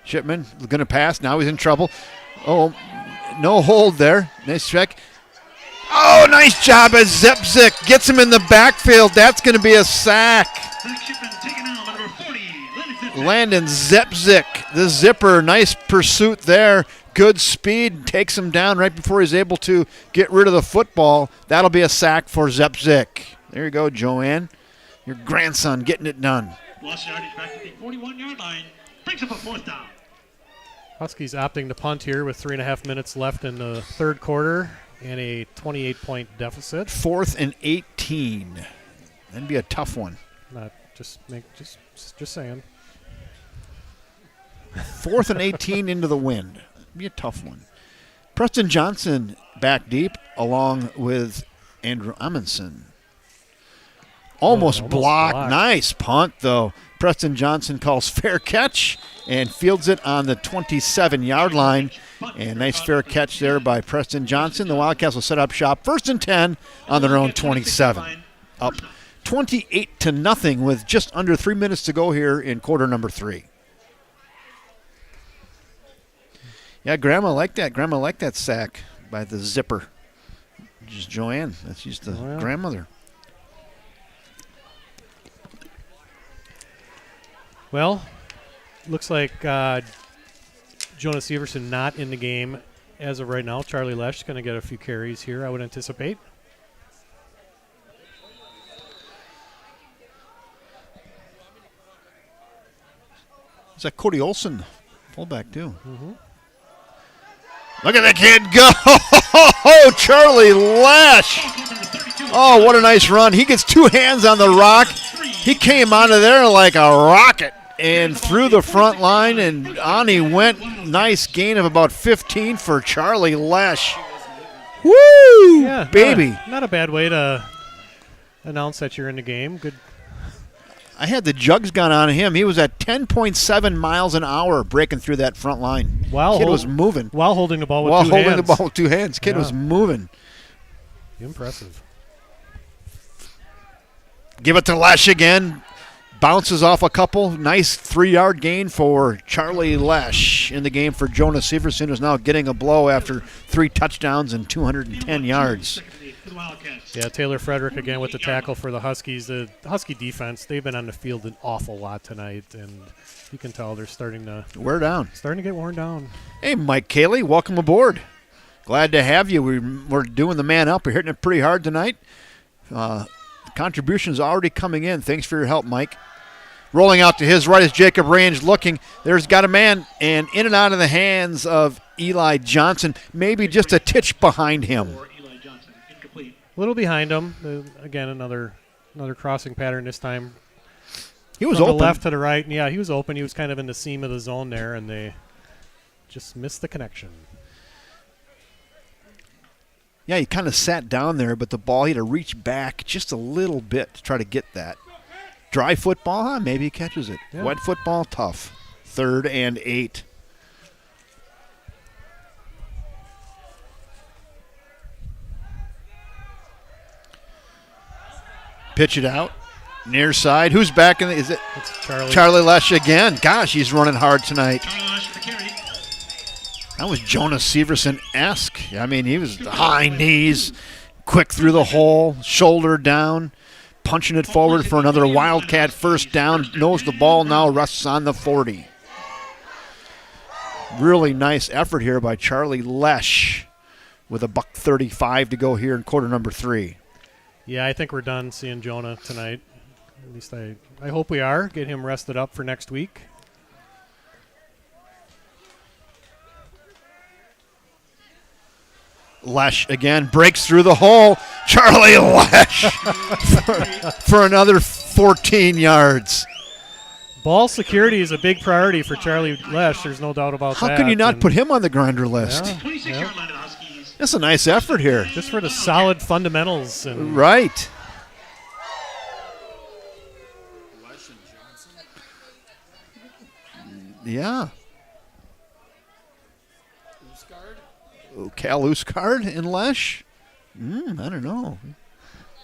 Shipman going to pass. Now he's in trouble. Oh, no hold there. Nice check. Oh, nice job as Zepzik gets him in the backfield. That's going to be a sack. Landon Zepzik, the zipper. Nice pursuit there. Good speed. Takes him down right before he's able to get rid of the football. That'll be a sack for Zepzik. There you go, Joanne. Your grandson getting it done. Lost yardage back to the 41-yard line. Brings up a 4th down. Huskies opting to punt here with 3.5 minutes left in the third quarter and a 28-point deficit. 4th and 18. That'd be a tough one. Just saying. 4th and 18 into the wind. It'd be a tough one. Preston Johnson back deep along with Andrew Amundsen. Almost blocked. Nice punt, though. Preston Johnson calls fair catch and fields it on the 27-yard line. And nice fair catch there by Preston Johnson. The Wildcats will set up shop 1st and 10 on their own 27. Up 28-0 with just under 3 minutes to go here in quarter number 3. Yeah, Grandma liked that. Grandma liked that sack by the zipper. Just Joanne. That's just the grandmother. Well, looks like Jonas Severson not in the game as of right now. Charlie Lesh is going to get a few carries here, I would anticipate. Is that Cody Olson, fullback too? Mm-hmm. Look at the kid go! Oh, Charlie Lesh! Oh, what a nice run. He gets 2 hands on the rock. He came out of there like a rocket and through the front line, and on he went. Nice gain of about 15 for Charlie Lesh. Woo! Yeah, baby. Not a bad way to announce that you're in the game. Good. I had the jugs gun on him. He was at 10.7 miles an hour breaking through that front line. Kid was moving. While holding the ball with 2 hands. While holding the ball with 2 hands. Kid was moving. Impressive. Give it to Lesh again. Bounces off a couple. Nice 3-yard gain for Charlie Lesh in the game for Jonas Severson, who's now getting a blow after 3 touchdowns and 210 yards. Yeah, Taylor Frederick again with the tackle for the Huskies. The Husky defense, they've been on the field an awful lot tonight, and you can tell they're starting to wear down. Starting to get worn down. Hey, Mike Cayley, welcome aboard. Glad to have you. We're doing the man up. We're hitting it pretty hard tonight. Contributions already coming in. Thanks for your help, Mike. Rolling out to his right is Jacob Range looking. There's got a man, and in and out of the hands of Eli Johnson, maybe just a titch behind him. A little behind him. Again, another crossing pattern this time. He was from open. the left to the right. Yeah, he was open. He was kind of in the seam of the zone there, and they just missed the connection. Yeah, he kind of sat down there, but the ball, he had to reach back just a little bit to try to get that. Dry football, huh? Maybe he catches it. Yeah. Wet football, tough. 3rd and 8. Pitch it out. Near side. Who's back in the, is it It's Charlie. Charlie Lesh again? Gosh, he's running hard tonight. That was Jonas Severson-esque. I mean, he was high knees, quick through the hole, shoulder down, punching it forward for another Wildcat first down. Knows the ball now, rests on the 40. Really nice effort here by Charlie Lesh with a $1:35 to go here in quarter number 3. Yeah, I think we're done seeing Jonah tonight. At least I hope we are. Get him rested up for next week. Lesh again breaks through the hole. Charlie Lesh for another 14 yards. Ball security is a big priority for Charlie Lesh. There's no doubt about that. How can you not put him on the grinder list? Yeah. That's a nice effort here. Just for the solid fundamentals. And Right. Yeah. Cal Uscard and Lesh? I don't know.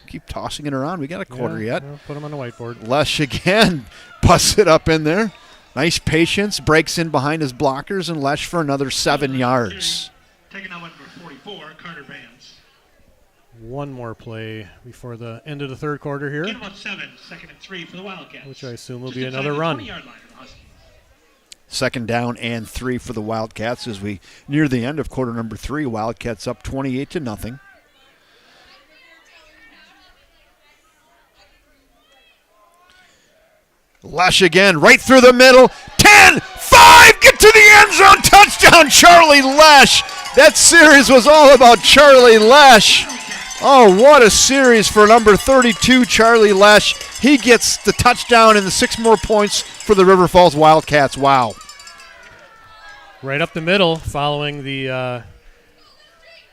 Keep tossing it around. We got a quarter yet. Well, put him on the whiteboard. Lesh again busts it up in there. Nice patience. Breaks in behind his blockers, and Lesh for another 7 yards. Taking out number 44, Carter Vance. One more play before the end of the third quarter here, Gain about 7, 2nd and 3 for the Wildcats. which I assume will Just be inside another the run. 20-yard line for the Huskies. 2nd down and 3 for the Wildcats as we near the end of quarter number 3. Wildcats up 28-0. Lesh again, right through the middle. 10-5, get to the end zone. Touchdown, Charlie Lesh. That series was all about Charlie Lesh. Oh, what a series for number 32, Charlie Lesh. He gets the touchdown and the 6 more points for the River Falls Wildcats. Wow. Right up the middle, following the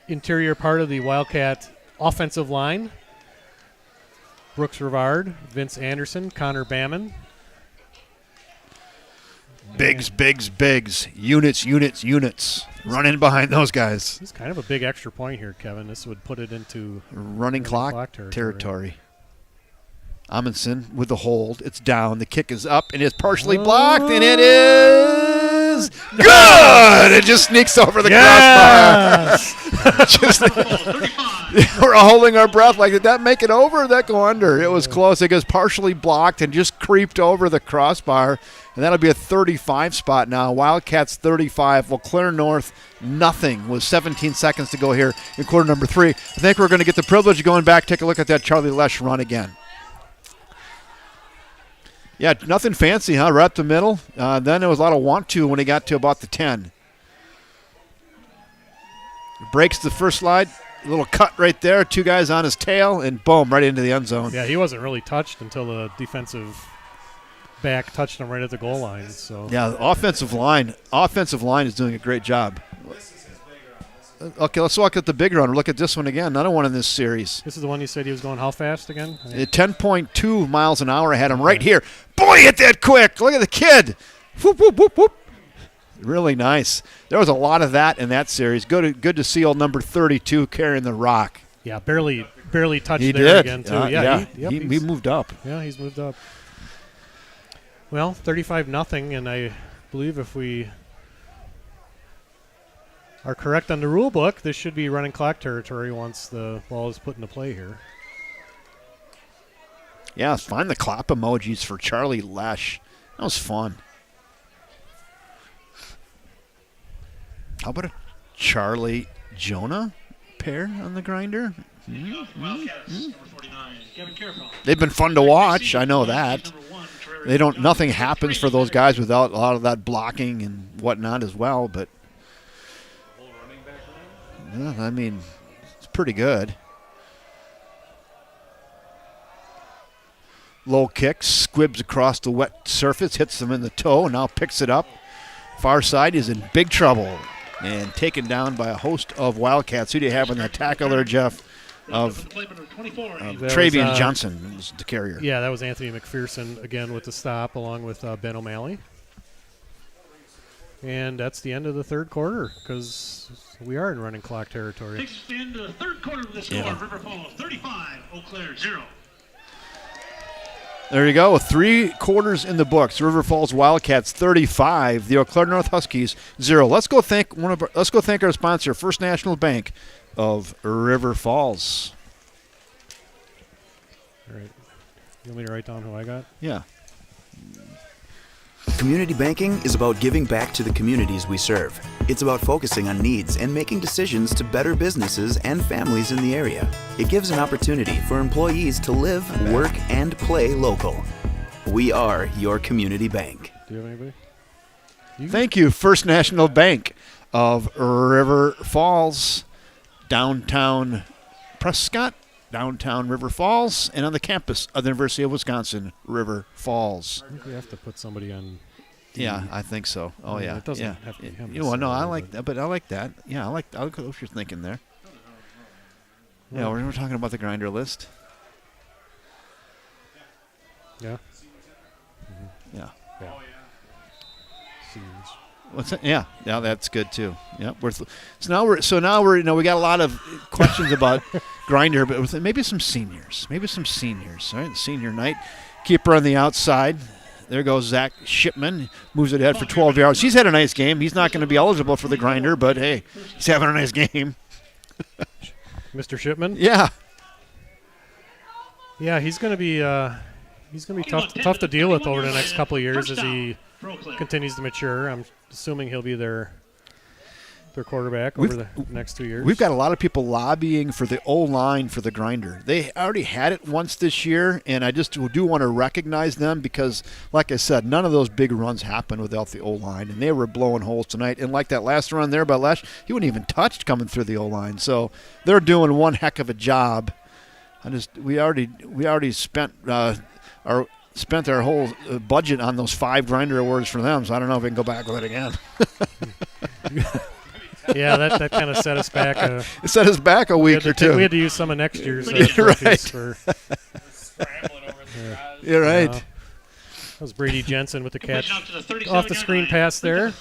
interior part of the Wildcat offensive line. Brooks Rivard, Vince Anderson, Connor Bamman. Bigs. Units. Run in behind those guys. It's kind of a big extra point here, Kevin. This would put it into Running clock territory. territory. Amundsen with the hold. It's down. The kick is up, and it's partially blocked, and it is good! It just sneaks over the crossbar. We're holding our breath like, did that make it over or did that go under? It was close. It goes partially blocked and just creeped over the crossbar, and that'll be a 35 spot now. Wildcats 35. Well, Clare North nothing with 17 seconds to go here in quarter number 3. I think we're going to get the privilege of going back, take a look at that Charlie Lesh run again. Yeah, nothing fancy, huh? Right up the middle. Then there was a lot of want to when he got to about the 10. Breaks the first slide. A little cut right there. 2 guys on his tail, and boom, right into the end zone. Yeah, he wasn't really touched until the defensive back touched him right at the goal line. So Yeah, the offensive line is doing a great job. Okay, let's look at the big run. Look at this one again. Another one in this series. this is the one you said he was going how fast again? 10.2 miles an hour. I had him right here. Boy, hit that quick. Look at the kid. Whoop, whoop, whoop, whoop. Really nice. There was a lot of that in that series. Good to see old number 32 carrying the rock. Yeah, barely touched He there did. again too. Yeah, he moved up. Yeah, he's moved up. Well, 35-0, and I believe if we are correct on the rule book, this should be running clock territory once the ball is put into play here. Yeah, find the clap emojis for Charlie Lesh. That was fun. How about a Charlie Jonah pair on the grinder? Wildcats, number 49, Kevin Careful. They've been fun to watch. I know that. Number 1, Nothing happens for those guys without a lot of that blocking and whatnot as well. But yeah, I mean, it's pretty good. Low kick, squibs across the wet surface, hits them in the toe, now picks it up. Far side is in big trouble and taken down by a host of Wildcats. Who do you have on that tackle there, Jeff? Of Travian Johnson was the carrier. Yeah, that was Anthony McPherson again with the stop along with Ben O'Malley. And that's the end of the third quarter because we are in running clock territory. Takes us to the end of the third quarter of the score. River Falls 35, Eau Claire 0. There you go. 3 quarters in the books. River Falls Wildcats 35. The Eau Claire North Huskies 0. Let's go thank our sponsor, First National Bank of River Falls. All right. You want me to write down who I got? Yeah. Community banking is about giving back to the communities we serve. It's about focusing on needs and making decisions to better businesses and families in the area. It gives an opportunity for employees to live, work, and play local. We are your community bank. Do you have anybody? Thank you, First National Bank of River Falls, downtown Prescott, downtown River Falls, and on the campus of the University of Wisconsin, River Falls. I think we have to put somebody on. Yeah, I think so. Oh, yeah. It doesn't yeah. have to be him. You know, no, I like that, but I like that. Yeah, I like what you're thinking there. Yeah, we're talking about the grinder list. Yeah. Yeah. Yeah. Seniors. What's that? Yeah, that's good too. Yeah, now we're we got a lot of questions about grinder, but with maybe some seniors, all right? Senior night, keeper on the outside. There goes Zach Shipman, moves it ahead for 12 yards. He's had a nice game. He's not going to be eligible for the grinder, but hey, he's having a nice game. Mr. Shipman. Yeah. Yeah, he's going to be tough to deal with over the next couple of years as he continues to mature. I'm assuming he'll be their quarterback over the next 2 years. We've got a lot of people lobbying for the O-line for the grinder. They already had it once this year, and I just do want to recognize them because, like I said, none of those big runs happened without the O-line, and they were blowing holes tonight. And like that last run there by Lesh, he wasn't even touched coming through the O-line. So they're doing one heck of a job. We already spent our whole budget on those 5 grinder awards for them, so I don't know if we can go back with it again. Yeah, that kind of set us back. It set us back a week or two. We had to use some of next year's right. for. You're right. That was Brady Jensen with the catch off the screen pass there.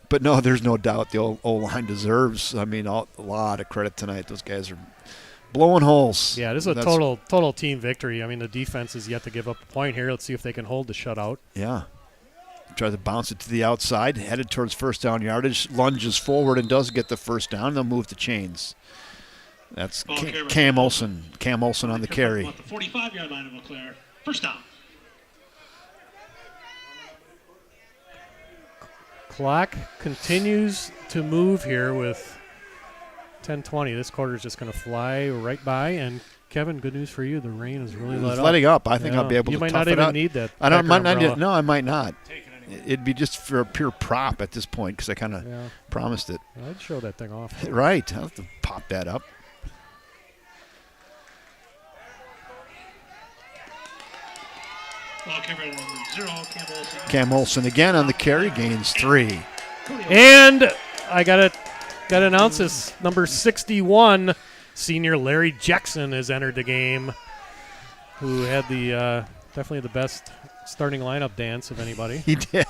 But no, there's no doubt the O-line deserves. I mean, a lot of credit tonight. Those guys are blowing holes. Yeah, this is a total team victory. I mean, the defense is yet to give up a point here. Let's see if they can hold the shutout. Yeah. Tries to bounce it to the outside, headed towards first down yardage, lunges forward and does get the first down. They'll move the chains. That's Cam Olson. Cam Olson on the carry. The 45-yard line of Eau Claire. First down. Clock continues to move here with 10:20. This quarter is just going to fly right by. And Kevin, good news for you. The rain is really letting up. I think I'll be able to tough it out. You might not even need that. I might not. No, I might not. It'd be just for a pure prop at this point because I kind of promised it. I'd show that thing off. Right. I'll have to pop that up. Cam Olson again on the carry, gains 3. And I got to announce this. Number 61, senior Larry Jackson has entered the game, who had the definitely the best starting lineup dance of anybody. He did.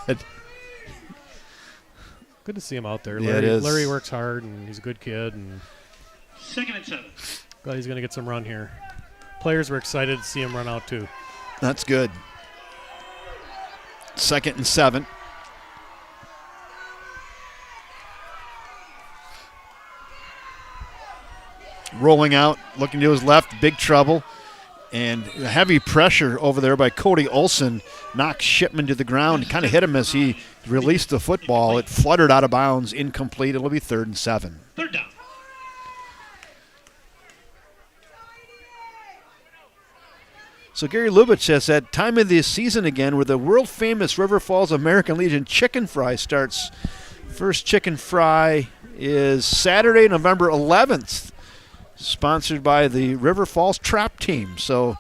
Good to see him out there. Yeah, it is. Larry works hard, and he's a good kid. And 2nd and 7. Glad he's going to get some run here. Players were excited to see him run out, too. That's good. 2nd and 7. Rolling out, looking to his left, big trouble. And heavy pressure over there by Cody Olson knocks Shipman to the ground. Kind of hit him as he released the football. It fluttered out of bounds, incomplete. It'll be 3rd and 7. 3rd down. So Gary Lubitsch says that time of the season again where the world-famous River Falls American Legion chicken fry starts. First chicken fry is Saturday, November 11th, sponsored by the River Falls Trap Team. So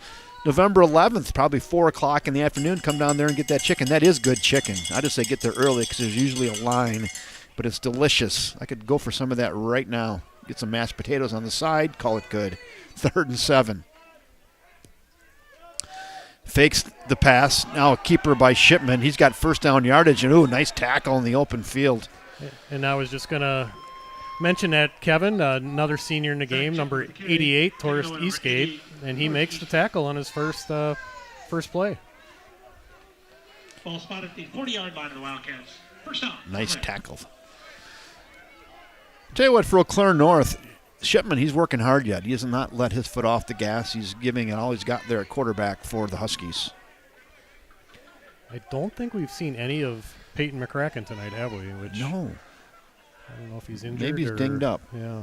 November 11th, probably 4 o'clock in the afternoon, come down there and get that chicken. That is good chicken. I just say get there early because there's usually a line, but it's delicious. I could go for some of that right now. Get some mashed potatoes on the side, call it good. 3rd and 7. Fakes the pass. Now a keeper by Shipman. He's got first down yardage, and ooh, nice tackle in the open field. And I was just going to mention that Kevin, another senior in the game, number 88, Torres Eastgate, and he makes the tackle on his first play. Ball spotted at the 40-yard line of the Wildcats. First down. Nice tackle. Tell you what, for Eau Claire North, Shipman, he's working hard yet. He has not let his foot off the gas. He's giving it all he's got there at quarterback for the Huskies. I don't think we've seen any of Peyton McCracken tonight, have we? No. I don't know if he's injured. Maybe he's dinged up. Yeah.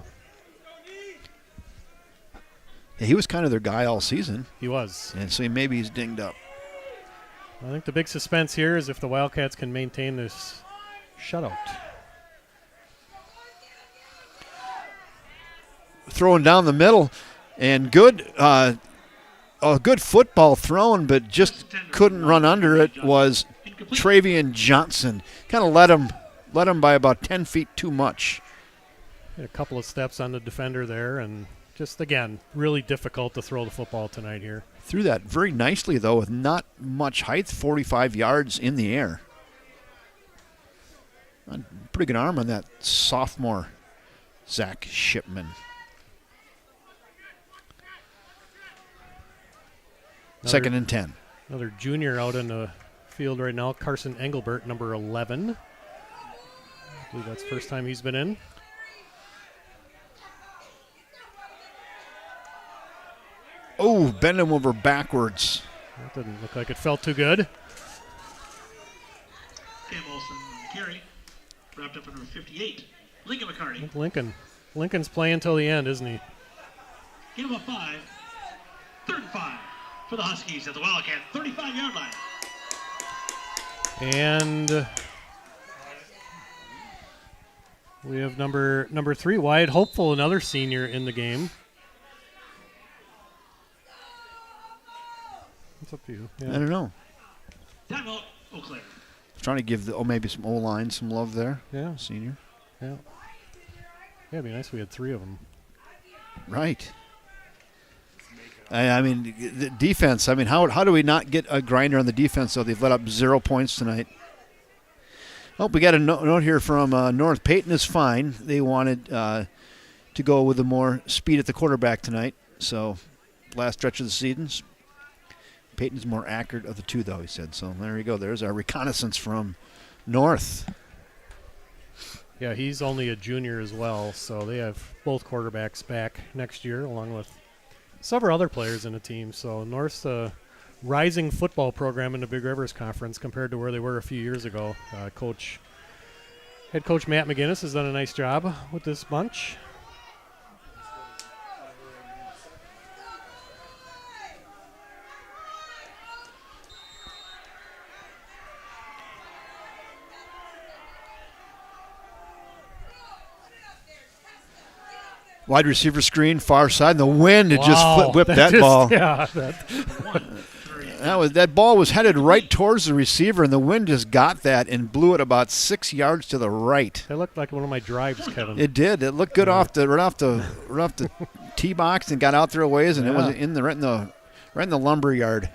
Yeah, he was kind of their guy all season. He was. And so maybe he's dinged up. I think the big suspense here is if the Wildcats can maintain this shutout. Throwing down the middle, and a good football thrown, but just couldn't run under it was Travian Johnson. Kind of let him by about 10 feet too much. A couple of steps on the defender there, and just, again, really difficult to throw the football tonight here. Threw that very nicely, though, with not much height, 45 yards in the air. Pretty good arm on that sophomore, Zach Shipman. Second and 10. Another junior out in the field right now, Carson Engelbert, number 11. I believe that's the first time he's been in. Oh, bend him over backwards. That didn't look like it felt too good. Cam Olsen carry. Wrapped up in number 58. Lincoln McCarty. Lincoln's playing until the end, isn't he? Give him a 5. 3rd and 5 for the Huskies at the Wildcat 35-yard line. And we have number 3, Wyatt Hopeful, another senior in the game. What's up to you? Yeah. I don't know. Timeout, Eau Claire. Trying to give maybe some O-line some love there. Yeah. Senior. Yeah. Yeah, it'd be nice if we had 3 of them. Right. I mean, the defense, how do we not get a grinder on the defense, though? They've let up 0 points tonight. Oh, we got a note here from North. Peyton is fine. They wanted to go with the more speed at the quarterback tonight. So, last stretch of the seasons. Peyton's more accurate of the two, though, he said. So, there you go. There's our reconnaissance from North. Yeah, he's only a junior as well, so they have both quarterbacks back next year, along with several other players in the team. So North's a rising football program in the Big Rivers Conference compared to where they were a few years ago. Head coach Matt McGinnis has done a nice job with this bunch. Wide receiver screen, far side, and the wind had just whipped that ball. Yeah, that ball was headed right towards the receiver, and the wind just got that and blew it about 6 yards to the right. That looked like one of my drives, Kevin. It did. It looked good right off the tee box and got out there a ways, and it was right in the lumber yard.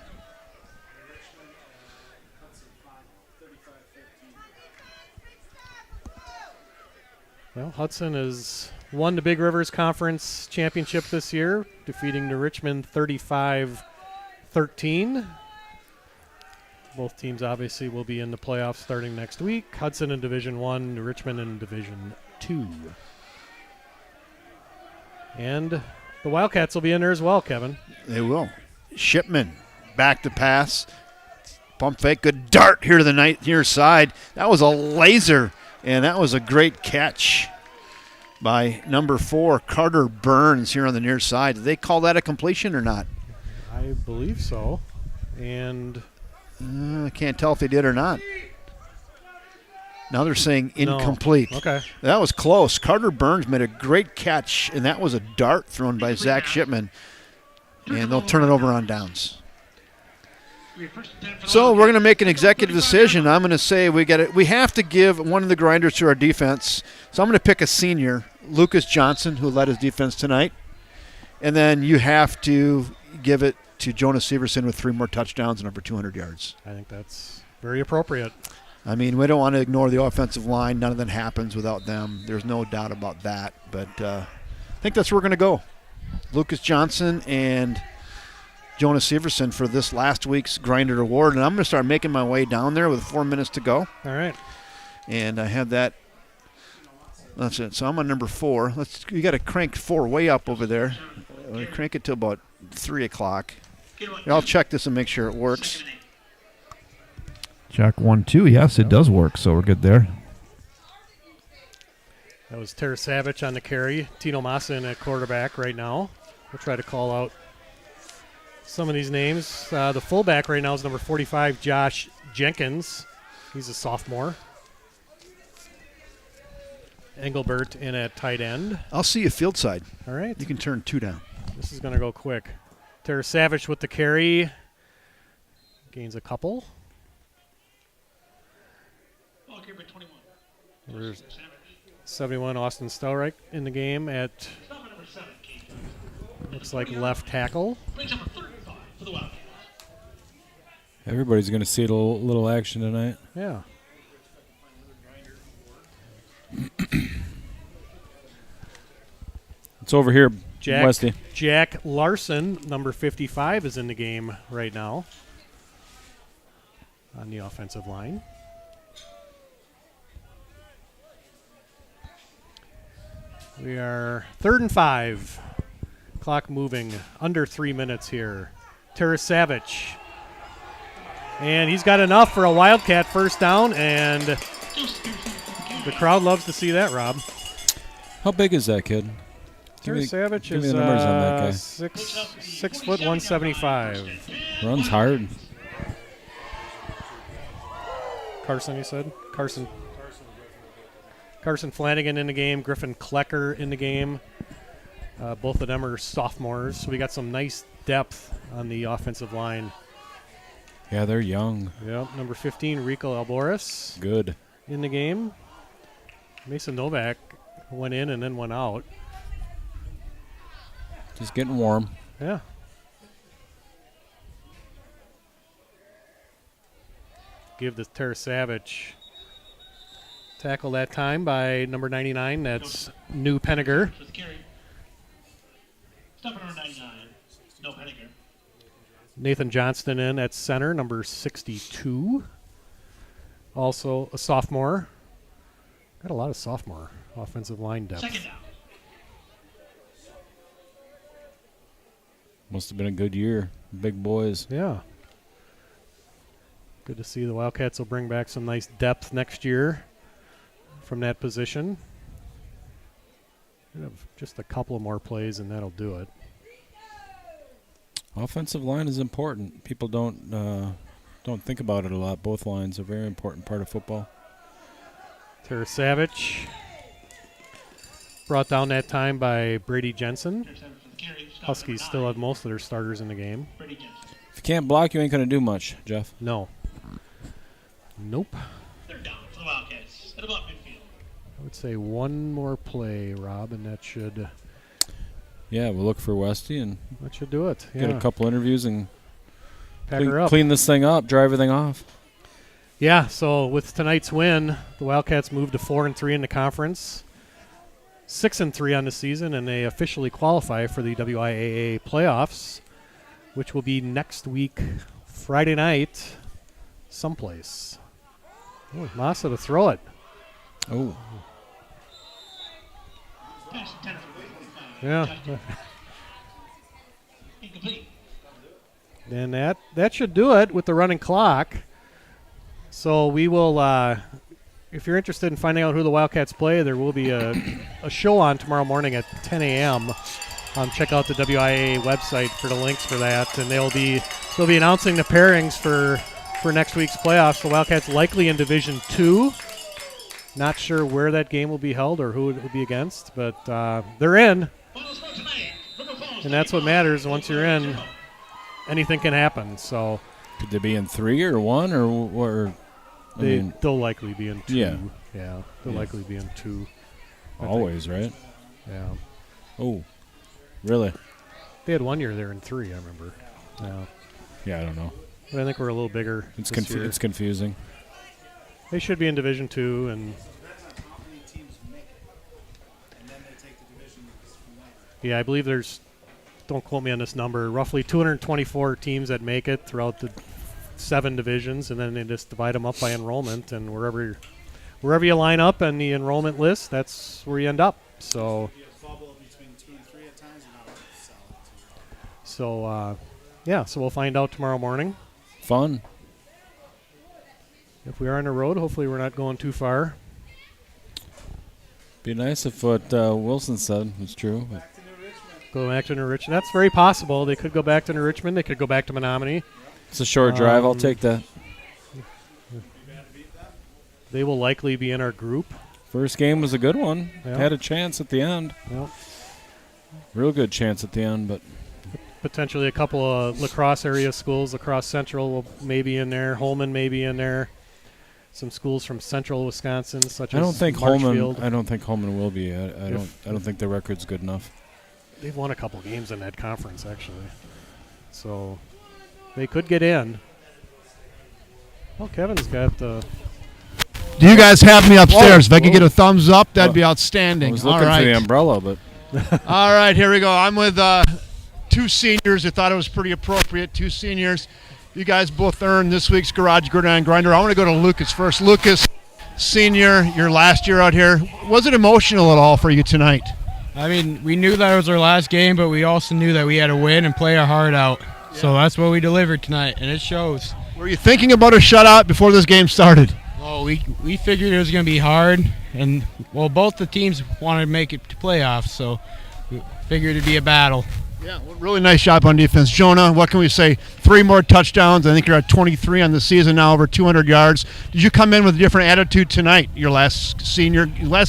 Well, Hudson has won the Big Rivers Conference Championship this year, defeating the Richmond 35-13. Both teams obviously will be in the playoffs starting next week. Hudson in Division 1, Richmond in Division 2. And the Wildcats will be in there as well, Kevin. They will. Shipman back to pass. Pump fake. Good dart here to the near side. That was a laser, and that was a great catch by number 4, Carter Burns, here on the near side. Did they call that a completion or not? I believe so. And I can't tell if they did or not. Now they're saying incomplete. No. Okay. That was close. Carter Burns made a great catch, and that was a dart thrown by Zach Shipman. And they'll turn it over on downs. So we're going to make an executive decision. I'm going to say we have to give one of the grinders to our defense. So I'm going to pick a senior, Lucas Johnson, who led his defense tonight. And then you have to give it to Jonas Severson with 3 more touchdowns and over 200 yards. I think that's very appropriate. I mean, we don't want to ignore the offensive line. None of that happens without them. There's no doubt about that. But I think that's where we're going to go. Lucas Johnson and Jonas Severson for this last week's Grinder Award. And I'm going to start making my way down there with 4 minutes to go. All right. And I have that. That's it. So I'm on number 4. You got to crank 4 way up over there. Crank it to about 3 o'clock. I'll check this and make sure it works. Check 1, 2. Yes, it does work, so we're good there. That was Tara Savage on the carry. Tino Massa in at quarterback right now. We'll try to call out some of these names. The fullback right now is number 45, Josh Jenkins. He's a sophomore. Engelbert in at tight end. I'll see you field side. All right. You can turn 2 down. This is going to go quick. Tara Savage with the carry. Gains a couple. There's 71, Austin Stelreich in the game at, looks like left tackle. Everybody's going to see a little action tonight. Yeah. It's over here, Westy. Jack Larson, number 55, is in the game right now on the offensive line. We are 3rd and 5. Clock moving. Under 3 minutes here. Tara Savage. And he's got enough for a Wildcat first down, and the crowd loves to see that, Rob. How big is that kid? Tara Savage give me is the numbers on that guy. 6 foot 175. Runs hard. Carson, you said? Carson Flanagan in the game, Griffin Klecker in the game. Both of them are sophomores, so we got some nice depth on the offensive line. Yeah, they're young. Yep, number 15, Rico Alboris. Good. In the game. Mason Novak went in and then went out. Just getting warm. Yeah. Give the Tara Savage. Tackle that time by number 99. That's New Penniger. Nathan Johnston in at center, number 62. Also a sophomore. Got a lot of sophomore offensive line depth. Must have been a good year. Big boys. Yeah. Good to see the Wildcats will bring back some nice depth next year from that position. We have just a couple of more plays and that'll do it. Offensive line is important. People don't think about it a lot. Both lines are a very important part of football. Tara Savage brought down that time by Brady Jensen. Huskies still have most of their starters in the game. If you can't block, you ain't going to do much, Jeff. No. Nope. They're down for the Wildcats at about midfield. I would say one more play, Rob, and that should... Yeah, we'll look for Westy and that should do it. Get a couple interviews and pack her up. Clean this thing up, dry everything off. Yeah, so with tonight's win, the Wildcats moved to 4-3 in the conference, 6-3 on the season, and they officially qualify for the WIAA playoffs, which will be next week, Friday night, someplace. Oh, Massa to throw it. Oh. Yeah. And that should do it with the running clock. So we will, if you're interested in finding out who the Wildcats play, there will be a show on tomorrow morning at 10 a.m. check out the WIAA website for the links for that, and they'll be announcing the pairings for next week's playoffs. The Wildcats likely in Division 2. Not sure where that game will be held or who it will be against, but they're in, and that's what matters. Once you're in, anything can happen. So could they be in 3 or 1 or they'll likely be in 2. Yeah, they'll likely be in 2. Always, right? Yeah. Oh, really? They had 1 year there in 3, I remember. Yeah. Yeah, I don't know. But I think we're a little bigger. It's it's confusing. They should be in Division 2, and yeah, I believe there's, don't quote me on this number, roughly 224 teams that make it throughout the 7 divisions, and then they just divide them up by enrollment, and wherever you line up on the enrollment list, that's where you end up. So so we'll find out tomorrow morning. Fun. If we are on the road, hopefully we're not going too far. Be nice if what Wilson said was true. But Go back to New Richmond. That's very possible. They could go back to New Richmond. They could go back to Menominee. It's a short drive. I'll take that. They will likely be in our group. First game was a good one. Yeah. Had a chance at the end. Yep. Real good chance at the end, but Potentially a couple of lacrosse area schools. Lacrosse Central will maybe in there. Holman may be in there. Some schools from central Wisconsin, such as Marshfield. I don't think Holman will be. I don't think the record's good enough. They've won a couple games in that conference, actually. So they could get in. Oh, Kevin's got the... Do you guys have me upstairs? If I could get a thumbs up, that'd be outstanding. I was looking for the umbrella, but... All right, here we go. I'm with 2 seniors who thought it was pretty appropriate. 2 seniors. You guys both earned this week's Garage Gridiron Grinder. I want to go to Lucas first. Lucas, senior, your last year out here. Was it emotional at all for you tonight? I mean, we knew that it was our last game, but we also knew that we had to win and play our heart out. Yeah. So that's what we delivered tonight, and it shows. Were you thinking about a shutout before this game started? Well, we figured it was going to be hard, and, well, both the teams wanted to make it to playoffs, so we figured it'd be a battle. Yeah, well, really nice job on defense. Jonah, what can we say? 3 more touchdowns. I think you're at 23 on the season now, over 200 yards. Did you come in with a different attitude tonight, your last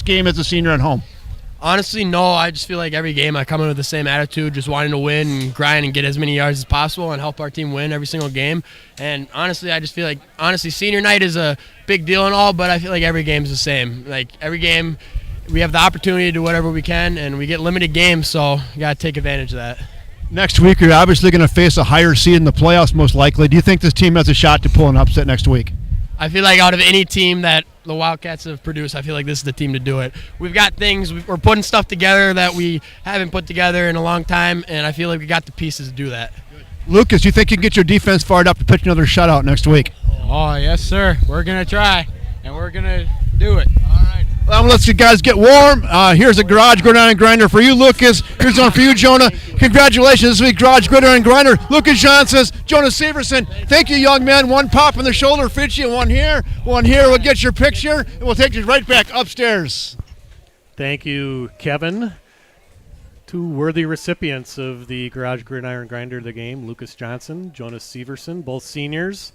game as a senior at home? Honestly, no. I just feel like every game I come in with the same attitude, just wanting to win and grind and get as many yards as possible and help our team win every single game. And honestly, I just feel like, senior night is a big deal and all, but I feel like every game is the same. Like, every game, we have the opportunity to do whatever we can, and we get limited games, so you got to take advantage of that. Next week, you're obviously going to face a higher seed in the playoffs, most likely. Do you think this team has a shot to pull an upset next week? I feel like out of any team that the Wildcats have produced, I feel like this is the team to do it. We've got things, we're putting stuff together that we haven't put together in a long time, and I feel like we got the pieces to do that. Lucas, you think you can get your defense fired up to pitch another shutout next week? Oh, yes, sir. We're going to try, and we're going to do it. Well, let's you guys get warm. Here's a Garage Gridiron Grinder for you, Lucas. Here's one for you, Jonah. Congratulations this week, Garage Gridiron Grinder. Lucas Johnson, Jonah Severson. Thank you, young man. 1 pop in the shoulder fits you. 1 here. 1 here. We'll get your picture, and we'll take you right back upstairs. Thank you, Kevin. 2 worthy recipients of the Garage Gridiron Grinder of the game, Lucas Johnson, Jonah Severson, both seniors.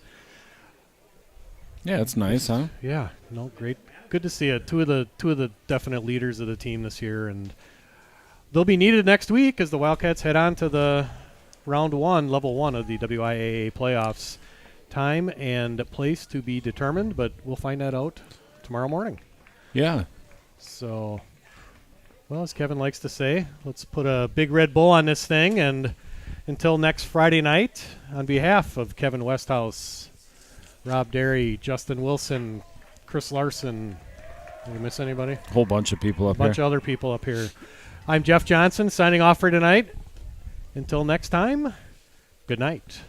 Yeah, it's nice, huh? Yeah, no, great. Good to see it. Two of the definite leaders of the team this year, and they'll be needed next week as the Wildcats head on to the round 1, level 1 of the WIAA playoffs. Time and place to be determined, but we'll find that out tomorrow morning. Yeah. So, well, as Kevin likes to say, let's put a big red bow on this thing, and until next Friday night, on behalf of Kevin Westhouse, Rob Derry, Justin Wilson, Chris Larson. Did we miss anybody? A whole bunch of people up here. A bunch of other people up here. I'm Jeff Johnson signing off for tonight. Until next time, good night.